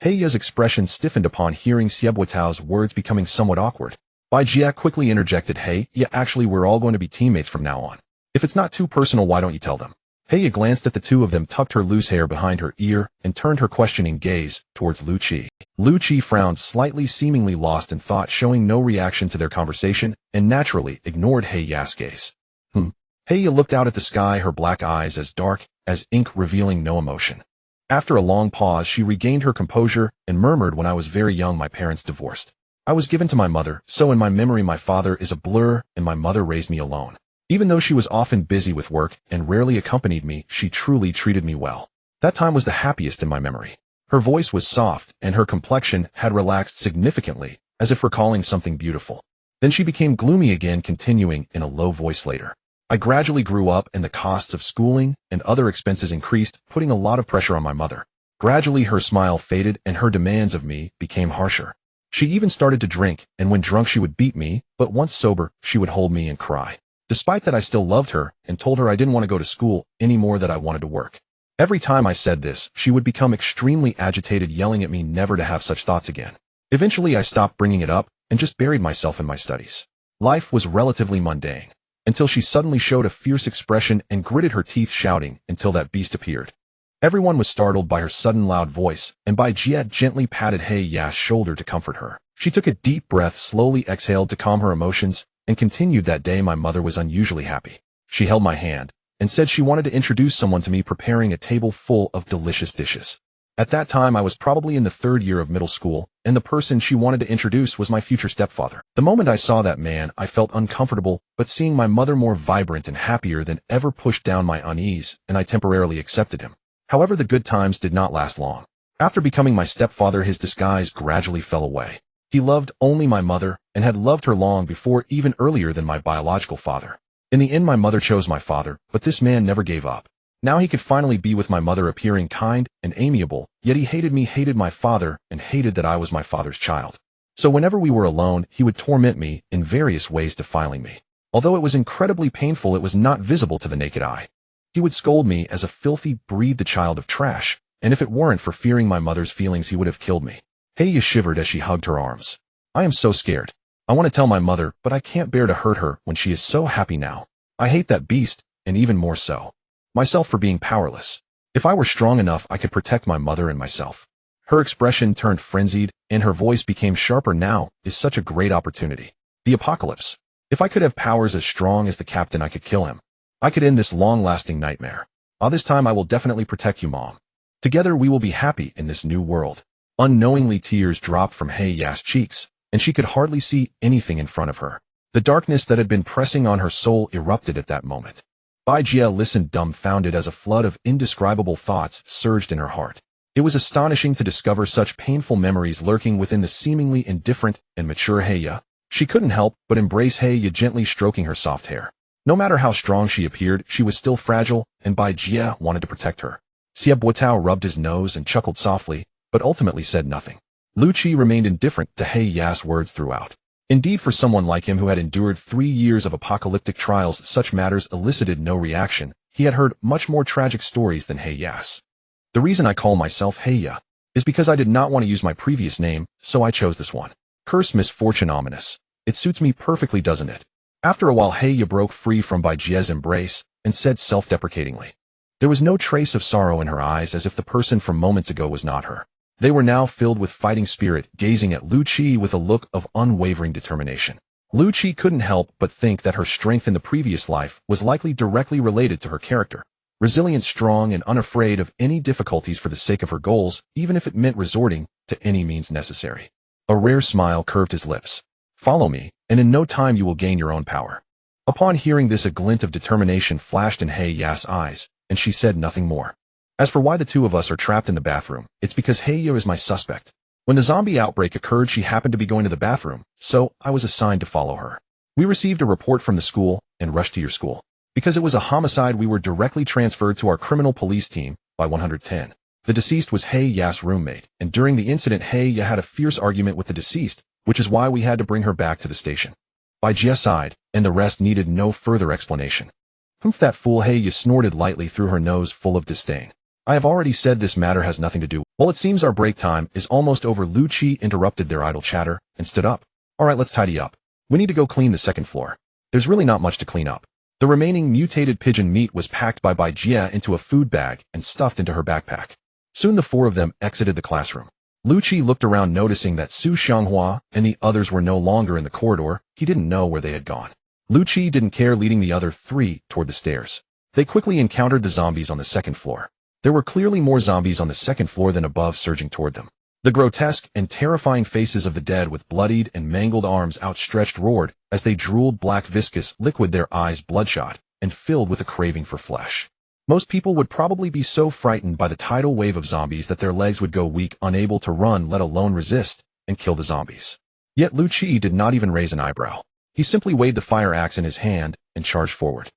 Heya's expression stiffened upon hearing Xie Buitao's words, becoming somewhat awkward. Bai Jie quickly interjected, "Heya, actually we're all going to be teammates from now on. If it's not too personal, why don't you tell them?" Heya glanced at the two of them, tucked her loose hair behind her ear, and turned her questioning gaze towards Lu Qi. Lu Qi frowned slightly, seemingly lost in thought, showing no reaction to their conversation, and naturally ignored Heya's gaze. Heya looked out at the sky, her black eyes as dark as ink, revealing no emotion. After a long pause, she regained her composure and murmured, "When I was very young, my parents divorced. I was given to my mother, so in my memory my father is a blur, and my mother raised me alone. Even though she was often busy with work and rarely accompanied me, she truly treated me well. That time was the happiest in my memory." Her voice was soft, and her complexion had relaxed significantly, as if recalling something beautiful. Then she became gloomy again, continuing in a low voice later. "I gradually grew up, and the costs of schooling and other expenses increased, putting a lot of pressure on my mother. Gradually her smile faded, and her demands of me became harsher. She even started to drink, and when drunk she would beat me, but once sober, she would hold me and cry. Despite that, I still loved her and told her I didn't want to go to school anymore, that I wanted to work. Every time I said this, she would become extremely agitated, yelling at me never to have such thoughts again. Eventually I stopped bringing it up and just buried myself in my studies. Life was relatively mundane, until she suddenly showed a fierce expression and gritted her teeth shouting until that beast appeared. Everyone was startled by her sudden loud voice, and Bai Jie gently patted He Ya's shoulder to comfort her. She took a deep breath, slowly exhaled to calm her emotions, and continued. That day my mother was unusually happy. She held my hand and said she wanted to introduce someone to me, preparing a table full of delicious dishes. At that time I was probably in the 3rd year of middle school, and the person she wanted to introduce was my future stepfather. The moment I saw that man, I felt uncomfortable, but seeing my mother more vibrant and happier than ever pushed down my unease, and I temporarily accepted him. However, the good times did not last long. After becoming my stepfather, his disguise gradually fell away. He loved only my mother, and had loved her long before, even earlier than my biological father. In the end, my mother chose my father, but this man never gave up. Now he could finally be with my mother, appearing kind and amiable, yet he hated me, hated my father, and hated that I was my father's child. So whenever we were alone, he would torment me in various ways, defiling me. Although it was incredibly painful, it was not visible to the naked eye. He would scold me as a filthy, breathed child of trash, and if it weren't for fearing my mother's feelings, he would have killed me. He shivered as she hugged her arms. I am so scared. I want to tell my mother, but I can't bear to hurt her when she is so happy now. I hate that beast, and even more so, myself, for being powerless. If I were strong enough, I could protect my mother and myself. Her expression turned frenzied, and her voice became sharper. Now is such a great opportunity. The apocalypse. If I could have powers as strong as the captain, I could kill him. I could end this long-lasting nightmare. This time I will definitely protect you, Mom. Together we will be happy in this new world. Unknowingly, tears dropped from He Ya's cheeks, and she could hardly see anything in front of her. The darkness that had been pressing on her soul erupted at that moment. Bai Jie listened dumbfounded as a flood of indescribable thoughts surged in her heart. It was astonishing to discover such painful memories lurking within the seemingly indifferent and mature He Ya. She couldn't help but embrace He Ya, gently stroking her soft hair. No matter how strong she appeared, she was still fragile, and Bai Jie wanted to protect her. Xie Buotao rubbed his nose and chuckled softly, but ultimately said nothing. Lu Qi remained indifferent to He Ya's words throughout. Indeed, for someone like him who had endured 3 years of apocalyptic trials, such matters elicited no reaction. He had heard much more tragic stories than He Ya's. The reason I call myself He Ya is because I did not want to use my previous name, so I chose this one. Curse, misfortune, ominous. It suits me perfectly, doesn't it? After a while, He Ya broke free from Bai Jie's embrace and said self-deprecatingly. There was no trace of sorrow in her eyes, as if the person from moments ago was not her. They were now filled with fighting spirit, gazing at Lu Qi with a look of unwavering determination. Lu Qi couldn't help but think that her strength in the previous life was likely directly related to her character. Resilient, strong, and unafraid of any difficulties for the sake of her goals, even if it meant resorting to any means necessary. A rare smile curved his lips. Follow me, and in no time you will gain your own power. Upon hearing this, a glint of determination flashed in He Ya's eyes, and she said nothing more. As for why the two of us are trapped in the bathroom, it's because He Ya is my suspect. When the zombie outbreak occurred, she happened to be going to the bathroom, so I was assigned to follow her. We received a report from the school and rushed to your school. Because it was a homicide, we were directly transferred to our criminal police team by 110. The deceased was He Ya's roommate, and during the incident, He Ya had a fierce argument with the deceased, which is why we had to bring her back to the station. Bai Jie sighed, and the rest needed no further explanation. Humph, that fool! He Ya snorted lightly through her nose, full of disdain. I have already said this matter has nothing to do. Well, it seems our break time is almost over. Lu Qi interrupted their idle chatter and stood up. All right, let's tidy up. We need to go clean the second floor. There's really not much to clean up. The remaining mutated pigeon meat was packed by Bai Jie into a food bag and stuffed into her backpack. Soon the 4 of them exited the classroom. Lu Qi looked around, noticing that Su Xianghua and the others were no longer in the corridor. He didn't know where they had gone. Lu Qi didn't care, leading the other 3 toward the stairs. They quickly encountered the zombies on the second floor. There were clearly more zombies on the second floor than above, surging toward them. The grotesque and terrifying faces of the dead with bloodied and mangled arms outstretched roared as they drooled black viscous liquid, their eyes bloodshot and filled with a craving for flesh. Most people would probably be so frightened by the tidal wave of zombies that their legs would go weak, unable to run, let alone resist and kill the zombies. Yet Lu Qi did not even raise an eyebrow. He simply weighed the fire axe in his hand and charged forward.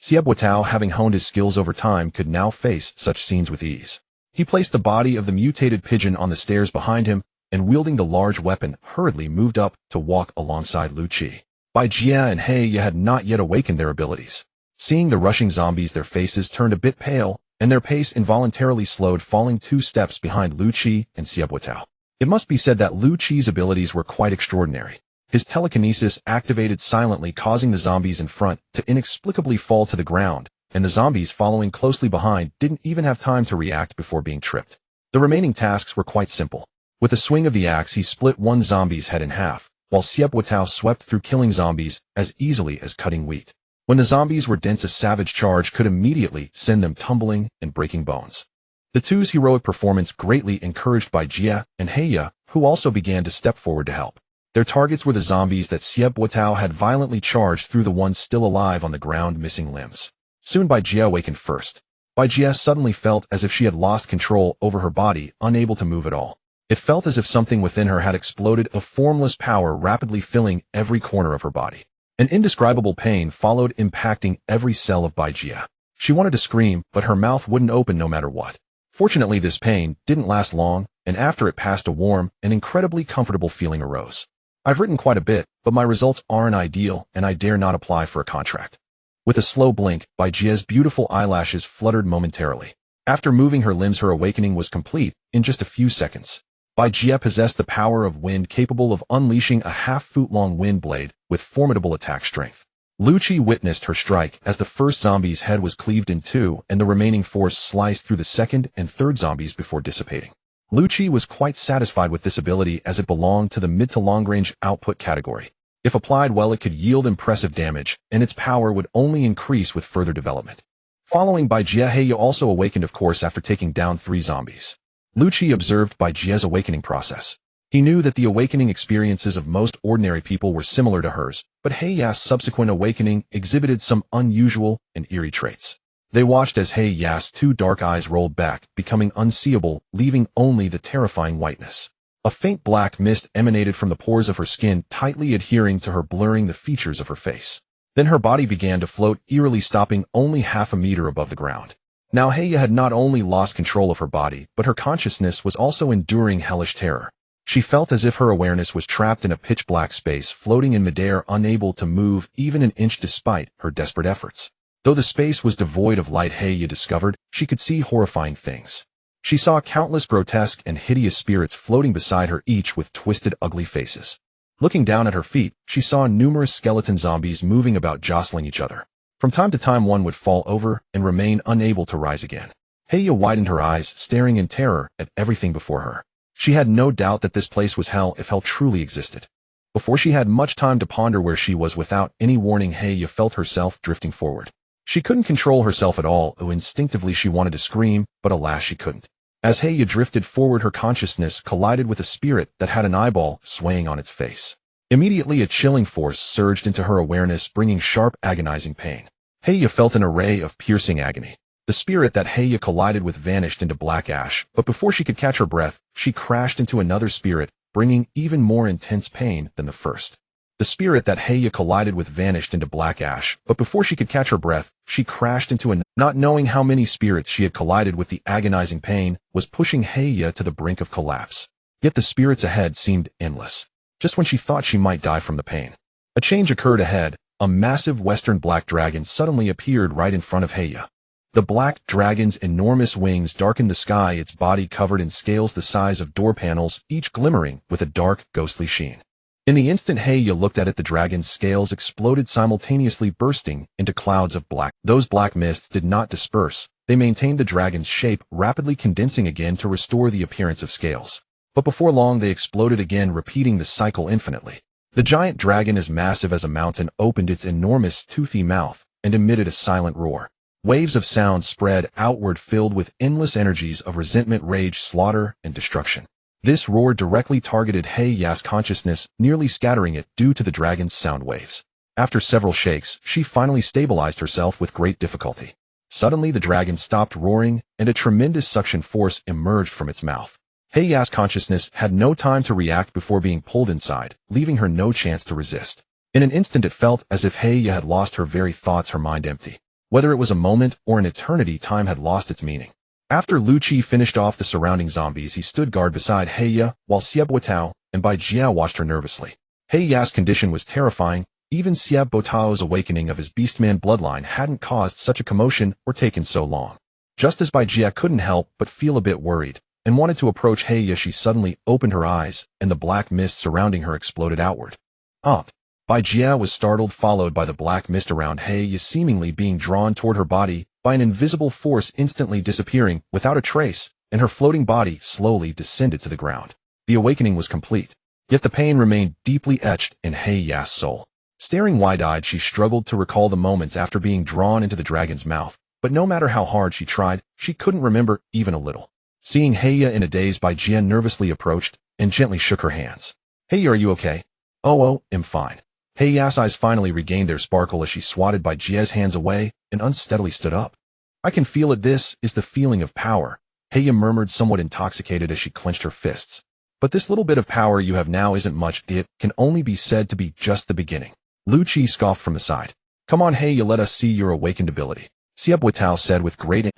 Xie Buotao, having honed his skills over time, could now face such scenes with ease. He placed the body of the mutated pigeon on the stairs behind him, and wielding the large weapon, hurriedly moved up to walk alongside Lu Qi. Bai Jie and He Ya had not yet awakened their abilities. Seeing the rushing zombies, their faces turned a bit pale, and their pace involuntarily slowed, falling 2 steps behind Lu Qi and Xie Buotao. It must be said that Lu Chi's abilities were quite extraordinary. His telekinesis activated silently, causing the zombies in front to inexplicably fall to the ground, and the zombies following closely behind didn't even have time to react before being tripped. The remaining tasks were quite simple. With a swing of the axe, he split one zombie's head in half, while Siep Watao swept through, killing zombies as easily as cutting wheat. When the zombies were dense, a savage charge could immediately send them tumbling and breaking bones. The two's heroic performance greatly encouraged by Jia and Heya, who also began to step forward to help. Their targets were the zombies that Siep Watao had violently charged through, the ones still alive on the ground missing limbs. Soon Bai Jia awakened first. Bai Jia suddenly felt as if she had lost control over her body, unable to move at all. It felt as if something within her had exploded, a formless power rapidly filling every corner of her body. An indescribable pain followed, impacting every cell of Bai Jia. She wanted to scream, but her mouth wouldn't open no matter what. Fortunately, this pain didn't last long, and after it passed, a warm and incredibly comfortable feeling arose. I've written quite a bit, but my results aren't ideal, and I dare not apply for a contract. With a slow blink, Bai Jia's beautiful eyelashes fluttered momentarily. After moving her limbs, her awakening was complete in just a few seconds. Bai Jia possessed the power of wind, capable of unleashing a half-foot-long wind blade with formidable attack strength. Lu Chi witnessed her strike as the first zombie's head was cleaved in two and the remaining force sliced through the second and third zombies before dissipating. Lu Chi was quite satisfied with this ability, as it belonged to the mid to long-range output category. If applied well, it could yield impressive damage, and its power would only increase with further development. Following Bai Jia, Heya also awakened, of course, after taking down 3 zombies. Lu Chi observed Bai Jia's awakening process. He knew that the awakening experiences of most ordinary people were similar to hers, but Heya's subsequent awakening exhibited some unusual and eerie traits. They watched as Heya's 2 dark eyes rolled back, becoming unseeable, leaving only the terrifying whiteness. A faint black mist emanated from the pores of her skin, tightly adhering to her, blurring the features of her face. Then her body began to float, eerily stopping only half a meter above the ground. Now Heya had not only lost control of her body, but her consciousness was also enduring hellish terror. She felt as if her awareness was trapped in a pitch-black space, floating in midair, unable to move even an inch despite her desperate efforts. Though the space was devoid of light, Heya discovered she could see horrifying things. She saw countless grotesque and hideous spirits floating beside her, each with twisted, ugly faces. Looking down at her feet, she saw numerous skeleton zombies moving about, jostling each other. From time to time, one would fall over and remain unable to rise again. Heya widened her eyes, staring in terror at everything before her. She had no doubt that this place was hell, if hell truly existed. Before she had much time to ponder where she was, without any warning, Heya felt herself drifting forward. She couldn't control herself at all, though instinctively she wanted to scream, but alas, she couldn't. As Heya drifted forward, her consciousness collided with a spirit that had an eyeball swaying on its face. Immediately, a chilling force surged into her awareness, bringing sharp, agonizing pain. Heya felt an array of piercing agony. The spirit that Heya collided with vanished into black ash, but before she could catch her breath, she crashed into another spirit, bringing even more intense pain than the first. The spirit that Heya collided with vanished into black ash, but before she could catch her breath, she crashed into another. Not knowing how many spirits she had collided with, the agonizing pain was pushing Heya to the brink of collapse. Yet the spirits ahead seemed endless. Just when she thought she might die from the pain, a change occurred ahead. A massive western black dragon suddenly appeared right in front of Heya. The black dragon's enormous wings darkened the sky, its body covered in scales the size of door panels, each glimmering with a dark, ghostly sheen. In the instant Heya looked at it, the dragon's scales exploded simultaneously, bursting into clouds of black. Those black mists did not disperse. They maintained the dragon's shape, rapidly condensing again to restore the appearance of scales. But before long, they exploded again, repeating the cycle infinitely. The giant dragon, as massive as a mountain, opened its enormous, toothy mouth and emitted a silent roar. Waves of sound spread outward, filled with endless energies of resentment, rage, slaughter, and destruction. This roar directly targeted Heya's consciousness, nearly scattering it due to the dragon's sound waves. After several shakes, she finally stabilized herself with great difficulty. Suddenly, the dragon stopped roaring, and a tremendous suction force emerged from its mouth. Heya's consciousness had no time to react before being pulled inside, leaving her no chance to resist. In an instant, it felt as if Heya had lost her very thoughts, her mind empty. Whether it was a moment or an eternity, time had lost its meaning. After Lu Chi finished off the surrounding zombies, he stood guard beside Heya, while Siep Watao and Bai Jia watched her nervously. Heya's condition was terrifying. Even Siep Watao's awakening of his beastman bloodline hadn't caused such a commotion or taken so long. Just as Bai Jia couldn't help but feel a bit worried, and wanted to approach Heya. She suddenly opened her eyes, and the black mist surrounding her exploded outward. Up. Bai Jia was startled, followed by the black mist around Heya seemingly being drawn toward her body by an invisible force, instantly disappearing without a trace, and her floating body slowly descended to the ground. The awakening was complete, yet the pain remained deeply etched in Heiya's soul. Staring wide-eyed, she struggled to recall the moments after being drawn into the dragon's mouth, but no matter how hard she tried, she couldn't remember even a little. Seeing Heya in a daze, Bai Jia nervously approached and gently shook her hands. "Heya, are you okay?" Oh, I'm fine." Heiya's eyes finally regained their sparkle as she swatted Bai Jia's hands away and unsteadily stood up. "I can feel it. This is the feeling of power," Heya murmured, somewhat intoxicated as she clenched her fists. "But this little bit of power you have now isn't much. It can only be said to be just the beginning." Lu Qi scoffed from the side. "Come on, Heya, let us see your awakened ability," Xieb Witao said with great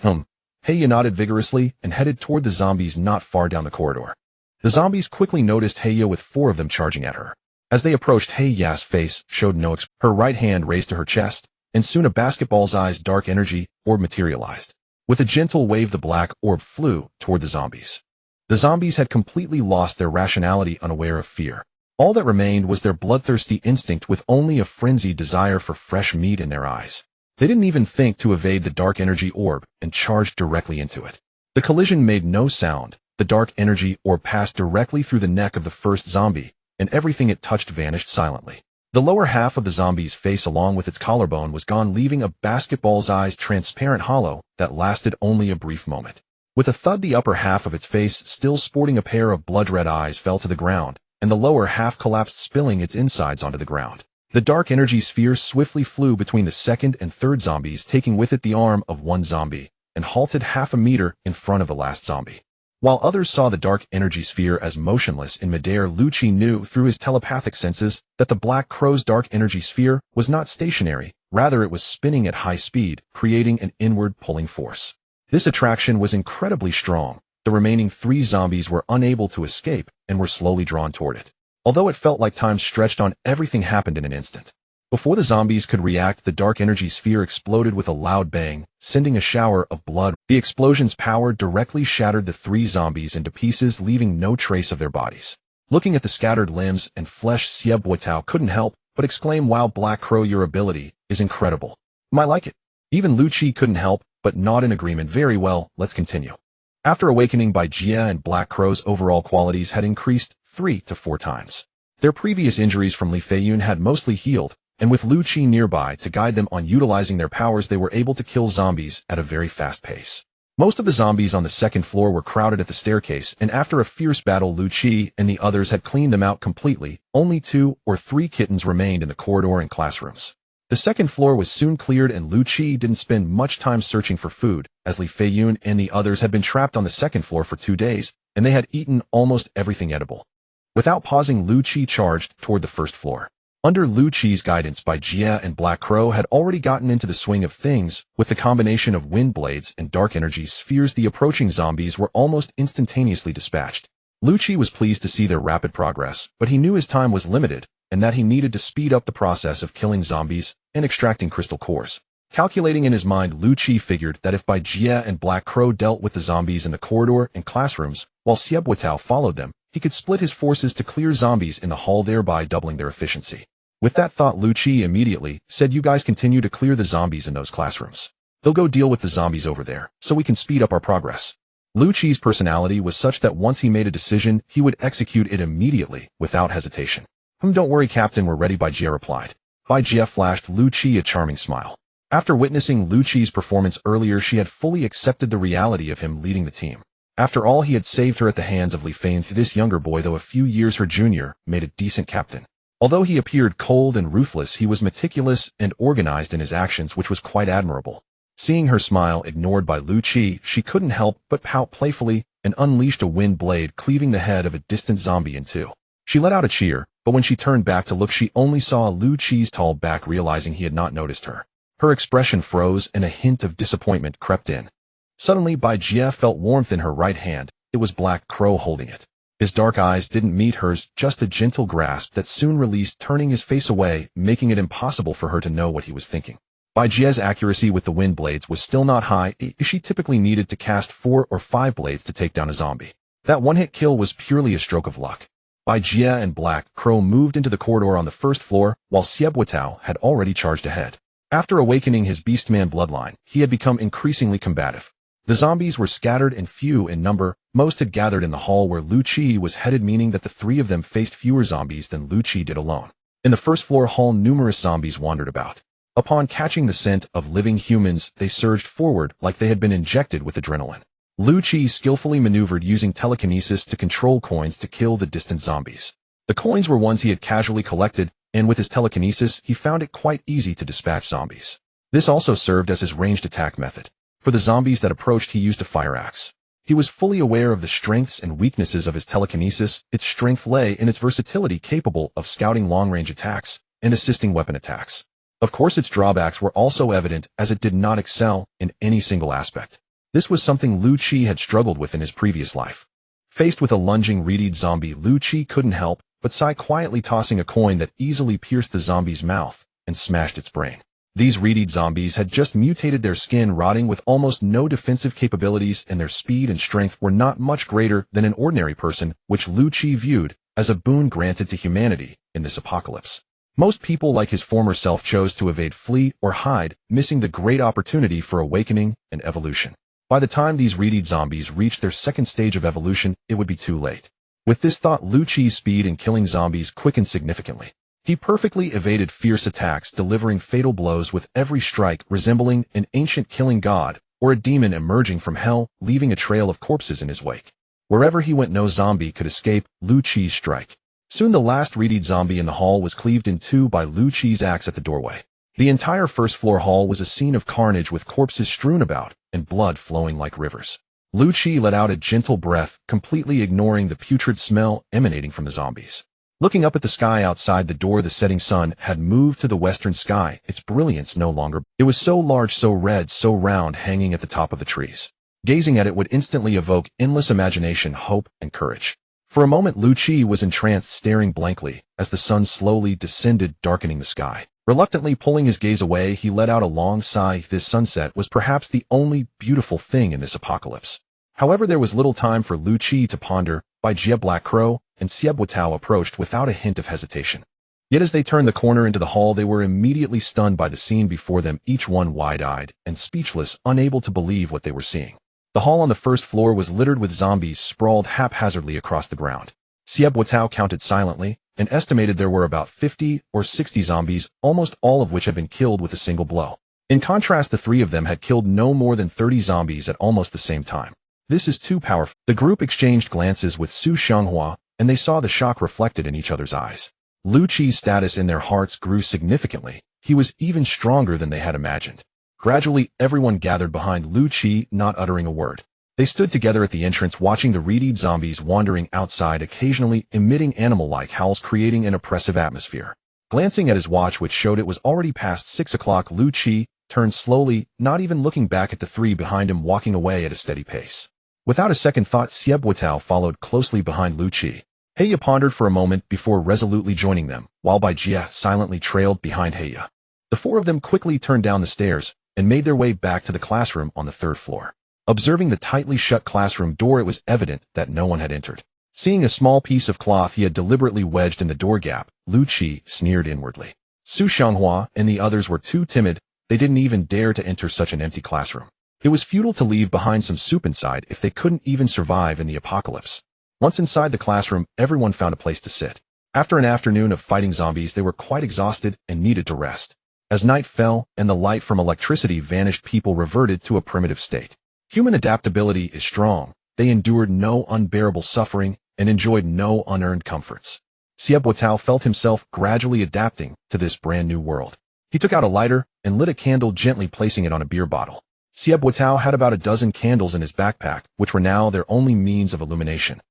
Heya nodded vigorously and headed toward the zombies not far down the corridor. The zombies quickly noticed Heya, with 4 of them charging at her. As they approached, Heiya's face showed no expression. Her right hand raised to her chest, and soon a basketball-sized dark energy orb materialized. With a gentle wave, the black orb flew toward the zombies. The zombies had completely lost their rationality, unaware of fear. All that remained was their bloodthirsty instinct, with only a frenzied desire for fresh meat in their eyes. They didn't even think to evade the dark energy orb and charged directly into it. The collision made no sound. The dark energy orb passed directly through the neck of the first zombie, and everything it touched vanished silently. The lower half of the zombie's face, along with its collarbone, was gone, leaving a basketball-sized transparent hollow that lasted only a brief moment. With a thud, the upper half of its face, still sporting a pair of blood-red eyes, fell to the ground, and the lower half collapsed, spilling its insides onto the ground. The dark energy sphere swiftly flew between the second and third zombies, taking with it the arm of one zombie, and halted half a meter in front of the last zombie. While others saw the dark energy sphere as motionless in midair, Lu Qi knew through his telepathic senses that the Black Crow's dark energy sphere was not stationary, rather it was spinning at high speed, creating an inward pulling force. This attraction was incredibly strong. The remaining 3 zombies were unable to escape and were slowly drawn toward it. Although it felt like time stretched on, everything happened in an instant. Before the zombies could react, the dark energy sphere exploded with a loud bang, sending a shower of blood. The explosion's power directly shattered the 3 zombies into pieces, leaving no trace of their bodies. Looking at the scattered limbs and flesh, Xieb Witao couldn't help but exclaim, "Wow, Black Crow, your ability is incredible. I like it." Even Lu Qi couldn't help but nod in agreement. "Very well, let's continue." After awakening, Bai Jia and Black Crow's overall qualities had increased 3 to 4 times. Their previous injuries from Li Feiyun had mostly healed, and with Lu Qi nearby to guide them on utilizing their powers, they were able to kill zombies at a very fast pace. Most of the zombies on the second floor were crowded at the staircase, and after a fierce battle, Lu Qi and the others had cleaned them out completely. Only 2 or 3 kittens remained in the corridor and classrooms. The second floor was soon cleared, and Lu Qi didn't spend much time searching for food, as Li Feiyun and the others had been trapped on the second floor for 2 days, and they had eaten almost everything edible. Without pausing, Lu Qi charged toward the first floor. Under Lu Qi's guidance, Bai Jia and Black Crow had already gotten into the swing of things. With the combination of wind blades and dark energy spheres, the approaching zombies were almost instantaneously dispatched. Lu Qi was pleased to see their rapid progress, but he knew his time was limited, and that he needed to speed up the process of killing zombies and extracting crystal cores. Calculating in his mind, Lu Qi figured that if Bai Jia and Black Crow dealt with the zombies in the corridor and classrooms, while Xieb Witao followed them, he could split his forces to clear zombies in the hall, thereby doubling their efficiency. With that thought, Lu Qi immediately said, "You guys continue to clear the zombies in those classrooms. They'll go deal with the zombies over there, so we can speed up our progress." Lu Qi's personality was such that once he made a decision, he would execute it immediately, without hesitation. Don't worry, Captain, we're ready," Bai Jia replied. Bai Jia flashed Lu Qi a charming smile. After witnessing Lu Qi's performance earlier, she had fully accepted the reality of him leading the team. After all, he had saved her at the hands of Li Feiyun. This younger boy, though a few years her junior, made a decent captain. Although he appeared cold and ruthless, he was meticulous and organized in his actions, which was quite admirable. Seeing her smile ignored by Lu Qi, she couldn't help but pout playfully and unleashed a wind blade, cleaving the head of a distant zombie in 2. She let out a cheer, but when she turned back to look, she only saw Lu Qi's tall back. Realizing he had not noticed her, her expression froze and a hint of disappointment crept in. Suddenly, Bai Jia felt warmth in her right hand. It was Black Crow holding it. His dark eyes didn't meet hers, just a gentle grasp that soon released, turning his face away, making it impossible for her to know what he was thinking. Bai Jia's accuracy with the wind blades was still not high. She typically needed to cast 4 or 5 blades to take down a zombie. That one-hit kill was purely a stroke of luck. Bai Jie and Black Crow moved into the corridor on the first floor, while Xieb had already charged ahead. After awakening his Beastman bloodline, he had become increasingly combative. The zombies were scattered and few in number. Most had gathered in the hall where Lu Qi was headed, meaning that the three of them faced fewer zombies than Lu Qi did alone. In the first floor hall, numerous zombies wandered about. Upon catching the scent of living humans, they surged forward like they had been injected with adrenaline. Lu Qi skillfully maneuvered using telekinesis to control coins to kill the distant zombies. The coins were ones he had casually collected, and with his telekinesis, he found it quite easy to dispatch zombies. This also served as his ranged attack method. For the zombies that approached, he used a fire axe. He was fully aware of the strengths and weaknesses of his telekinesis. Its strength lay in its versatility, capable of scouting long-range attacks and assisting weapon attacks. Of course, its drawbacks were also evident, as it did not excel in any single aspect. This was something Lu Qi had struggled with in his previous life. Faced with a lunging reedied zombie, Lu Qi couldn't help but sigh, quietly tossing a coin that easily pierced the zombie's mouth and smashed its brain. These reedied zombies had just mutated, their skin rotting with almost no defensive capabilities, and their speed and strength were not much greater than an ordinary person, which Lu Qi viewed as a boon granted to humanity in this apocalypse. Most people, like his former self, chose to evade, flee, or hide, missing the great opportunity for awakening and evolution. By the time these reedied zombies reached their second stage of evolution, it would be too late. With this thought, Lu Qi's speed in killing zombies quickened significantly. He perfectly evaded fierce attacks, delivering fatal blows with every strike, resembling an ancient killing god or a demon emerging from hell, leaving a trail of corpses in his wake. Wherever he went, no zombie could escape Lu Qi's strike. Soon the last reedied zombie in the hall was cleaved in two by Lu Qi's axe at the doorway. The entire first-floor hall was a scene of carnage, with corpses strewn about and blood flowing like rivers. Lu Qi let out a gentle breath, completely ignoring the putrid smell emanating from the zombies. Looking up at the sky outside the door, the setting sun had moved to the western sky, its brilliance no longer. It was so large, so red, so round, hanging at the top of the trees. Gazing at it would instantly evoke endless imagination, hope, and courage. For a moment, Lu Qi was entranced, staring blankly as the sun slowly descended, darkening the sky. Reluctantly pulling his gaze away, he let out a long sigh. This sunset was perhaps the only beautiful thing in this apocalypse. However, there was little time for Lu Qi to ponder. Bai Jie, Black Crow, and Xieb approached without a hint of hesitation. Yet as they turned the corner into the hall, they were immediately stunned by the scene before them, each one wide-eyed and speechless, unable to believe what they were seeing. The hall on the first floor was littered with zombies sprawled haphazardly across the ground. Xieb counted silently and estimated there were about 50 or 60 zombies, almost all of which had been killed with a single blow. In contrast, the three of them had killed no more than 30 zombies at almost the same time. This is too powerful. The group exchanged glances with Su Xianghua, and they saw the shock reflected in each other's eyes. Lu Qi's status in their hearts grew significantly. He was even stronger than they had imagined. Gradually, everyone gathered behind Lu Qi, not uttering a word. They stood together at the entrance, watching the reedied zombies wandering outside, occasionally emitting animal-like howls, creating an oppressive atmosphere. Glancing at his watch, which showed it was already past 6 o'clock, Lu Qi turned slowly, not even looking back at the three behind him, walking away at a steady pace. Without a second thought, Xieb followed closely behind Lu Qi. Heya pondered for a moment before resolutely joining them, while Bai Jie silently trailed behind Heya. The four of them quickly turned down the stairs and made their way back to the classroom on the third floor. Observing the tightly shut classroom door, it was evident that no one had entered. Seeing a small piece of cloth he had deliberately wedged in the door gap, Lu Qi sneered inwardly. Su Xianghua and the others were too timid. They didn't even dare to enter such an empty classroom. It was futile to leave behind some soup inside if they couldn't even survive in the apocalypse. Once inside the classroom, everyone found a place to sit. After an afternoon of fighting zombies, they were quite exhausted and needed to rest. As night fell and the light from electricity vanished, people reverted to a primitive state. Human adaptability is strong. They endured no unbearable suffering and enjoyed no unearned comforts. Xieb felt himself gradually adapting to this brand new world. He took out a lighter and lit a candle, gently placing it on a beer bottle. Xieb had about a dozen candles in his backpack, which were now their only means of illumination.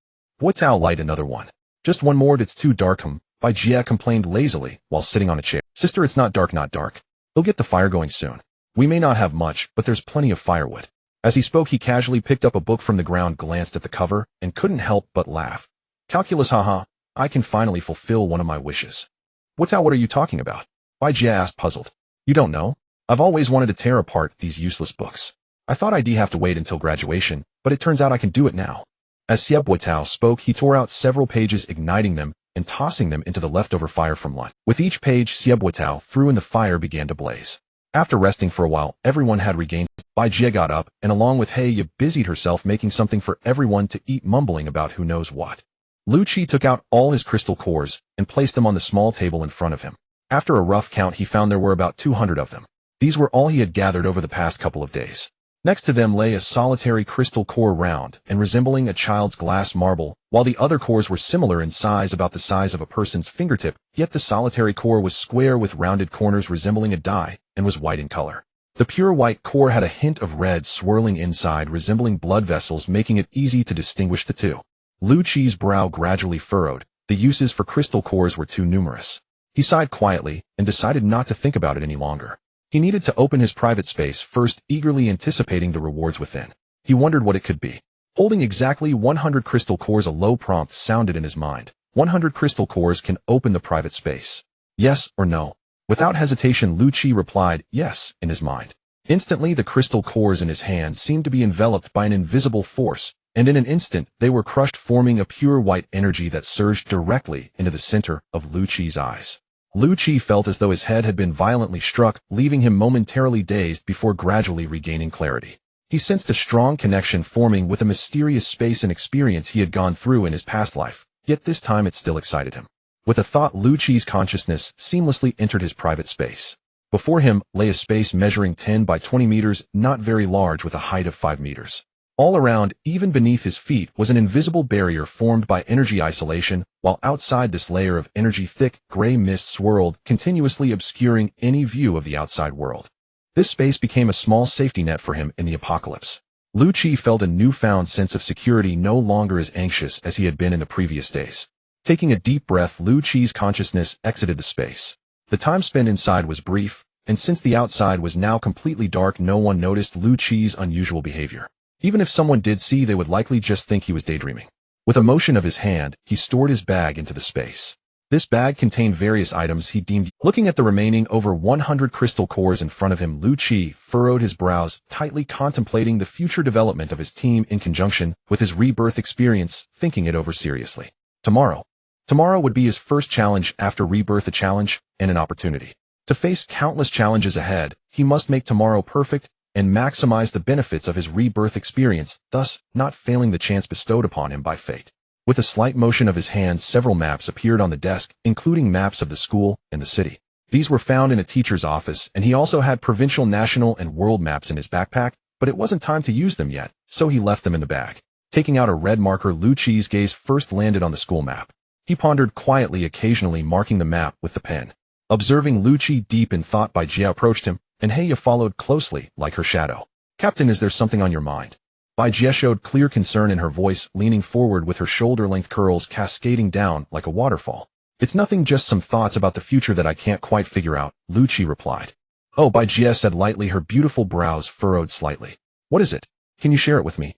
Buotao light another one. Just one more, it's too dark. Bai Jie complained lazily while sitting on a chair. Sister, it's not dark, not dark. He'll get the fire going soon. We may not have much, but there's plenty of firewood. As he spoke, he casually picked up a book from the ground, glanced at the cover, and couldn't help but laugh. Calculus, haha, I can finally fulfill one of my wishes. What are you talking about? Bai Jie asked, puzzled. You don't know? I've always wanted to tear apart these useless books. I thought I'd have to wait until graduation, but it turns out I can do it now. As Xiaobuitao spoke, he tore out several pages, igniting them and tossing them into the leftover fire from lunch. With each page Xiaobuitao threw in, the fire began to blaze. After resting for a while, everyone had regained. Bai Jie got up, and along with He busied herself making something for everyone to eat, mumbling about who knows what. Lu Qi took out all his crystal cores and placed them on the small table in front of him. After a rough count, he found there were about 200 of them. These were all he had gathered over the past couple of days. Next to them lay a solitary crystal core, round and resembling a child's glass marble, while the other cores were similar in size, about the size of a person's fingertip, yet the solitary core was square with rounded corners resembling a die, and was white in color. The pure white core had a hint of red swirling inside, resembling blood vessels, making it easy to distinguish the two. Lu Qi's brow gradually furrowed. The uses for crystal cores were too numerous. He sighed quietly and decided not to think about it any longer. He needed to open his private space first, eagerly anticipating the rewards within. He wondered what it could be. Holding exactly 100 crystal cores, a low prompt sounded in his mind. 100 crystal cores can open the private space. Yes or no? Without hesitation, Lu Qi replied yes in his mind. Instantly, the crystal cores in his hand seemed to be enveloped by an invisible force, and in an instant they were crushed, forming a pure white energy that surged directly into the center of Lu Qi's eyes. Lu Qi felt as though his head had been violently struck, leaving him momentarily dazed before gradually regaining clarity. He sensed a strong connection forming with a mysterious space and experience he had gone through in his past life, yet this time it still excited him. With a thought, Lu Qi's consciousness seamlessly entered his private space. Before him lay a space measuring 10 by 20 meters, not very large, with a height of 5 meters. All around, even beneath his feet, was an invisible barrier formed by energy isolation, while outside this layer of energy thick, gray mist swirled, continuously obscuring any view of the outside world. This space became a small safety net for him in the apocalypse. Lu Qi felt a newfound sense of security, no longer as anxious as he had been in the previous days. Taking a deep breath, Lu Qi's consciousness exited the space. The time spent inside was brief, and since the outside was now completely dark, no one noticed Lu Qi's unusual behavior. Even if someone did see, they would likely just think he was daydreaming. With a motion of his hand, he stored his bag into the space. This bag contained various items he deemed. Looking at the remaining over 100 crystal cores in front of him, Lu Qi furrowed his brows, tightly contemplating the future development of his team in conjunction with his rebirth experience, thinking it over seriously. Tomorrow would be his first challenge after rebirth, a challenge and an opportunity. To face countless challenges ahead, he must make tomorrow perfect and maximize the benefits of his rebirth experience, thus not failing the chance bestowed upon him by fate. With a slight motion of his hand, several maps appeared on the desk, including maps of the school and the city. These were found in a teacher's office, and he also had provincial, national, and world maps in his backpack, but it wasn't time to use them yet, so he left them in the bag. Taking out a red marker, Lu Qi's gaze first landed on the school map. He pondered quietly, occasionally marking the map with the pen. Observing Lu Qi deep in thought, Bai Jie approached him, and Heya followed closely, like her shadow. "Captain, is there something on your mind?" Bai Jie showed clear concern in her voice, leaning forward with her shoulder-length curls cascading down like a waterfall. "It's nothing, just some thoughts about the future that I can't quite figure out," Lu Qi replied. "Oh," Bai Jie said lightly, her beautiful brows furrowed slightly. "What is it? Can you share it with me?"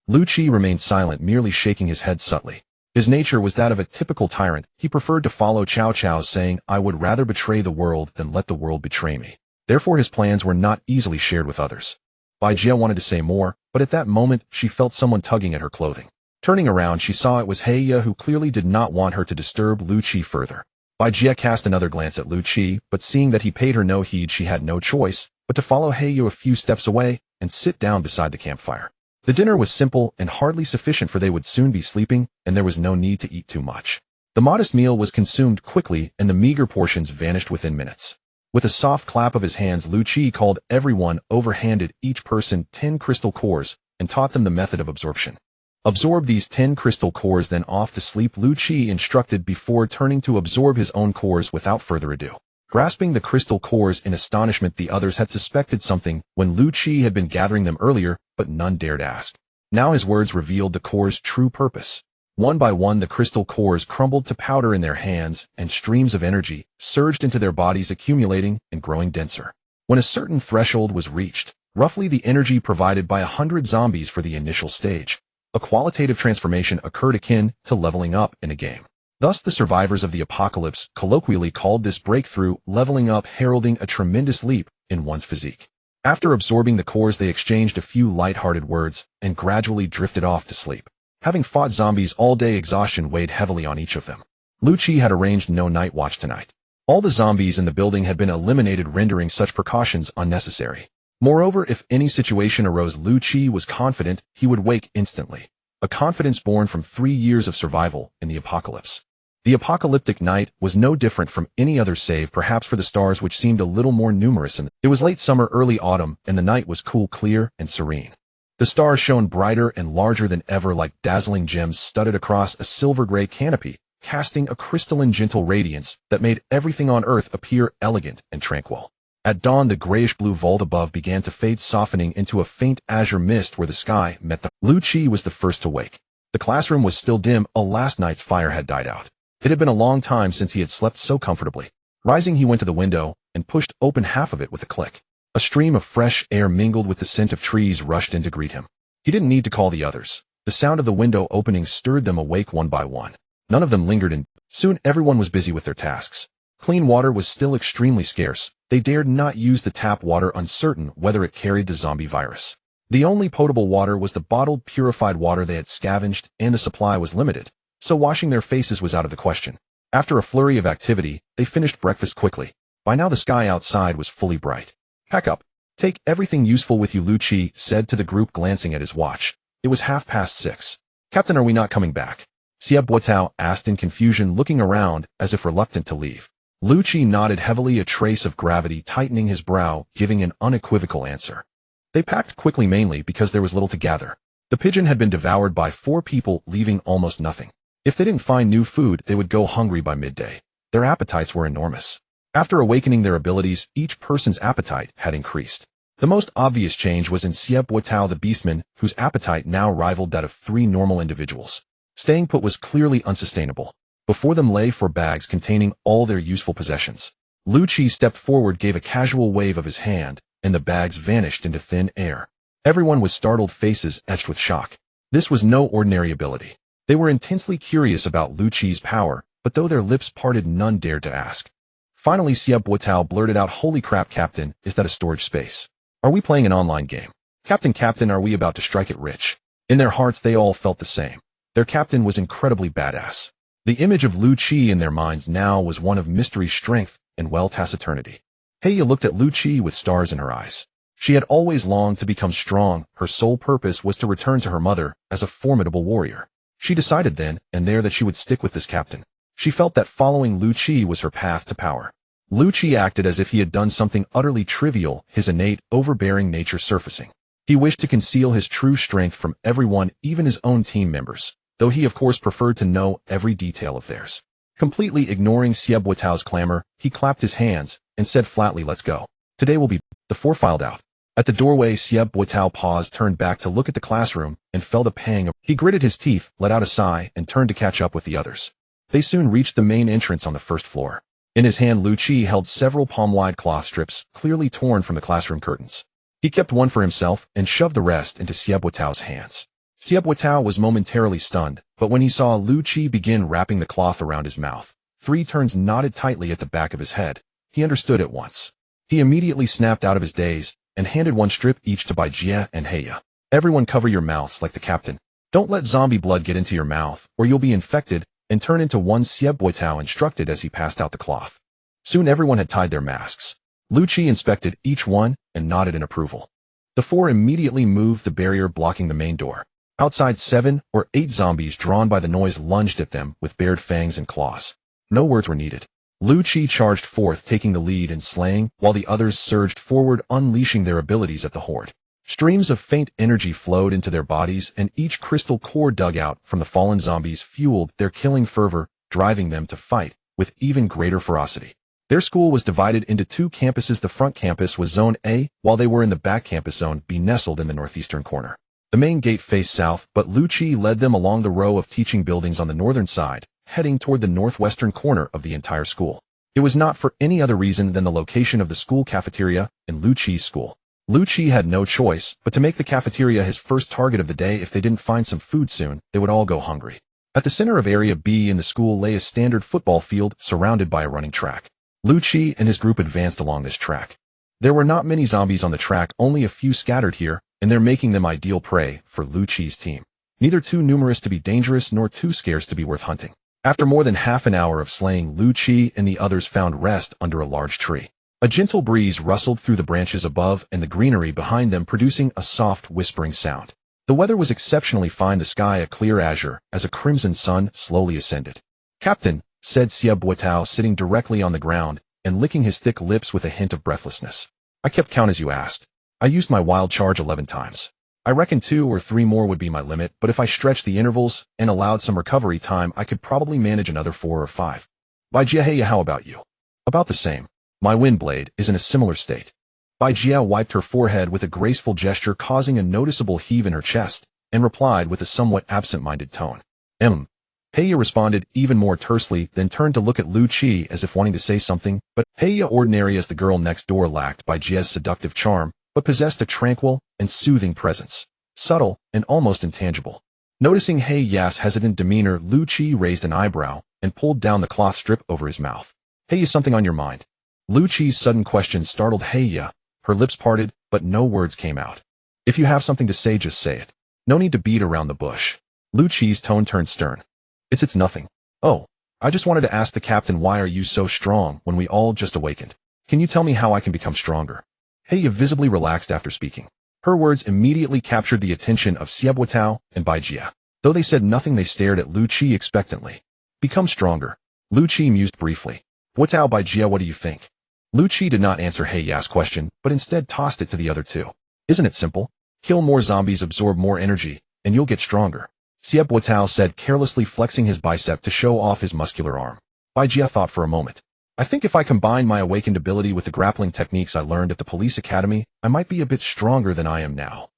Lu Qi remained silent, merely shaking his head subtly. His nature was that of a typical tyrant. He preferred to follow Cao Cao's saying, "I would rather betray the world than let the world betray me." Therefore his plans were not easily shared with others. Bai Jie wanted to say more, but at that moment she felt someone tugging at her clothing. Turning around, she saw it was Heya, who clearly did not want her to disturb Lu Qi further. Bai Jie cast another glance at Lu Qi, but seeing that he paid her no heed, she had no choice but to follow Heya a few steps away and sit down beside the campfire. The dinner was simple and hardly sufficient, for they would soon be sleeping, and there was no need to eat too much. The modest meal was consumed quickly, and the meager portions vanished within minutes. With a soft clap of his hands, Lu Qi called everyone over, handed each person 10 crystal cores, and taught them the method of absorption. "Absorb these 10 crystal cores, then off to sleep," Lu Qi instructed before turning to absorb his own cores without further ado. Grasping the crystal cores in astonishment, the others had suspected something when Lu Qi had been gathering them earlier, but none dared ask. Now his words revealed the cores' true purpose. One by one, the crystal cores crumbled to powder in their hands, and streams of energy surged into their bodies, accumulating and growing denser. When a certain threshold was reached, roughly the energy provided by 100 zombies for the initial stage, a qualitative transformation occurred akin to leveling up in a game. Thus the survivors of the apocalypse colloquially called this breakthrough leveling up, heralding a tremendous leap in one's physique. After absorbing the cores, they exchanged a few light-hearted words and gradually drifted off to sleep. Having fought zombies all day, exhaustion weighed heavily on each of them. Lucci had arranged no night watch tonight. All the zombies in the building had been eliminated, rendering such precautions unnecessary. Moreover, if any situation arose, Lucci was confident he would wake instantly. A confidence born from 3 years of survival in the apocalypse. The apocalyptic night was no different from any other, save perhaps for the stars, which seemed a little more numerous. It was late summer, early autumn, and the night was cool, clear, and serene. The stars shone brighter and larger than ever, like dazzling gems studded across a silver-gray canopy, casting a crystalline, gentle radiance that made everything on Earth appear elegant and tranquil. At dawn, the grayish-blue vault above began to fade, softening into a faint azure mist where the sky met the... Lucci was the first to wake. The classroom was still dim. Last night's fire had died out. It had been a long time since he had slept so comfortably. Rising, he went to the window and pushed open half of it with a click. A stream of fresh air mingled with the scent of trees rushed in to greet him. He didn't need to call the others. The sound of the window opening stirred them awake one by one. None of them lingered, and soon everyone was busy with their tasks. Clean water was still extremely scarce. They dared not use the tap water, uncertain whether it carried the zombie virus. The only potable water was the bottled, purified water they had scavenged, and the supply was limited, so washing their faces was out of the question. After a flurry of activity, they finished breakfast quickly. By now the sky outside was fully bright. "Pack up. Take everything useful with you," Lucci said to the group, glancing at his watch. It was 6:30. "Captain, are we not coming back?" Boitao asked in confusion, looking around as if reluctant to leave. Lucci nodded heavily, a trace of gravity tightening his brow, giving an unequivocal answer. They packed quickly, mainly because there was little to gather. The pigeon had been devoured by 4 people, leaving almost nothing. If they didn't find new food, they would go hungry by midday. Their appetites were enormous. After awakening their abilities, each person's appetite had increased. The most obvious change was in Boitao the beastman, whose appetite now rivaled that of 3 normal individuals. Staying put was clearly unsustainable. Before them lay 4 bags containing all their useful possessions. Lucci stepped forward, gave a casual wave of his hand, and the bags vanished into thin air. Everyone was startled, faces etched with shock. This was no ordinary ability. They were intensely curious about Lucci's power, but though their lips parted, none dared to ask. Finally, Boitao blurted out, "Holy crap, Captain, is that a storage space? Are we playing an online game? Captain, are we about to strike it rich?" In their hearts, they all felt the same. Their captain was incredibly badass. The image of Lucci in their minds now was one of mystery, strength, and taciturnity. Heya looked at Lucci with stars in her eyes. She had always longed to become strong. Her sole purpose was to return to her mother as a formidable warrior. She decided then and there that she would stick with this captain. She felt that following Lucci was her path to power. Lucci acted as if he had done something utterly trivial, his innate, overbearing nature surfacing. He wished to conceal his true strength from everyone, even his own team members, though he of course preferred to know every detail of theirs. Completely ignoring Boitao's clamor, he clapped his hands and said flatly, "Let's go. Today will be..." The 4 filed out. At the doorway, Boitao paused, turned back to look at the classroom, and felt a pang. He gritted his teeth, let out a sigh, and turned to catch up with the others. They soon reached the main entrance on the 1st floor. In his hand, Lucci held several palm-wide cloth strips, clearly torn from the classroom curtains. He kept one for himself and shoved the rest into Boitao's hands. Boitao was momentarily stunned, but when he saw Lucci begin wrapping the cloth around his mouth, 3 turns knotted tightly at the back of his head, he understood at once. He immediately snapped out of his daze and handed 1 strip each to Baijie and Heya. "Everyone cover your mouths like the captain. Don't let zombie blood get into your mouth, or you'll be infected and turn into one," Boitao instructed as he passed out the cloth. Soon everyone had tied their masks. Lucci inspected each one and nodded in approval. The 4 immediately moved the barrier blocking the main door. Outside, 7 or 8 zombies drawn by the noise lunged at them with bared fangs and claws. No words were needed. Lucci charged forth, taking the lead in slaying, while the others surged forward, unleashing their abilities at the horde. Streams of faint energy flowed into their bodies, and each crystal core dug out from the fallen zombies fueled their killing fervor, driving them to fight with even greater ferocity. Their school was divided into 2 campuses. The front campus was Zone A, while they were in the back campus, Zone B, nestled in the northeastern corner. The main gate faced south, but Lucci led them along the row of teaching buildings on the northern side, heading toward the northwestern corner of the entire school. It was not for any other reason than the location of the school cafeteria in Lucci's school. Lucci had no choice but to make the cafeteria his first target of the day. If they didn't find some food soon, they would all go hungry. At the center of Area B in the school lay a standard football field surrounded by a running track. Lucci and his group advanced along this track. There were not many zombies on the track, only a few scattered here and there, making them ideal prey for Lucci's team. neither too numerous to be dangerous nor too scarce to be worth hunting. After more than half an hour of slaying, Lu Qi and the others found rest under a large tree. A gentle breeze rustled through the branches above and the greenery behind them, producing a soft, whispering sound. The weather was exceptionally fine, the sky a clear azure, as a crimson sun slowly ascended. "Captain," said Xie Buotao, sitting directly on the ground and licking his thick lips with a hint of breathlessness. "I kept count as you asked. I used my wild charge 11 times. I reckon 2 or 3 more would be my limit, but if I stretched the intervals and allowed some recovery time, I could probably manage another 4 or 5. Bai Jia, how about you?" "About the same. My wind blade is in a similar state." Bai Jia wiped her forehead with a graceful gesture, causing a noticeable heave in her chest, and replied with a somewhat absent-minded tone. Heya responded even more tersely, then turned to look at Lu Qi as if wanting to say something, but Heya, ordinary as the girl next door, lacked Bai Jia's seductive charm, but possessed a tranquil and soothing presence, subtle and almost intangible. Noticing Heya's hesitant demeanor, Lu Qi raised an eyebrow and pulled down the cloth strip over his mouth. "Heya, something on your mind?" Lu Qi's sudden question startled Heya. Her lips parted, but no words came out. "If you have something to say, just say it. No need to beat around the bush." Lu Qi's tone turned stern. It's nothing. Oh, I just wanted to ask the captain, why are you so strong when we all just awakened? Can you tell me how I can become stronger?" Heya visibly relaxed after speaking. Her words immediately captured the attention of Xie Buotao and Bai Jia. Though they said nothing, they stared at Lu Qi expectantly. "Become stronger." Lu Qi mused briefly. "Buotao, Bai Jia, what do you think?" Lu Qi did not answer Heya's question, but instead tossed it to the other two. "Isn't it simple? Kill more zombies, absorb more energy, and you'll get stronger," Xie Buotao said, carelessly flexing his bicep to show off his muscular arm. Bai Jia thought for a moment. "I think if I combine my awakened ability with the grappling techniques I learned at the police academy, I might be a bit stronger than I am now."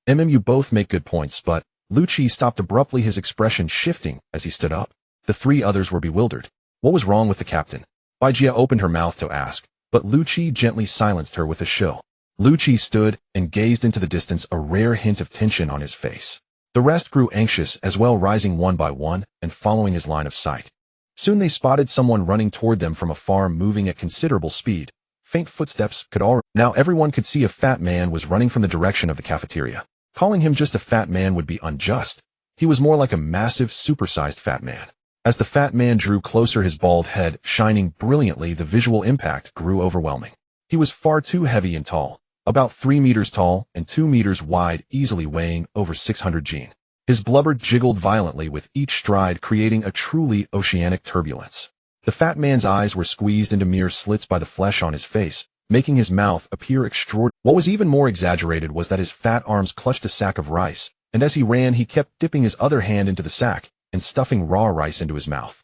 You both make good points, but Lu Qi stopped abruptly, his expression shifting as he stood up. The 3 others were bewildered. What was wrong with the captain? Bai Jia opened her mouth to ask, but Lu Qi gently silenced her with a shill. Lu Qi stood and gazed into the distance, a rare hint of tension on his face. The rest grew anxious as well, rising one by one and following his line of sight. Soon they spotted someone running toward them from afar, moving at considerable speed. Faint footsteps could already. Now everyone could see a fat man was running from the direction of the cafeteria. Calling him just a fat man would be unjust. He was more like a massive, supersized fat man. As the fat man drew closer, his bald head shining brilliantly, the visual impact grew overwhelming. He was far too heavy and tall, about 3 meters tall and 2 meters wide, easily weighing over 600 Gene. His blubber jiggled violently with each stride, creating a truly oceanic turbulence. The fat man's eyes were squeezed into mere slits by the flesh on his face, making his mouth appear extraordinary. What was even more exaggerated was that his fat arms clutched a sack of rice, and as he ran he kept dipping his other hand into the sack and stuffing raw rice into his mouth.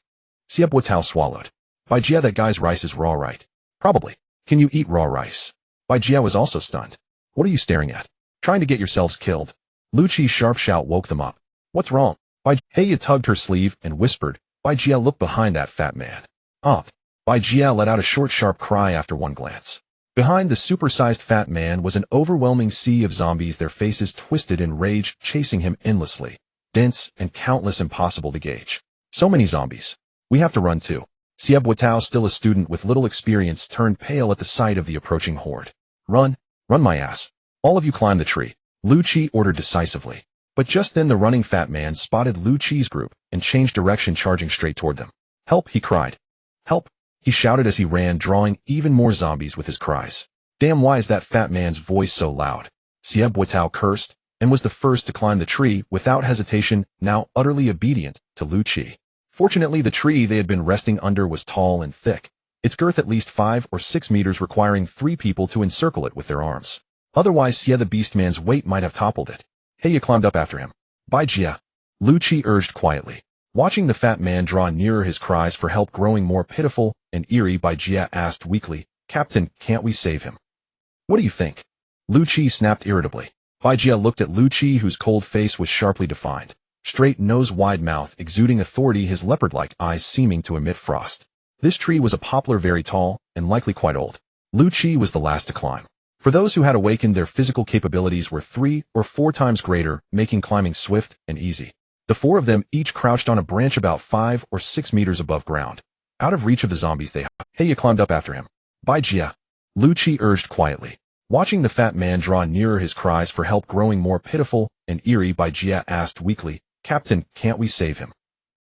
Xie Buotao swallowed. "Bai Jia, that guy's rice is raw, right?" "Probably. Can you eat raw rice?" Bai Jia was also stunned. "What are you staring at? Trying to get yourselves killed?" Lu Qi's sharp shout woke them up. "What's wrong?" Heya tugged her sleeve and whispered, "Bai Jia, look behind that fat man." "Up." Bai Jia let out a short, sharp cry after one glance. Behind the supersized fat man was an overwhelming sea of zombies, their faces twisted in rage, chasing him endlessly. Dense and countless, impossible to gauge. "So many zombies. We have to run too." Xie Buotao, still a student with little experience, turned pale at the sight of the approaching horde. "Run. Run my ass. All of you climb the tree," Lu Qi ordered decisively. But just then the running fat man spotted Lu Qi's group and changed direction, charging straight toward them. "Help!" he cried. "Help!" he shouted as he ran, drawing even more zombies with his cries. "Damn, why is that fat man's voice so loud?" Xie Buotao cursed, and was the first to climb the tree without hesitation, now utterly obedient to Lu Qi. Fortunately, the tree they had been resting under was tall and thick, its girth at least 5 or 6 meters, requiring 3 people to encircle it with their arms. Otherwise, Xie the Beastman's weight might have toppled it. Heya climbed up after him. "Bai Jia," Lu Qi urged quietly. Watching the fat man draw nearer, his cries for help growing more pitiful and eerie, Bai Jia asked weakly, "Captain, can't we save him?" "What do you think?" Lu Qi snapped irritably. Bai Jia looked at Lu Qi, whose cold face was sharply defined. Straight nose, wide mouth, exuding authority, his leopard-like eyes seeming to emit frost. This tree was a poplar, very tall, and likely quite old. Lu Qi was the last to climb. For those who had awakened, their physical capabilities were 3 or 4 times greater, making climbing swift and easy. The 4 of them each crouched on a branch about 5 or 6 meters above ground. Out of reach of the zombies, Heya climbed up after him. "Bai Jia," Lu Qi urged quietly. Watching the fat man draw nearer, his cries for help growing more pitiful and and Eerie, Jia asked weakly, "Captain, can't we save him?"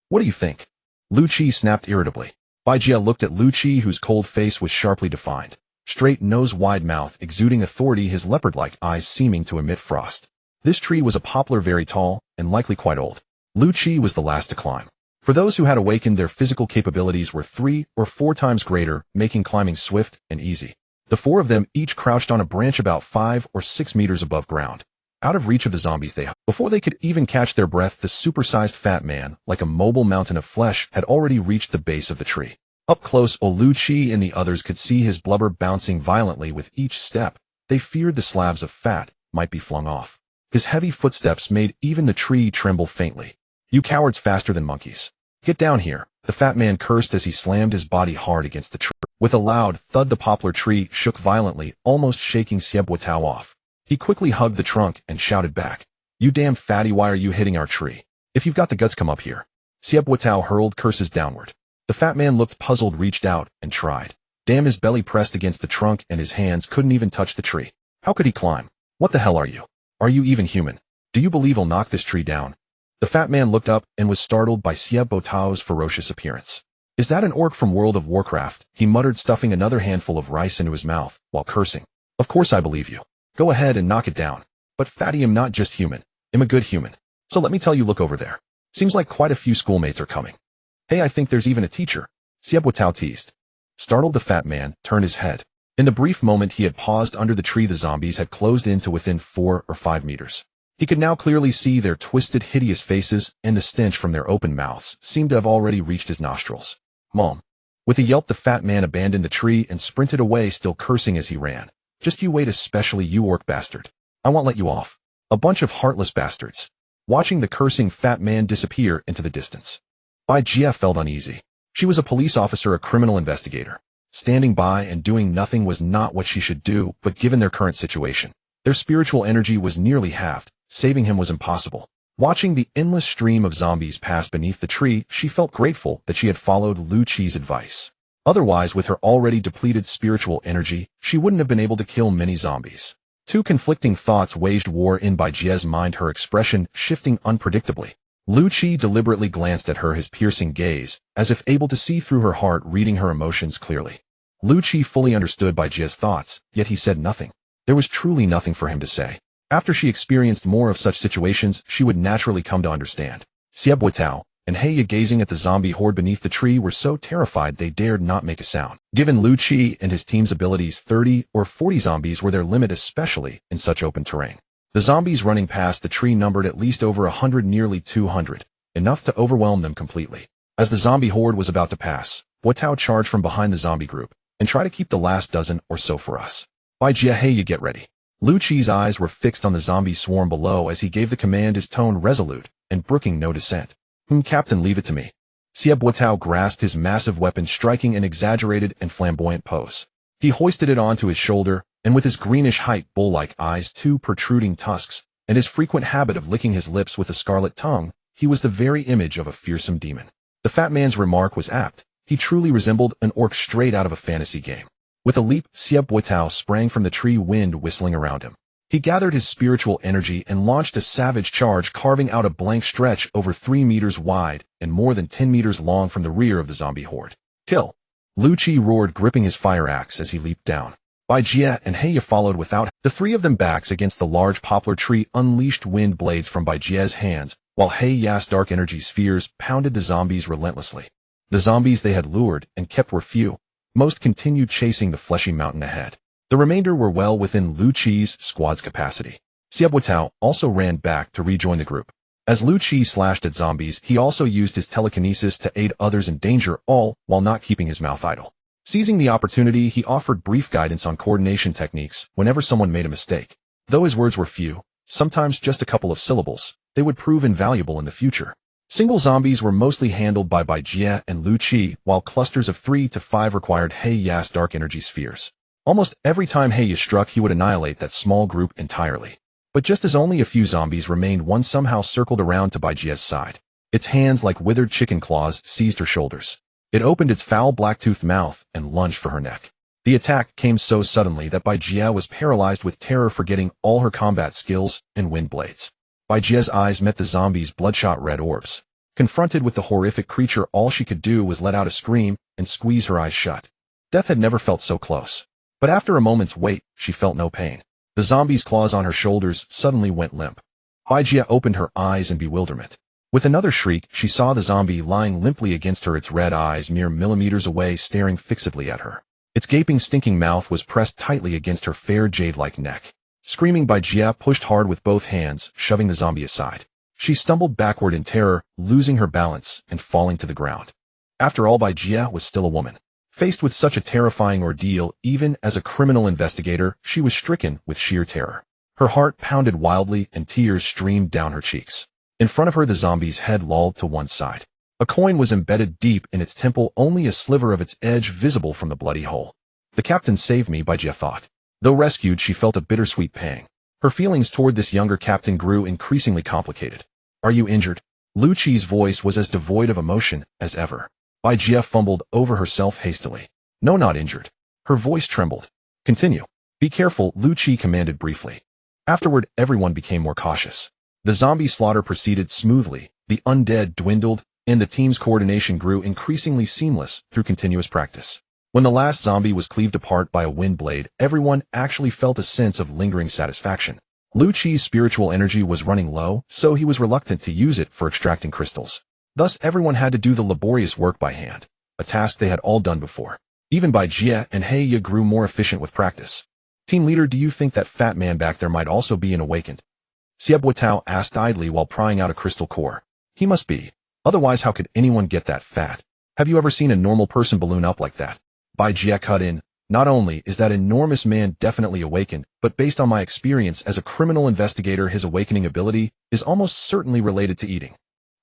"What do you think?" Lu Qi snapped irritably. Jia looked at Lu Qi, whose cold face was sharply defined. Straight nose, wide mouth, exuding authority, his leopard-like eyes seeming to emit frost. This tree was a poplar, very tall, and likely quite old. Lu Qi was the last to climb. For those who had awakened, their physical capabilities were 3 or 4 times greater, making climbing swift and easy. The 4 of them each crouched on a branch about 5 or 6 meters above ground, out of reach of the zombies. Before they could even catch their breath, the supersized fat man, like a mobile mountain of flesh, had already reached the base of the tree. Up close, Lu Qi and the others could see his blubber bouncing violently with each step. They feared the slabs of fat might be flung off. His heavy footsteps made even the tree tremble faintly. "You cowards, faster than monkeys. Get down here," the fat man cursed as he slammed his body hard against the tree. With a loud thud, the poplar tree shook violently, almost shaking Xieb off. He quickly hugged the trunk and shouted back, "You damn fatty, why are you hitting our tree? If you've got the guts, come up here." Xieb hurled curses downward. The fat man looked puzzled, reached out, and tried. Damn, his belly pressed against the trunk and his hands couldn't even touch the tree. How could he climb? "What the hell are you? Are you even human? Do you believe I'll knock this tree down?" The fat man looked up and was startled by Xieb ferocious appearance. "Is that an orc from World of Warcraft?" he muttered, stuffing another handful of rice into his mouth, while cursing. "Of course I believe you. Go ahead and knock it down. But fatty, I'm not just human. I'm a good human. So let me tell you, look over there. Seems like quite a few schoolmates are coming. Hey, I think there's even a teacher," Xieb teased. Startled, the fat man turned his head. In the brief moment he had paused under the tree, the zombies had closed in to within 4 or 5 meters. He could now clearly see their twisted, hideous faces, and the stench from their open mouths seemed to have already reached his nostrils. "Mom." With a yelp, the fat man abandoned the tree and sprinted away, still cursing as he ran. "Just you wait, especially you orc bastard. I won't let you off. A bunch of heartless bastards." Watching the cursing fat man disappear into the distance, Jia felt uneasy. She was a police officer, a criminal investigator. Standing by and doing nothing was not what she should do, but given their current situation, their spiritual energy was nearly halved. Saving him was impossible. Watching the endless stream of zombies pass beneath the tree, she felt grateful that she had followed Lu Qi's advice. Otherwise, with her already depleted spiritual energy, she wouldn't have been able to kill many zombies. 2 conflicting thoughts waged war in Jia's mind, her expression shifting unpredictably. Lu Qi deliberately glanced at her, his piercing gaze, as if able to see through her heart, reading her emotions clearly. Lu Qi fully understood Jia's thoughts, yet he said nothing. There was truly nothing for him to say. After she experienced more of such situations, she would naturally come to understand. Xieb and Heya, gazing at the zombie horde beneath the tree, were so terrified they dared not make a sound. Given Lu Qi and his team's abilities, 30 or 40 zombies were their limit, especially in such open terrain. The zombies running past the tree numbered at least over 100, nearly 200, enough to overwhelm them completely. As the zombie horde was about to pass, Tao charged from behind the zombie group and tried to keep the last dozen or so for us. Jia, Heya, get ready. Lu Qi's eyes were fixed on the zombie swarm below as he gave the command, his tone resolute and brooking no dissent. Captain, leave it to me." Xieb grasped his massive weapon, striking an exaggerated and flamboyant pose. He hoisted it onto his shoulder, and with his greenish height, bull-like eyes, 2 protruding tusks, and his frequent habit of licking his lips with a scarlet tongue, he was the very image of a fearsome demon. The fat man's remark was apt. He truly resembled an orc straight out of a fantasy game. With a leap, Xieb sprang from the tree, wind whistling around him. He gathered his spiritual energy and launched a savage charge, carving out a blank stretch over 3 meters wide and more than 10 meters long from the rear of the zombie horde. "Kill!" Lu Qi roared, gripping his fire axe as he leaped down. Jia and Heya followed without. The 3 of them, backs against the large poplar tree, unleashed wind blades from Jia's hands, while Heya's dark energy spheres pounded the zombies relentlessly. The zombies they had lured and kept were few. Most continued chasing the fleshy mountain ahead. The remainder were well within Lu Qi's squad's capacity. Xieb also ran back to rejoin the group. As Lu Qi slashed at zombies, he also used his telekinesis to aid others in danger, all while not keeping his mouth idle. Seizing the opportunity, he offered brief guidance on coordination techniques whenever someone made a mistake. Though his words were few, sometimes just a couple of syllables, they would prove invaluable in the future. Single zombies were mostly handled by Jia and Lu Qi, while clusters of 3 to 5 required Heya's dark energy spheres. Almost every time Heya struck, he would annihilate that small group entirely. But just as only a few zombies remained, one somehow circled around to Jia's side. Its hands, like withered chicken claws, seized her shoulders. It opened its foul black-toothed mouth and lunged for her neck. The attack came so suddenly that Jia was paralyzed with terror, forgetting all her combat skills and wind blades. Bai Jie's eyes met the zombie's bloodshot red orbs. Confronted with the horrific creature, all she could do was let out a scream and squeeze her eyes shut. Death had never felt so close. But after a moment's wait, she felt no pain. The zombie's claws on her shoulders suddenly went limp. Bai Jie opened her eyes in bewilderment. With another shriek, she saw the zombie lying limply against her, its red eyes mere millimeters away, staring fixedly at her. Its gaping, stinking mouth was pressed tightly against her fair jade-like neck. Screaming, Bai Jie pushed hard with both hands, shoving the zombie aside. She stumbled backward in terror, losing her balance and falling to the ground. After all, Bai Jie was still a woman. Faced with such a terrifying ordeal, even as a criminal investigator, she was stricken with sheer terror. Her heart pounded wildly and tears streamed down her cheeks. In front of her, the zombie's head lolled to one side. A coin was embedded deep in its temple, only a sliver of its edge visible from the bloody hole. The captain saved me, Bai Jie thought. Though rescued, she felt a bittersweet pang. Her feelings toward this younger captain grew increasingly complicated. Are you injured? Lu Qi's voice was as devoid of emotion as ever. Bai Jie fumbled over herself hastily. No, not injured. Her voice trembled. Continue. Be careful, Lu Qi commanded briefly. Afterward, everyone became more cautious. The zombie slaughter proceeded smoothly, the undead dwindled, and the team's coordination grew increasingly seamless through continuous practice. When the last zombie was cleaved apart by a wind blade, everyone actually felt a sense of lingering satisfaction. Lu Qi's spiritual energy was running low, so he was reluctant to use it for extracting crystals. Thus, everyone had to do the laborious work by hand, a task they had all done before. Even Bai Jie and He Ye grew more efficient with practice. Team leader, do you think that fat man back there might also be an awakened? Xiebo Tao asked idly while prying out a crystal core. He must be. Otherwise, how could anyone get that fat? Have you ever seen a normal person balloon up like that? Bai Jie cut in. Not only is that enormous man definitely awakened, but based on my experience as a criminal investigator, his awakening ability is almost certainly related to eating.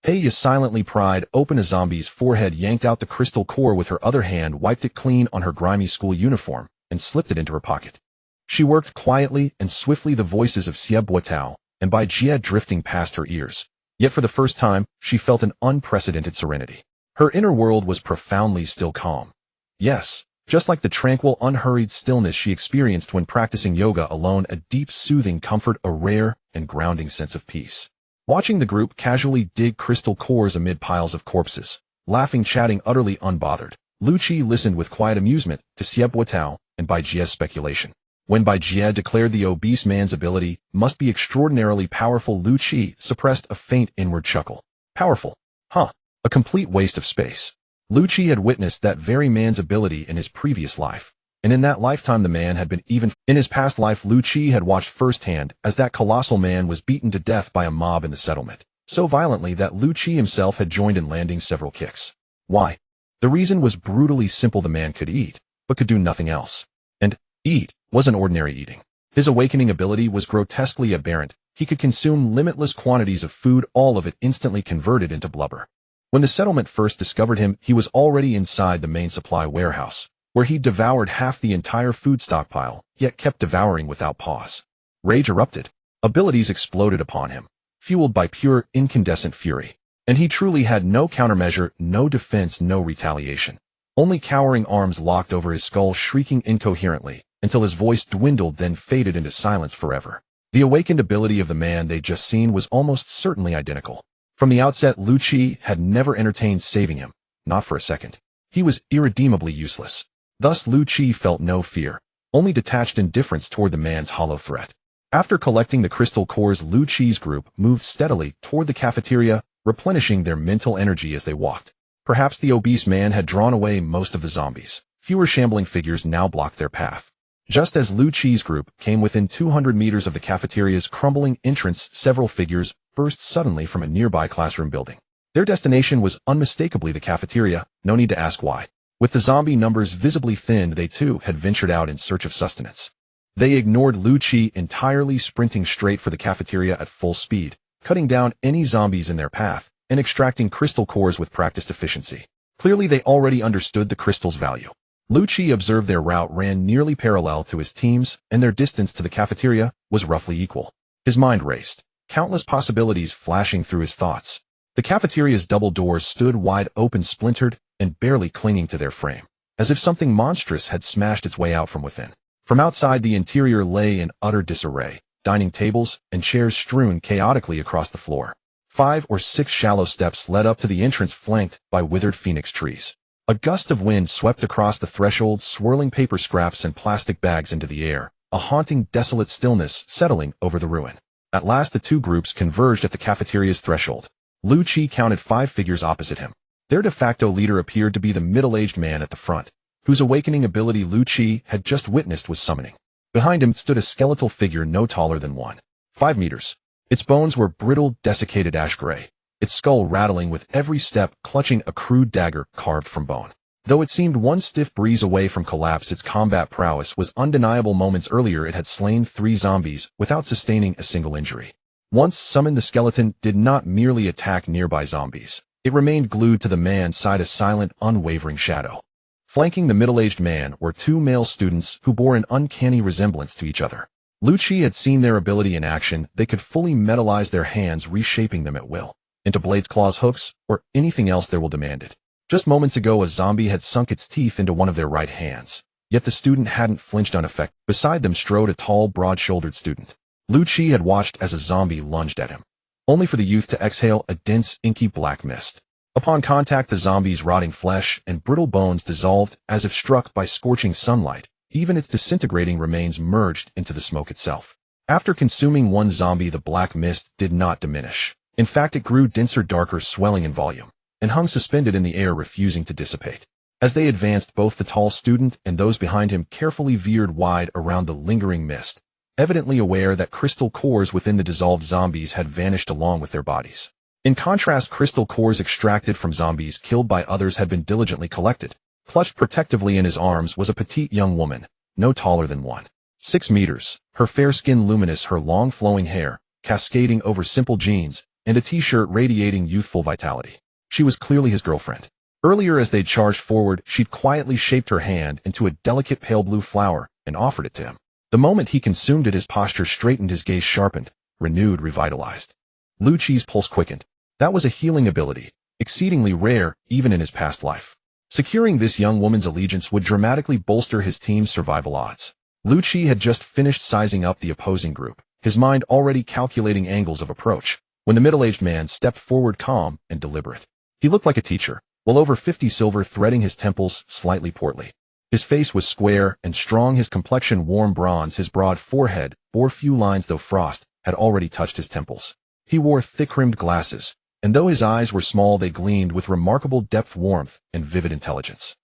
He Ye silently pried open a zombie's forehead, yanked out the crystal core with her other hand, wiped it clean on her grimy school uniform, and slipped it into her pocket. She worked quietly and swiftly, the voices of Xiebo Tao and Bai Jie drifting past her ears. Yet for the first time, she felt an unprecedented serenity. Her inner world was profoundly still, calm. Yes, just like the tranquil, unhurried stillness she experienced when practicing yoga alone, a deep, soothing comfort, a rare and grounding sense of peace. Watching the group casually dig crystal cores amid piles of corpses, laughing, chatting, utterly unbothered, Lu Qi listened with quiet amusement to Xiebo Tao and Bai Jie's speculation. When Bai Jie declared the obese man's ability must be extraordinarily powerful, Lu Qi suppressed a faint inward chuckle. Powerful? Huh. A complete waste of space. Lu Qi had witnessed that very man's ability in his previous life, and in that lifetime the man had been even. In his past life, Lu Qi had watched firsthand as that colossal man was beaten to death by a mob in the settlement, so violently that Lu Qi himself had joined in, landing several kicks. Why? The reason was brutally simple: the man could eat, but could do nothing else. And eat wasn't ordinary eating. His awakening ability was grotesquely aberrant. He could consume limitless quantities of food, all of it instantly converted into blubber. When the settlement first discovered him, he was already inside the main supply warehouse, where he devoured half the entire food stockpile, yet kept devouring without pause. Rage erupted. Abilities exploded upon him, fueled by pure, incandescent fury. And he truly had no countermeasure, no defense, no retaliation. Only cowering arms locked over his skull, shrieking incoherently, until his voice dwindled, then faded into silence forever. The awakened ability of the man they'd just seen was almost certainly identical. From the outset, Lu Qi had never entertained saving him, not for a second. He was irredeemably useless. Thus Lu Qi felt no fear, only detached indifference toward the man's hollow threat. After collecting the crystal cores, Lu Qi's group moved steadily toward the cafeteria, replenishing their mental energy as they walked. Perhaps the obese man had drawn away most of the zombies. Fewer shambling figures now blocked their path. Just as Lu Qi's group came within 200 meters of the cafeteria's crumbling entrance, several figures burst suddenly from a nearby classroom building. Their destination was unmistakably the cafeteria, no need to ask why. With the zombie numbers visibly thinned, they too had ventured out in search of sustenance. They ignored Lu Qi entirely, sprinting straight for the cafeteria at full speed, cutting down any zombies in their path, and extracting crystal cores with practiced efficiency. Clearly they already understood the crystal's value. Lu Qi observed their route ran nearly parallel to his team's, and their distance to the cafeteria was roughly equal. His mind raced, countless possibilities flashing through his thoughts. The cafeteria's double doors stood wide open, splintered, and barely clinging to their frame, as if something monstrous had smashed its way out from within. From outside, the interior lay in utter disarray. dining tables, and chairs strewn chaotically across the floor. 5 or 6 shallow steps led up to the entrance flanked by withered phoenix trees. A gust of wind swept across the threshold, swirling paper scraps and plastic bags into the air, a haunting, desolate stillness settling over the ruin. At last the two groups converged at the cafeteria's threshold. Lu Qi counted 5 figures opposite him. Their de facto leader appeared to be the middle-aged man at the front, whose awakening ability Lu Qi had just witnessed was summoning. Behind him stood a skeletal figure no taller than 1.5 meters. Its bones were brittle, desiccated ash gray, its skull rattling with every step, clutching a crude dagger carved from bone. Though it seemed one stiff breeze away from collapse, its combat prowess was undeniable. Moments earlier it had slain 3 zombies without sustaining a single injury. Once summoned, the skeleton did not merely attack nearby zombies. It remained glued to the man's side, a silent, unwavering shadow. Flanking the middle-aged man were 2 male students who bore an uncanny resemblance to each other. Lu Qi had seen their ability in action. They could fully metalize their hands, reshaping them at will, into blades, claws, hooks, or anything else their will demanded. Just moments ago, a zombie had sunk its teeth into one of their right hands, yet the student hadn't flinched unaffected. Beside them strode a tall, broad-shouldered student. Lu Qi had watched as a zombie lunged at him, only for the youth to exhale a dense, inky black mist. Upon contact, the zombie's rotting flesh and brittle bones dissolved as if struck by scorching sunlight. Even its disintegrating remains merged into the smoke itself. After consuming one zombie, the black mist did not diminish. In fact, it grew denser, darker, swelling in volume, and hung suspended in the air, refusing to dissipate. As they advanced, both the tall student and those behind him carefully veered wide around the lingering mist, evidently aware that crystal cores within the dissolved zombies had vanished along with their bodies. In contrast, crystal cores extracted from zombies killed by others had been diligently collected. Clutched protectively in his arms was a petite young woman, no taller than 1.6 meters, her fair skin luminous, her long flowing hair cascading over simple jeans, and a t-shirt radiating youthful vitality. She was clearly his girlfriend. Earlier, as they'd charged forward, she'd quietly shaped her hand into a delicate pale blue flower and offered it to him. The moment he consumed it, his posture straightened, his gaze sharpened, renewed, revitalized. Lu Qi's pulse quickened. That was a healing ability, exceedingly rare even in his past life. Securing this young woman's allegiance would dramatically bolster his team's survival odds. Lu Qi had just finished sizing up the opposing group, his mind already calculating angles of approach, when the middle-aged man stepped forward, calm and deliberate. He looked like a teacher, well over 50, silver threading his temples, slightly portly. His face was square and strong, his complexion warm bronze, his broad forehead bore few lines, though frost had already touched his temples. He wore thick-rimmed glasses, and though his eyes were small, they gleamed with remarkable depth, warmth, and vivid intelligence.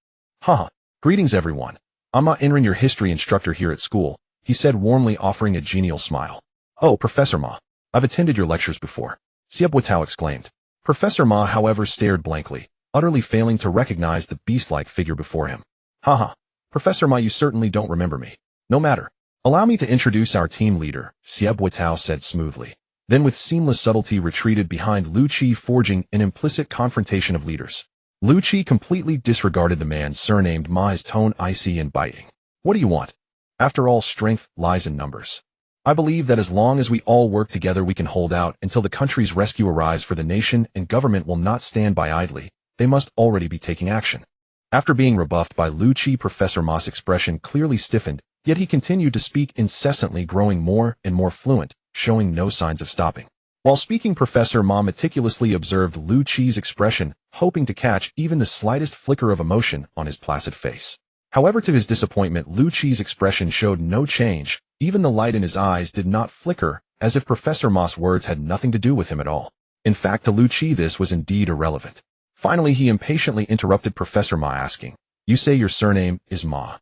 Haha, greetings everyone. I'm Ma Inran, your history instructor here at school, he said warmly, offering a genial smile. Oh, Professor Ma. I've attended your lectures before, Xieb Watao exclaimed. Professor Ma, however, stared blankly, utterly failing to recognize the beast-like figure before him. Haha, Professor Ma, you certainly don't remember me. No matter. Allow me to introduce our team leader, Xieb Watao said smoothly. Then with seamless subtlety retreated behind Lu Qi, forging an implicit confrontation of leaders. Lu Qi completely disregarded the man's surnamed Ma, his tone icy and biting. What do you want? After all, strength lies in numbers. I believe that as long as we all work together, we can hold out until the country's rescue arrives, for the nation and government will not stand by idly. They must already be taking action. After being rebuffed by Lu Qi, Professor Ma's expression clearly stiffened, yet he continued to speak incessantly, growing more and more fluent, showing no signs of stopping. While speaking, Professor Ma meticulously observed Lu Qi's expression, hoping to catch even the slightest flicker of emotion on his placid face. However, to his disappointment, Lu Qi's expression showed no change. Even the light in his eyes did not flicker, as if Professor Ma's words had nothing to do with him at all. In fact, to Lu Qi this was indeed irrelevant. Finally, he impatiently interrupted Professor Ma, asking, "You say your surname is Ma?"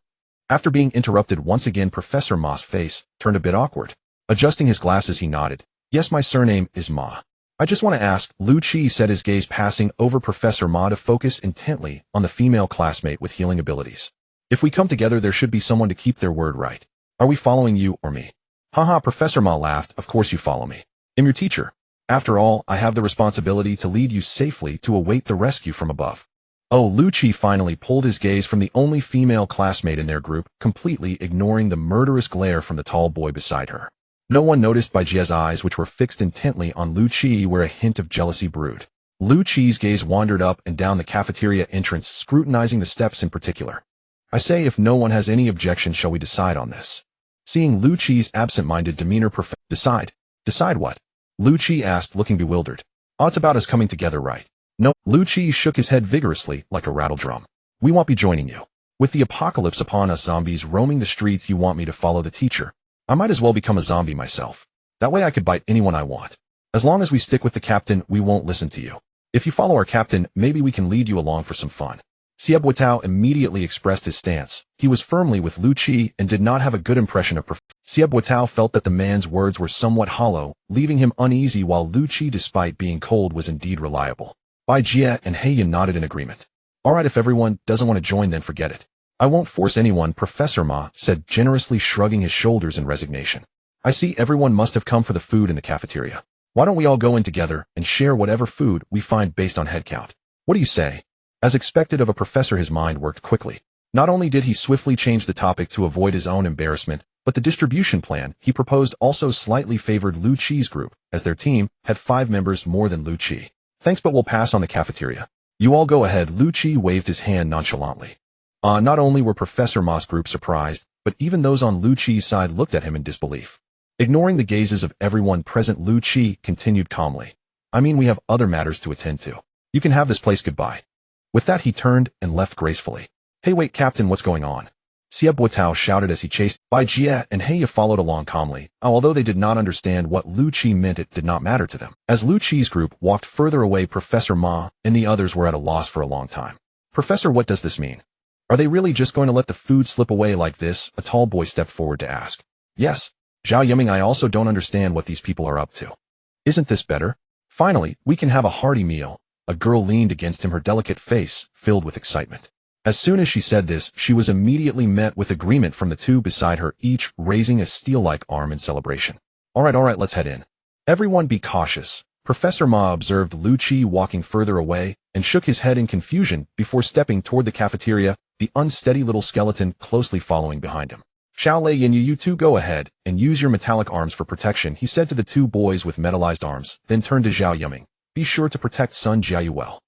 After being interrupted once again, Professor Ma's face turned a bit awkward. Adjusting his glasses, he nodded. "Yes, my surname is Ma. I just want to ask," Lu Qi said, his gaze passing over Professor Ma to focus intently on the female classmate with healing abilities. "If we come together, there should be someone to keep their word, right? Are we following you or me?" Haha, Professor Ma laughed. "Of course you follow me. I'm your teacher. After all, I have the responsibility to lead you safely to await the rescue from above." Oh, Lu Qi finally pulled his gaze from the only female classmate in their group, completely ignoring the murderous glare from the tall boy beside her. No one noticed by Jie's eyes, which were fixed intently on Lu Qi, where a hint of jealousy brewed. Lu Qi's gaze wandered up and down the cafeteria entrance, scrutinizing the steps in particular. "I say, if no one has any objection, shall we decide on this?" Seeing Lu Qi's absent-minded demeanor, Decide what? Lu Qi asked, looking bewildered. It's about us coming together, right? No, Lu Qi shook his head vigorously, like a rattle drum. We won't be joining you. With the apocalypse upon us zombies roaming the streets, you want me to follow the teacher? I might as well become a zombie myself. That way I could bite anyone I want. As long as we stick with the captain, we won't listen to you. If you follow our captain, maybe we can lead you along for some fun. Xie Buitao immediately expressed his stance. He was firmly with Lu Qi and did not have a good impression of Xie Buitao felt that the man's words were somewhat hollow, leaving him uneasy, while Lu Qi, despite being cold, was indeed reliable. Bai Jie and Heiyan nodded in agreement. Alright, if everyone doesn't want to join, then forget it. I won't force anyone, Professor Ma said, generously shrugging his shoulders in resignation. I see everyone must have come for the food in the cafeteria. Why don't we all go in together and share whatever food we find based on head count? What do you say? As expected of a professor, his mind worked quickly. Not only did he swiftly change the topic to avoid his own embarrassment, but the distribution plan he proposed also slightly favored Lu Qi's group, as their team had 5 members more than Lu Qi. Thanks, but we'll pass on the cafeteria. You all go ahead. Lu Qi waved his hand nonchalantly. Not only were Professor Ma's group surprised, but even those on Lu Qi's side looked at him in disbelief. Ignoring the gazes of everyone present, Lu Qi continued calmly. I mean, we have other matters to attend to. You can have this place, goodbye. With that, he turned and left gracefully. Hey, wait, Captain, what's going on? Xie Buitao shouted as he chased. Bai Jie and Heiya followed along calmly. Although they did not understand what Lu Qi meant, it did not matter to them. As Lu Qi's group walked further away, Professor Ma and the others were at a loss for a long time. Professor, what does this mean? Are they really just going to let the food slip away like this? A tall boy stepped forward to ask. Yes, Zhao Yiming, I also don't understand what these people are up to. Isn't this better? Finally, we can have a hearty meal. A girl leaned against him, her delicate face filled with excitement. As soon as she said this, she was immediately met with agreement from the 2 beside her, each raising a steel-like arm in celebration. Alright, let's head in. Everyone be cautious. Professor Ma observed Lu Qi walking further away and shook his head in confusion before stepping toward the cafeteria, the unsteady little skeleton closely following behind him. Xiao Lei and you 2 go ahead and use your metallic arms for protection, he said to the 2 boys with metallized arms, then turned to Zhao Yiming. Be sure to protect Sun Jiayu well.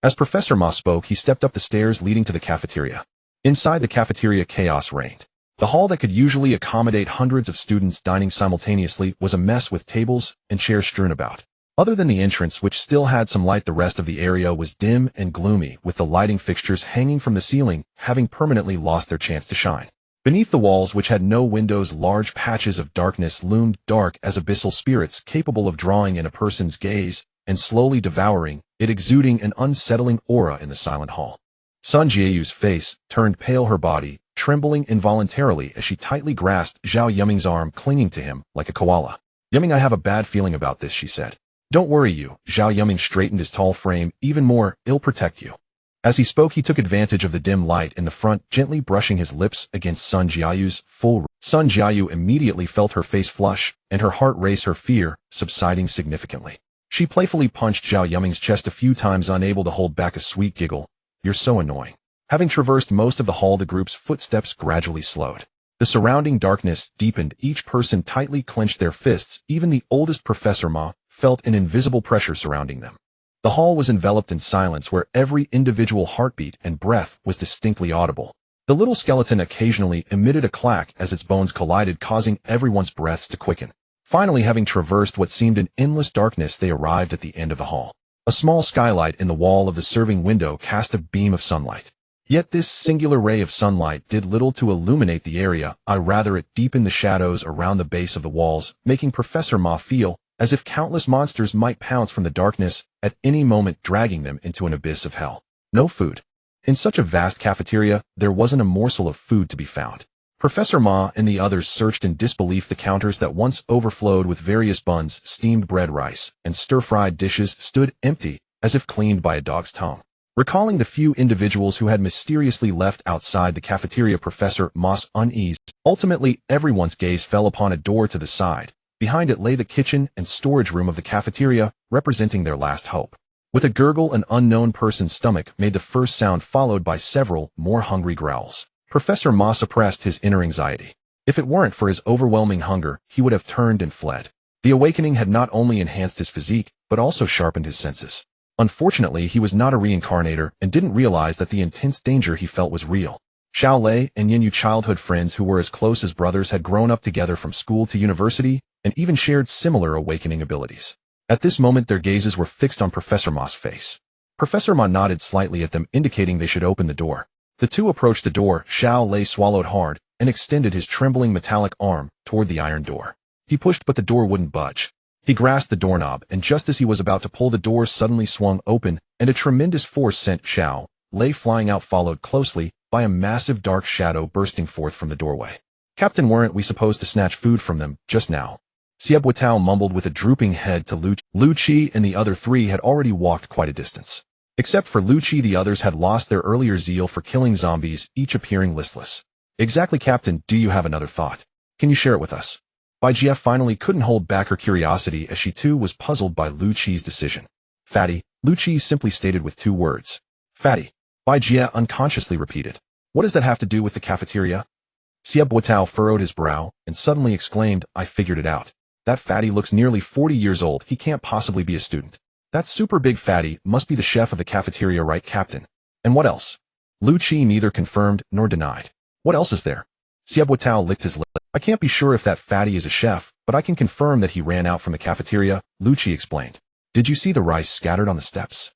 As Professor Ma spoke, he stepped up the stairs leading to the cafeteria. Inside the cafeteria, chaos reigned. The hall that could usually accommodate hundreds of students dining simultaneously was a mess with tables and chairs strewn about. Other than the entrance, which still had some light, the rest of the area was dim and gloomy, with the lighting fixtures hanging from the ceiling having permanently lost their chance to shine. Beneath the walls, which had no windows, large patches of darkness loomed, dark as abyssal spirits capable of drawing in a person's gaze and slowly devouring it, exuding an unsettling aura in the silent hall. Sun Jiayu's face turned pale, her body trembling involuntarily as she tightly grasped Zhao Yiming's arm, clinging to him like a koala. Yiming, I have a bad feeling about this, she said. Don't worry, you. Zhao Yiming straightened his tall frame even more. I'll protect you. As he spoke, he took advantage of the dim light in the front, gently brushing his lips against Sun Jiayu's full. Sun Jiayu immediately felt her face flush and her heart race, her fear subsiding significantly. She playfully punched Zhao Yiming's chest a few times, unable to hold back a sweet giggle. You're so annoying. Having traversed most of the hall, the group's footsteps gradually slowed. The surrounding darkness deepened. Each person tightly clenched their fists. Even the oldest Professor Ma felt an invisible pressure surrounding them. The hall was enveloped in silence, where every individual heartbeat and breath was distinctly audible. The little skeleton occasionally emitted a clack as its bones collided, causing everyone's breaths to quicken. Finally, having traversed what seemed an endless darkness, they arrived at the end of the hall. A small skylight in the wall of the serving window cast a beam of sunlight. Yet this singular ray of sunlight did little to illuminate the area. Rather, it deepened the shadows around the base of the walls, making Professor Ma feel as if countless monsters might pounce from the darkness at any moment, dragging them into an abyss of hell. No food. In such a vast cafeteria, there wasn't a morsel of food to be found. Professor Ma and the others searched in disbelief. The counters that once overflowed with various buns, steamed bread, rice, and stir-fried dishes stood empty, as if cleaned by a dog's tongue. Recalling the few individuals who had mysteriously left outside the cafeteria, Professor Ma's unease. Ultimately, everyone's gaze fell upon a door to the side. Behind it lay the kitchen and storage room of the cafeteria, representing their last hope. With a gurgle, an unknown person's stomach made the first sound, followed by several more hungry growls. Professor Ma suppressed his inner anxiety. If it weren't for his overwhelming hunger, he would have turned and fled. The awakening had not only enhanced his physique, but also sharpened his senses. Unfortunately, he was not a reincarnator and didn't realize that the intense danger he felt was real. Xiao Lei and Yin Yu, childhood friends who were as close as brothers, had grown up together from school to university and even shared similar awakening abilities. At this moment, their gazes were fixed on Professor Ma's face. Professor Ma nodded slightly at them, indicating they should open the door. The two approached the door. Xiao Lei swallowed hard and extended his trembling metallic arm toward the iron door. He pushed, but the door wouldn't budge. He grasped the doorknob, and just as he was about to pull, the door suddenly swung open, and a tremendous force sent Xiao Lei flying out, followed closely by a massive dark shadow bursting forth from the doorway. "Captain, weren't we supposed to snatch food from them just now?" Xiebo Tao mumbled with a drooping head to Lu. Lu Qi and the other three had already walked quite a distance. Except for Lu Qi, the others had lost their earlier zeal for killing zombies, each appearing listless. "Exactly, Captain. Do you have another thought? Can you share it with us?" Bai Jie finally couldn't hold back her curiosity, as she too was puzzled by Lu Qi's decision. "Fatty," Lu Qi simply stated with 2 words. "Fatty," Bai Jie unconsciously repeated. "What does that have to do with the cafeteria?" Xiebo Tao furrowed his brow and suddenly exclaimed, "I figured it out. That fatty looks nearly 40 years old. He can't possibly be a student. That super big fatty must be the chef of the cafeteria, right, Captain? And what else?" Lu Qi neither confirmed nor denied. "What else is there?" Xiebo Tao licked his lip. "I can't be sure if that fatty is a chef, but I can confirm that he ran out from the cafeteria," Lu Qi explained. "Did you see the rice scattered on the steps?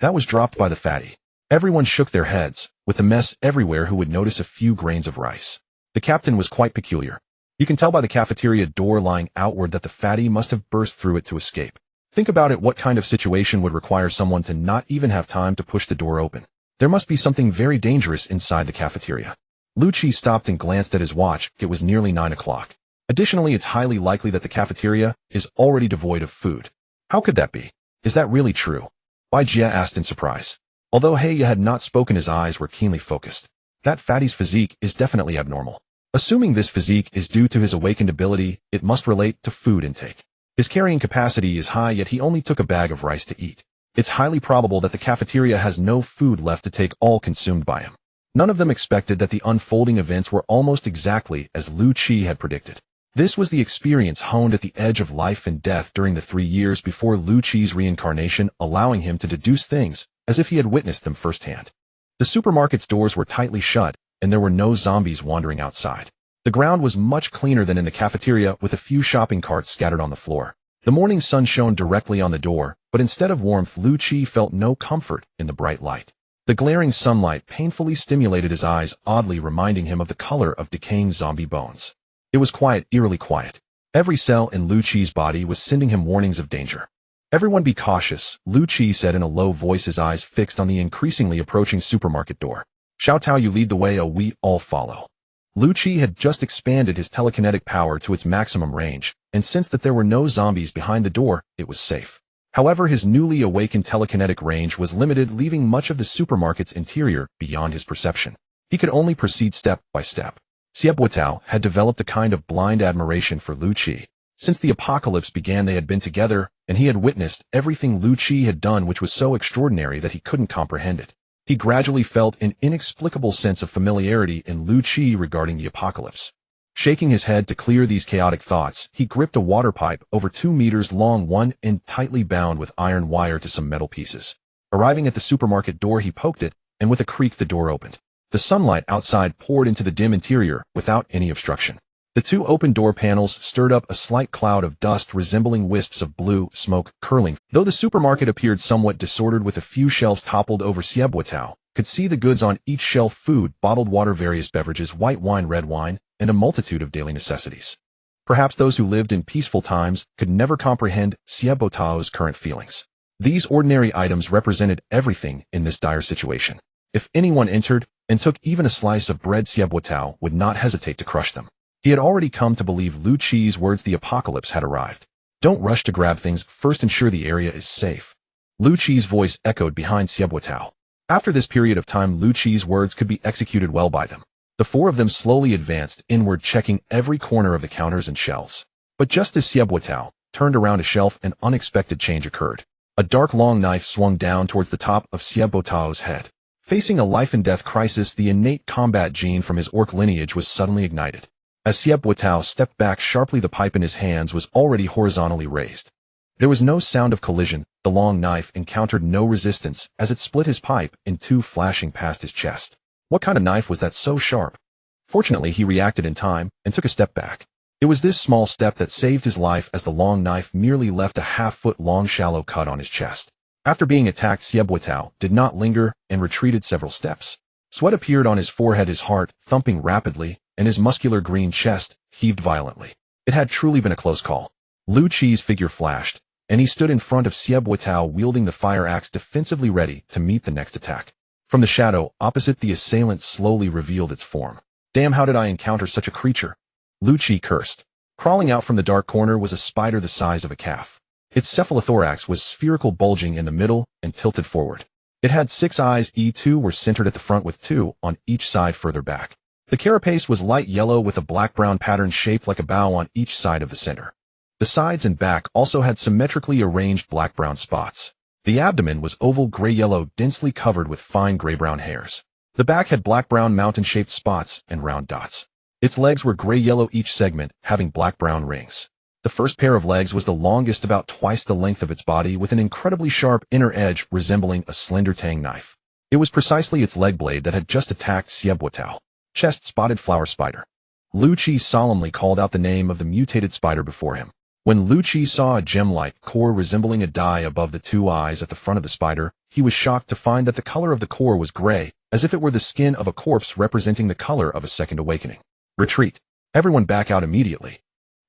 That was dropped by the fatty." Everyone shook their heads. With a mess everywhere, who would notice a few grains of rice? The captain was quite peculiar. You can tell by the cafeteria door lying outward that the fatty must have burst through it to escape. Think about it, what kind of situation would require someone to not even have time to push the door open? There must be something very dangerous inside the cafeteria. Lu Qi stopped and glanced at his watch. It was nearly 9 o'clock. Additionally, it's highly likely that the cafeteria is already devoid of food. How could that be? Is that really true? Bai Jie asked in surprise. Although He had not spoken, his eyes were keenly focused. That fatty's physique is definitely abnormal. Assuming this physique is due to his awakened ability, it must relate to food intake. His carrying capacity is high, yet he only took a bag of rice to eat. It's highly probable that the cafeteria has no food left to take, all consumed by him. None of them expected that the unfolding events were almost exactly as Lu Qi had predicted. This was the experience honed at the edge of life and death during the 3 years before Lu Qi's reincarnation, allowing him to deduce things as if he had witnessed them firsthand. The supermarket's doors were tightly shut, and there were no zombies wandering outside. The ground was much cleaner than in the cafeteria, with a few shopping carts scattered on the floor. The morning sun shone directly on the door, but instead of warmth, Lu Qi felt no comfort in the bright light. The glaring sunlight painfully stimulated his eyes, oddly reminding him of the color of decaying zombie bones. It was quiet, eerily quiet. Every cell in Lu Qi's body was sending him warnings of danger. "Everyone be cautious," Lu Qi said in a low voice, his eyes fixed on the increasingly approaching supermarket door. "Xiao Tao, you lead the way, we all follow." Lu Qi had just expanded his telekinetic power to its maximum range, and sensed that there were no zombies behind the door, it was safe. However, his newly awakened telekinetic range was limited, leaving much of the supermarket's interior beyond his perception. He could only proceed step by step. Xiebo Tao had developed a kind of blind admiration for Lu Qi. Since the apocalypse began, they had been together, and he had witnessed everything Lu Qi had done, which was so extraordinary that he couldn't comprehend it. He gradually felt an inexplicable sense of familiarity in Lu Qi regarding the apocalypse. Shaking his head to clear these chaotic thoughts, he gripped a water pipe over 2 meters long, one end tightly bound with iron wire to some metal pieces. Arriving at the supermarket door, he poked it, and with a creak the door opened. The sunlight outside poured into the dim interior without any obstruction. The 2 open door panels stirred up a slight cloud of dust resembling wisps of blue smoke curling. Though the supermarket appeared somewhat disordered, with a few shelves toppled over, Xiebo Tao could see the goods on each shelf: food, bottled water, various beverages, white wine, red wine, and a multitude of daily necessities. Perhaps those who lived in peaceful times could never comprehend Xiebo Tao's current feelings. These ordinary items represented everything in this dire situation. If anyone entered and took even a slice of bread, Xiebo Tao would not hesitate to crush them. He had already come to believe Lu Qi's words: the apocalypse had arrived. Don't rush to grab things, first ensure the area is safe. Lu Qi's voice echoed behind Xiebo Tao. After this period of time, Lu Qi's words could be executed well by them. The 4 of them slowly advanced inward, checking every corner of the counters and shelves. But just as Xiebo Tao turned around a shelf, an unexpected change occurred. A dark long knife swung down towards the top of Xiebo Tao's head. Facing a life-and-death crisis, the innate combat gene from his orc lineage was suddenly ignited. As Xiebo Tao stepped back sharply, the pipe in his hands was already horizontally raised. There was no sound of collision. The long knife encountered no resistance as it split his pipe in 2, flashing past his chest. What kind of knife was that so sharp? Fortunately, he reacted in time and took a step back. It was this small step that saved his life, as the long knife merely left a half-foot-long shallow cut on his chest. After being attacked, Xiaobuitao did not linger and retreated several steps. Sweat appeared on his forehead, his heart thumping rapidly, and his muscular green chest heaved violently. It had truly been a close call. Lu Qi's figure flashed, and he stood in front of Xiaobuitao wielding the fire axe, defensively ready to meet the next attack. From the shadow opposite, the assailant slowly revealed its form. Damn, how did I encounter such a creature? Lu Qi cursed. Crawling out from the dark corner was a spider the size of a calf. Its cephalothorax was spherical, bulging in the middle and tilted forward. It had 6 eyes. E2 were centered at the front with 2 on each side further back. The carapace was light yellow with a black-brown pattern shaped like a bow on each side of the center. The sides and back also had symmetrically arranged black-brown spots. The abdomen was oval gray-yellow, densely covered with fine gray-brown hairs. The back had black-brown mountain-shaped spots and round dots. Its legs were gray-yellow, each segment having black-brown rings. The first pair of legs was the longest, about twice the length of its body, with an incredibly sharp inner edge resembling a slender tang knife. It was precisely its leg blade that had just attacked Xiaobuitao. Chest spotted flower spider. Lu Qi solemnly called out the name of the mutated spider before him. When Lu Qi saw a gem-like core resembling a die above the 2 eyes at the front of the spider, he was shocked to find that the color of the core was gray, as if it were the skin of a corpse, representing the color of a second awakening. Retreat. Everyone back out immediately.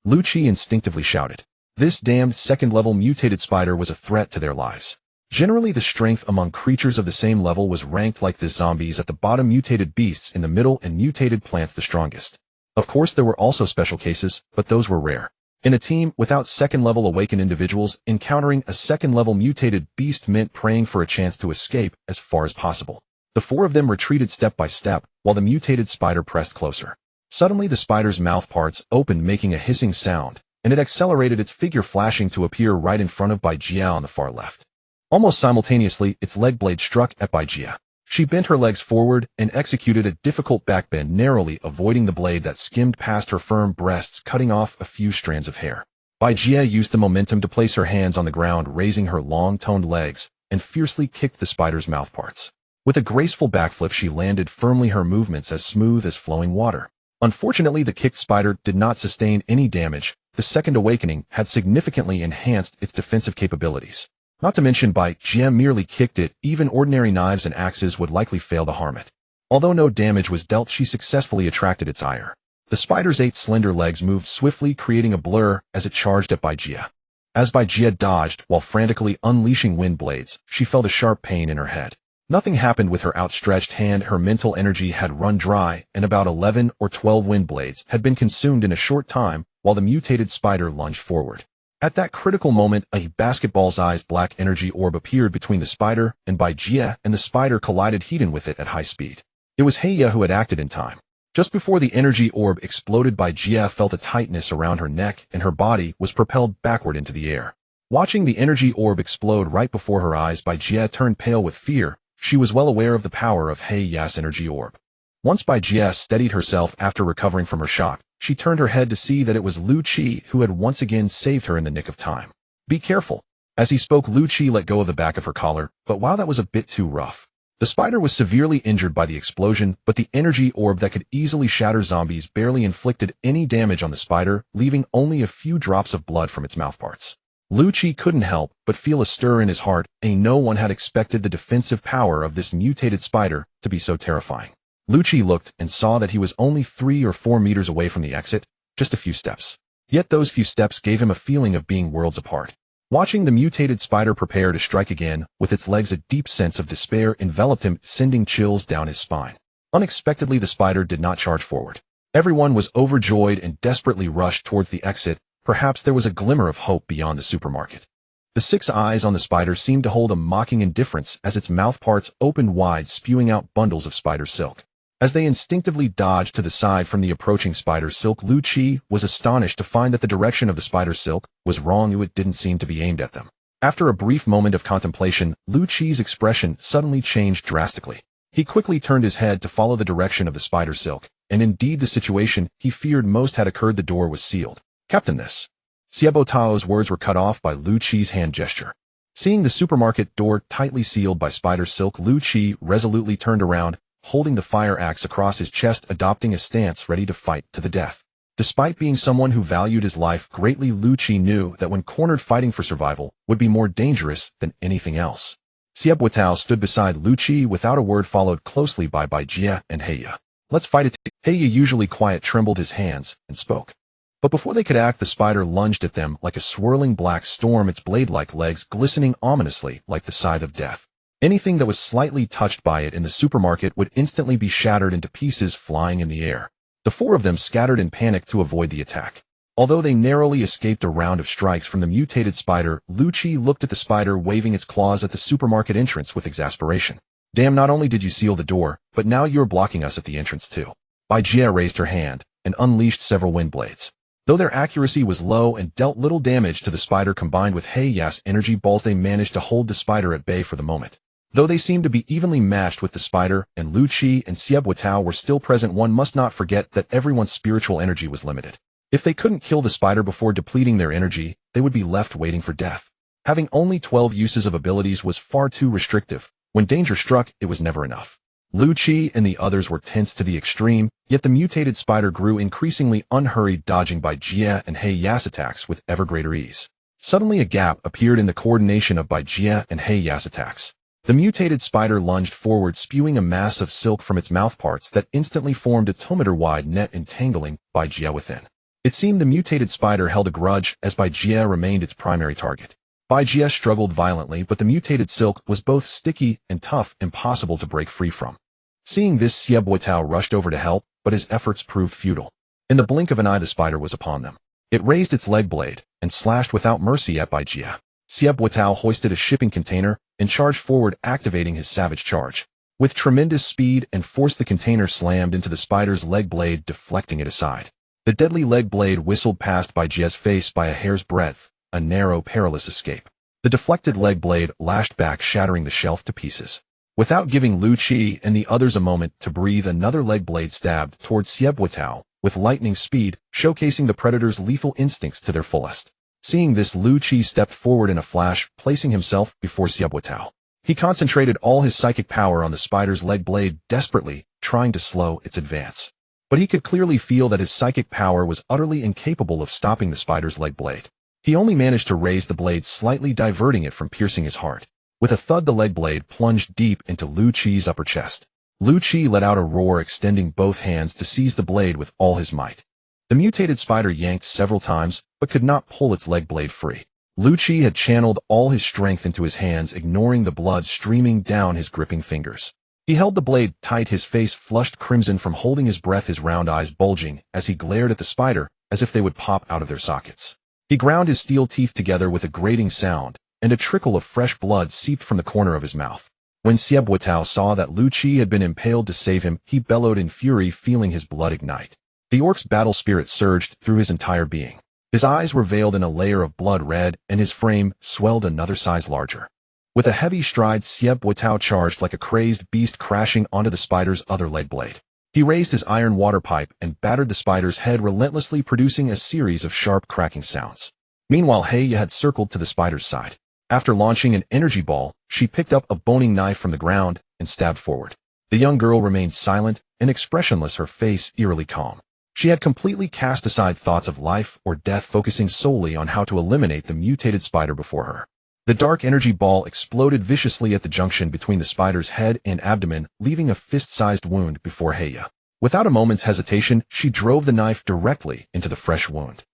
Lu Qi instinctively shouted. This damned second-level mutated spider was a threat to their lives. Generally, the strength among creatures of the same level was ranked like the zombies at the bottom, mutated beasts in the middle, and mutated plants the strongest. Of course, there were also special cases, but those were rare. In a team without second-level awakened individuals, encountering a second-level mutated beast meant praying for a chance to escape as far as possible. The 4 of them retreated step by step, while the mutated spider pressed closer. Suddenly, the spider's mouth parts opened, making a hissing sound, and it accelerated, its figure flashing to appear right in front of Bai Jia on the far left. Almost simultaneously, its leg blade struck at Bai Jia. She bent her legs forward and executed a difficult backbend, narrowly avoiding the blade that skimmed past her firm breasts, cutting off a few strands of hair. Bai Jia used the momentum to place her hands on the ground, raising her long, toned legs, and fiercely kicked the spider's mouth parts. With a graceful backflip, she landed firmly, her movements as smooth as flowing water. Unfortunately, the kicked spider did not sustain any damage. The second awakening had significantly enhanced its defensive capabilities. Not to mention, Bai Jia merely kicked it. Even ordinary knives and axes would likely fail to harm it. Although no damage was dealt, she successfully attracted its ire. The spider's 8 slender legs moved swiftly, creating a blur as it charged at Bai Jia. As Bai Jia dodged while frantically unleashing wind blades, she felt a sharp pain in her head. Nothing happened with her outstretched hand. Her mental energy had run dry, and about 11 or 12 wind blades had been consumed in a short time, while the mutated spider lunged forward. At that critical moment, a basketball-sized black energy orb appeared between the spider and Bai Jia, and the spider collided head-on with it at high speed. It was Heya who had acted in time. Just before the energy orb exploded, Bai Jia felt a tightness around her neck, and her body was propelled backward into the air. Watching the energy orb explode right before her eyes, Bai Jia turned pale with fear. She was well aware of the power of Heya's energy orb. Once Bai Jia steadied herself after recovering from her shock, she turned her head to see that it was Lu Qi who had once again saved her in the nick of time. Be careful. As he spoke, Lu Qi let go of the back of her collar, but wow, that was a bit too rough. The spider was severely injured by the explosion, but the energy orb that could easily shatter zombies barely inflicted any damage on the spider, leaving only a few drops of blood from its mouthparts. Lu Qi couldn't help but feel a stir in his heart, and no one had expected the defensive power of this mutated spider to be so terrifying. Lu Qi looked and saw that he was only 3 or 4 meters away from the exit, just a few steps. Yet those few steps gave him a feeling of being worlds apart. Watching the mutated spider prepare to strike again, with its legs, a deep sense of despair enveloped him, sending chills down his spine. Unexpectedly, the spider did not charge forward. Everyone was overjoyed and desperately rushed towards the exit. Perhaps there was a glimmer of hope beyond the supermarket. The 6 eyes on the spider seemed to hold a mocking indifference as its mouthparts opened wide, spewing out bundles of spider silk. As they instinctively dodged to the side from the approaching spider silk, Lu Qi was astonished to find that the direction of the spider silk was wrong. It didn't seem to be aimed at them. After a brief moment of contemplation, Lu Qi's expression suddenly changed drastically. He quickly turned his head to follow the direction of the spider silk, and indeed the situation he feared most had occurred. The door was sealed. Captain, this. Xiebo Tao's words were cut off by Lu Qi's hand gesture. Seeing the supermarket door tightly sealed by spider silk, Lu Qi resolutely turned around, holding the fire axe across his chest, adopting a stance ready to fight to the death. Despite being someone who valued his life greatly, Lu Qi knew that when cornered, fighting for survival would be more dangerous than anything else. Xieb Wutao stood beside Lu Qi without a word, followed closely by Bai Jie and Heya. "Let's fight it." Heya, usually quiet, trembled his hands and spoke. But before they could act, the spider lunged at them like a swirling black storm, its blade-like legs glistening ominously like the scythe of death. Anything that was slightly touched by it in the supermarket would instantly be shattered into pieces, flying in the air. The four of them scattered in panic to avoid the attack. Although they narrowly escaped a round of strikes from the mutated spider, Lu Qi looked at the spider waving its claws at the supermarket entrance with exasperation. "Damn, not only did you seal the door, but now you're blocking us at the entrance too." Bai Jie raised her hand and unleashed several wind blades. Though their accuracy was low and dealt little damage to the spider, combined with Heya's energy balls, they managed to hold the spider at bay for the moment. Though they seemed to be evenly matched with the spider, and Lu Qi and Xieb Wutao were still present, one must not forget that everyone's spiritual energy was limited. If they couldn't kill the spider before depleting their energy, they would be left waiting for death. Having only 12 uses of abilities was far too restrictive. When danger struck, it was never enough. Lu Qi and the others were tense to the extreme, yet the mutated spider grew increasingly unhurried, dodging Bai Jie and Heya's attacks with ever greater ease. Suddenly a gap appeared in the coordination of Bai Jie and Heya's attacks. The mutated spider lunged forward, spewing a mass of silk from its mouthparts that instantly formed a 2-meter-wide net, entangling Bai Jie within. It seemed the mutated spider held a grudge, as Bai Jie remained its primary target. Bai Jie struggled violently, but the mutated silk was both sticky and tough, impossible to break free from. Seeing this, Xieb Wutao rushed over to help, but his efforts proved futile. In the blink of an eye, the spider was upon them. It raised its leg blade and slashed without mercy at Bai Jie. Xieb Wutao hoisted a shipping container and charged forward, activating his savage charge. With tremendous speed and force, the container slammed into the spider's leg blade, deflecting it aside. The deadly leg blade whistled past Bai Jie's face by a hair's breadth, a narrow, perilous escape. The deflected leg blade lashed back, shattering the shelf to pieces. Without giving Lu Qi and the others a moment to breathe, another leg blade stabbed towards Xieb Wutao with lightning speed, showcasing the predator's lethal instincts to their fullest. Seeing this, Lu Qi stepped forward in a flash, placing himself before Xieb Wutao. He concentrated all his psychic power on the spider's leg blade, desperately trying to slow its advance. But he could clearly feel that his psychic power was utterly incapable of stopping the spider's leg blade. He only managed to raise the blade slightly, diverting it from piercing his heart. With a thud, the leg blade plunged deep into Lu Qi's upper chest. Lu Qi let out a roar, extending both hands to seize the blade with all his might. The mutated spider yanked several times, but could not pull its leg blade free. Lu Qi had channeled all his strength into his hands, ignoring the blood streaming down his gripping fingers. He held the blade tight, his face flushed crimson from holding his breath, his round eyes bulging as he glared at the spider as if they would pop out of their sockets. He ground his steel teeth together with a grating sound, and a trickle of fresh blood seeped from the corner of his mouth. When Xieb Wutao saw that Lu Qi had been impaled to save him, he bellowed in fury, feeling his blood ignite. The orc's battle spirit surged through his entire being. His eyes were veiled in a layer of blood red, and his frame swelled another size larger. With a heavy stride, Xieb Wutao charged like a crazed beast, crashing onto the spider's other leg blade. He raised his iron water pipe and battered the spider's head relentlessly, producing a series of sharp cracking sounds. Meanwhile, Heya had circled to the spider's side. After launching an energy ball, she picked up a boning knife from the ground and stabbed forward. The young girl remained silent and expressionless, her face eerily calm. She had completely cast aside thoughts of life or death, focusing solely on how to eliminate the mutated spider before her. The dark energy ball exploded viciously at the junction between the spider's head and abdomen, leaving a fist-sized wound before Heya. Without a moment's hesitation, she drove the knife directly into the fresh wound.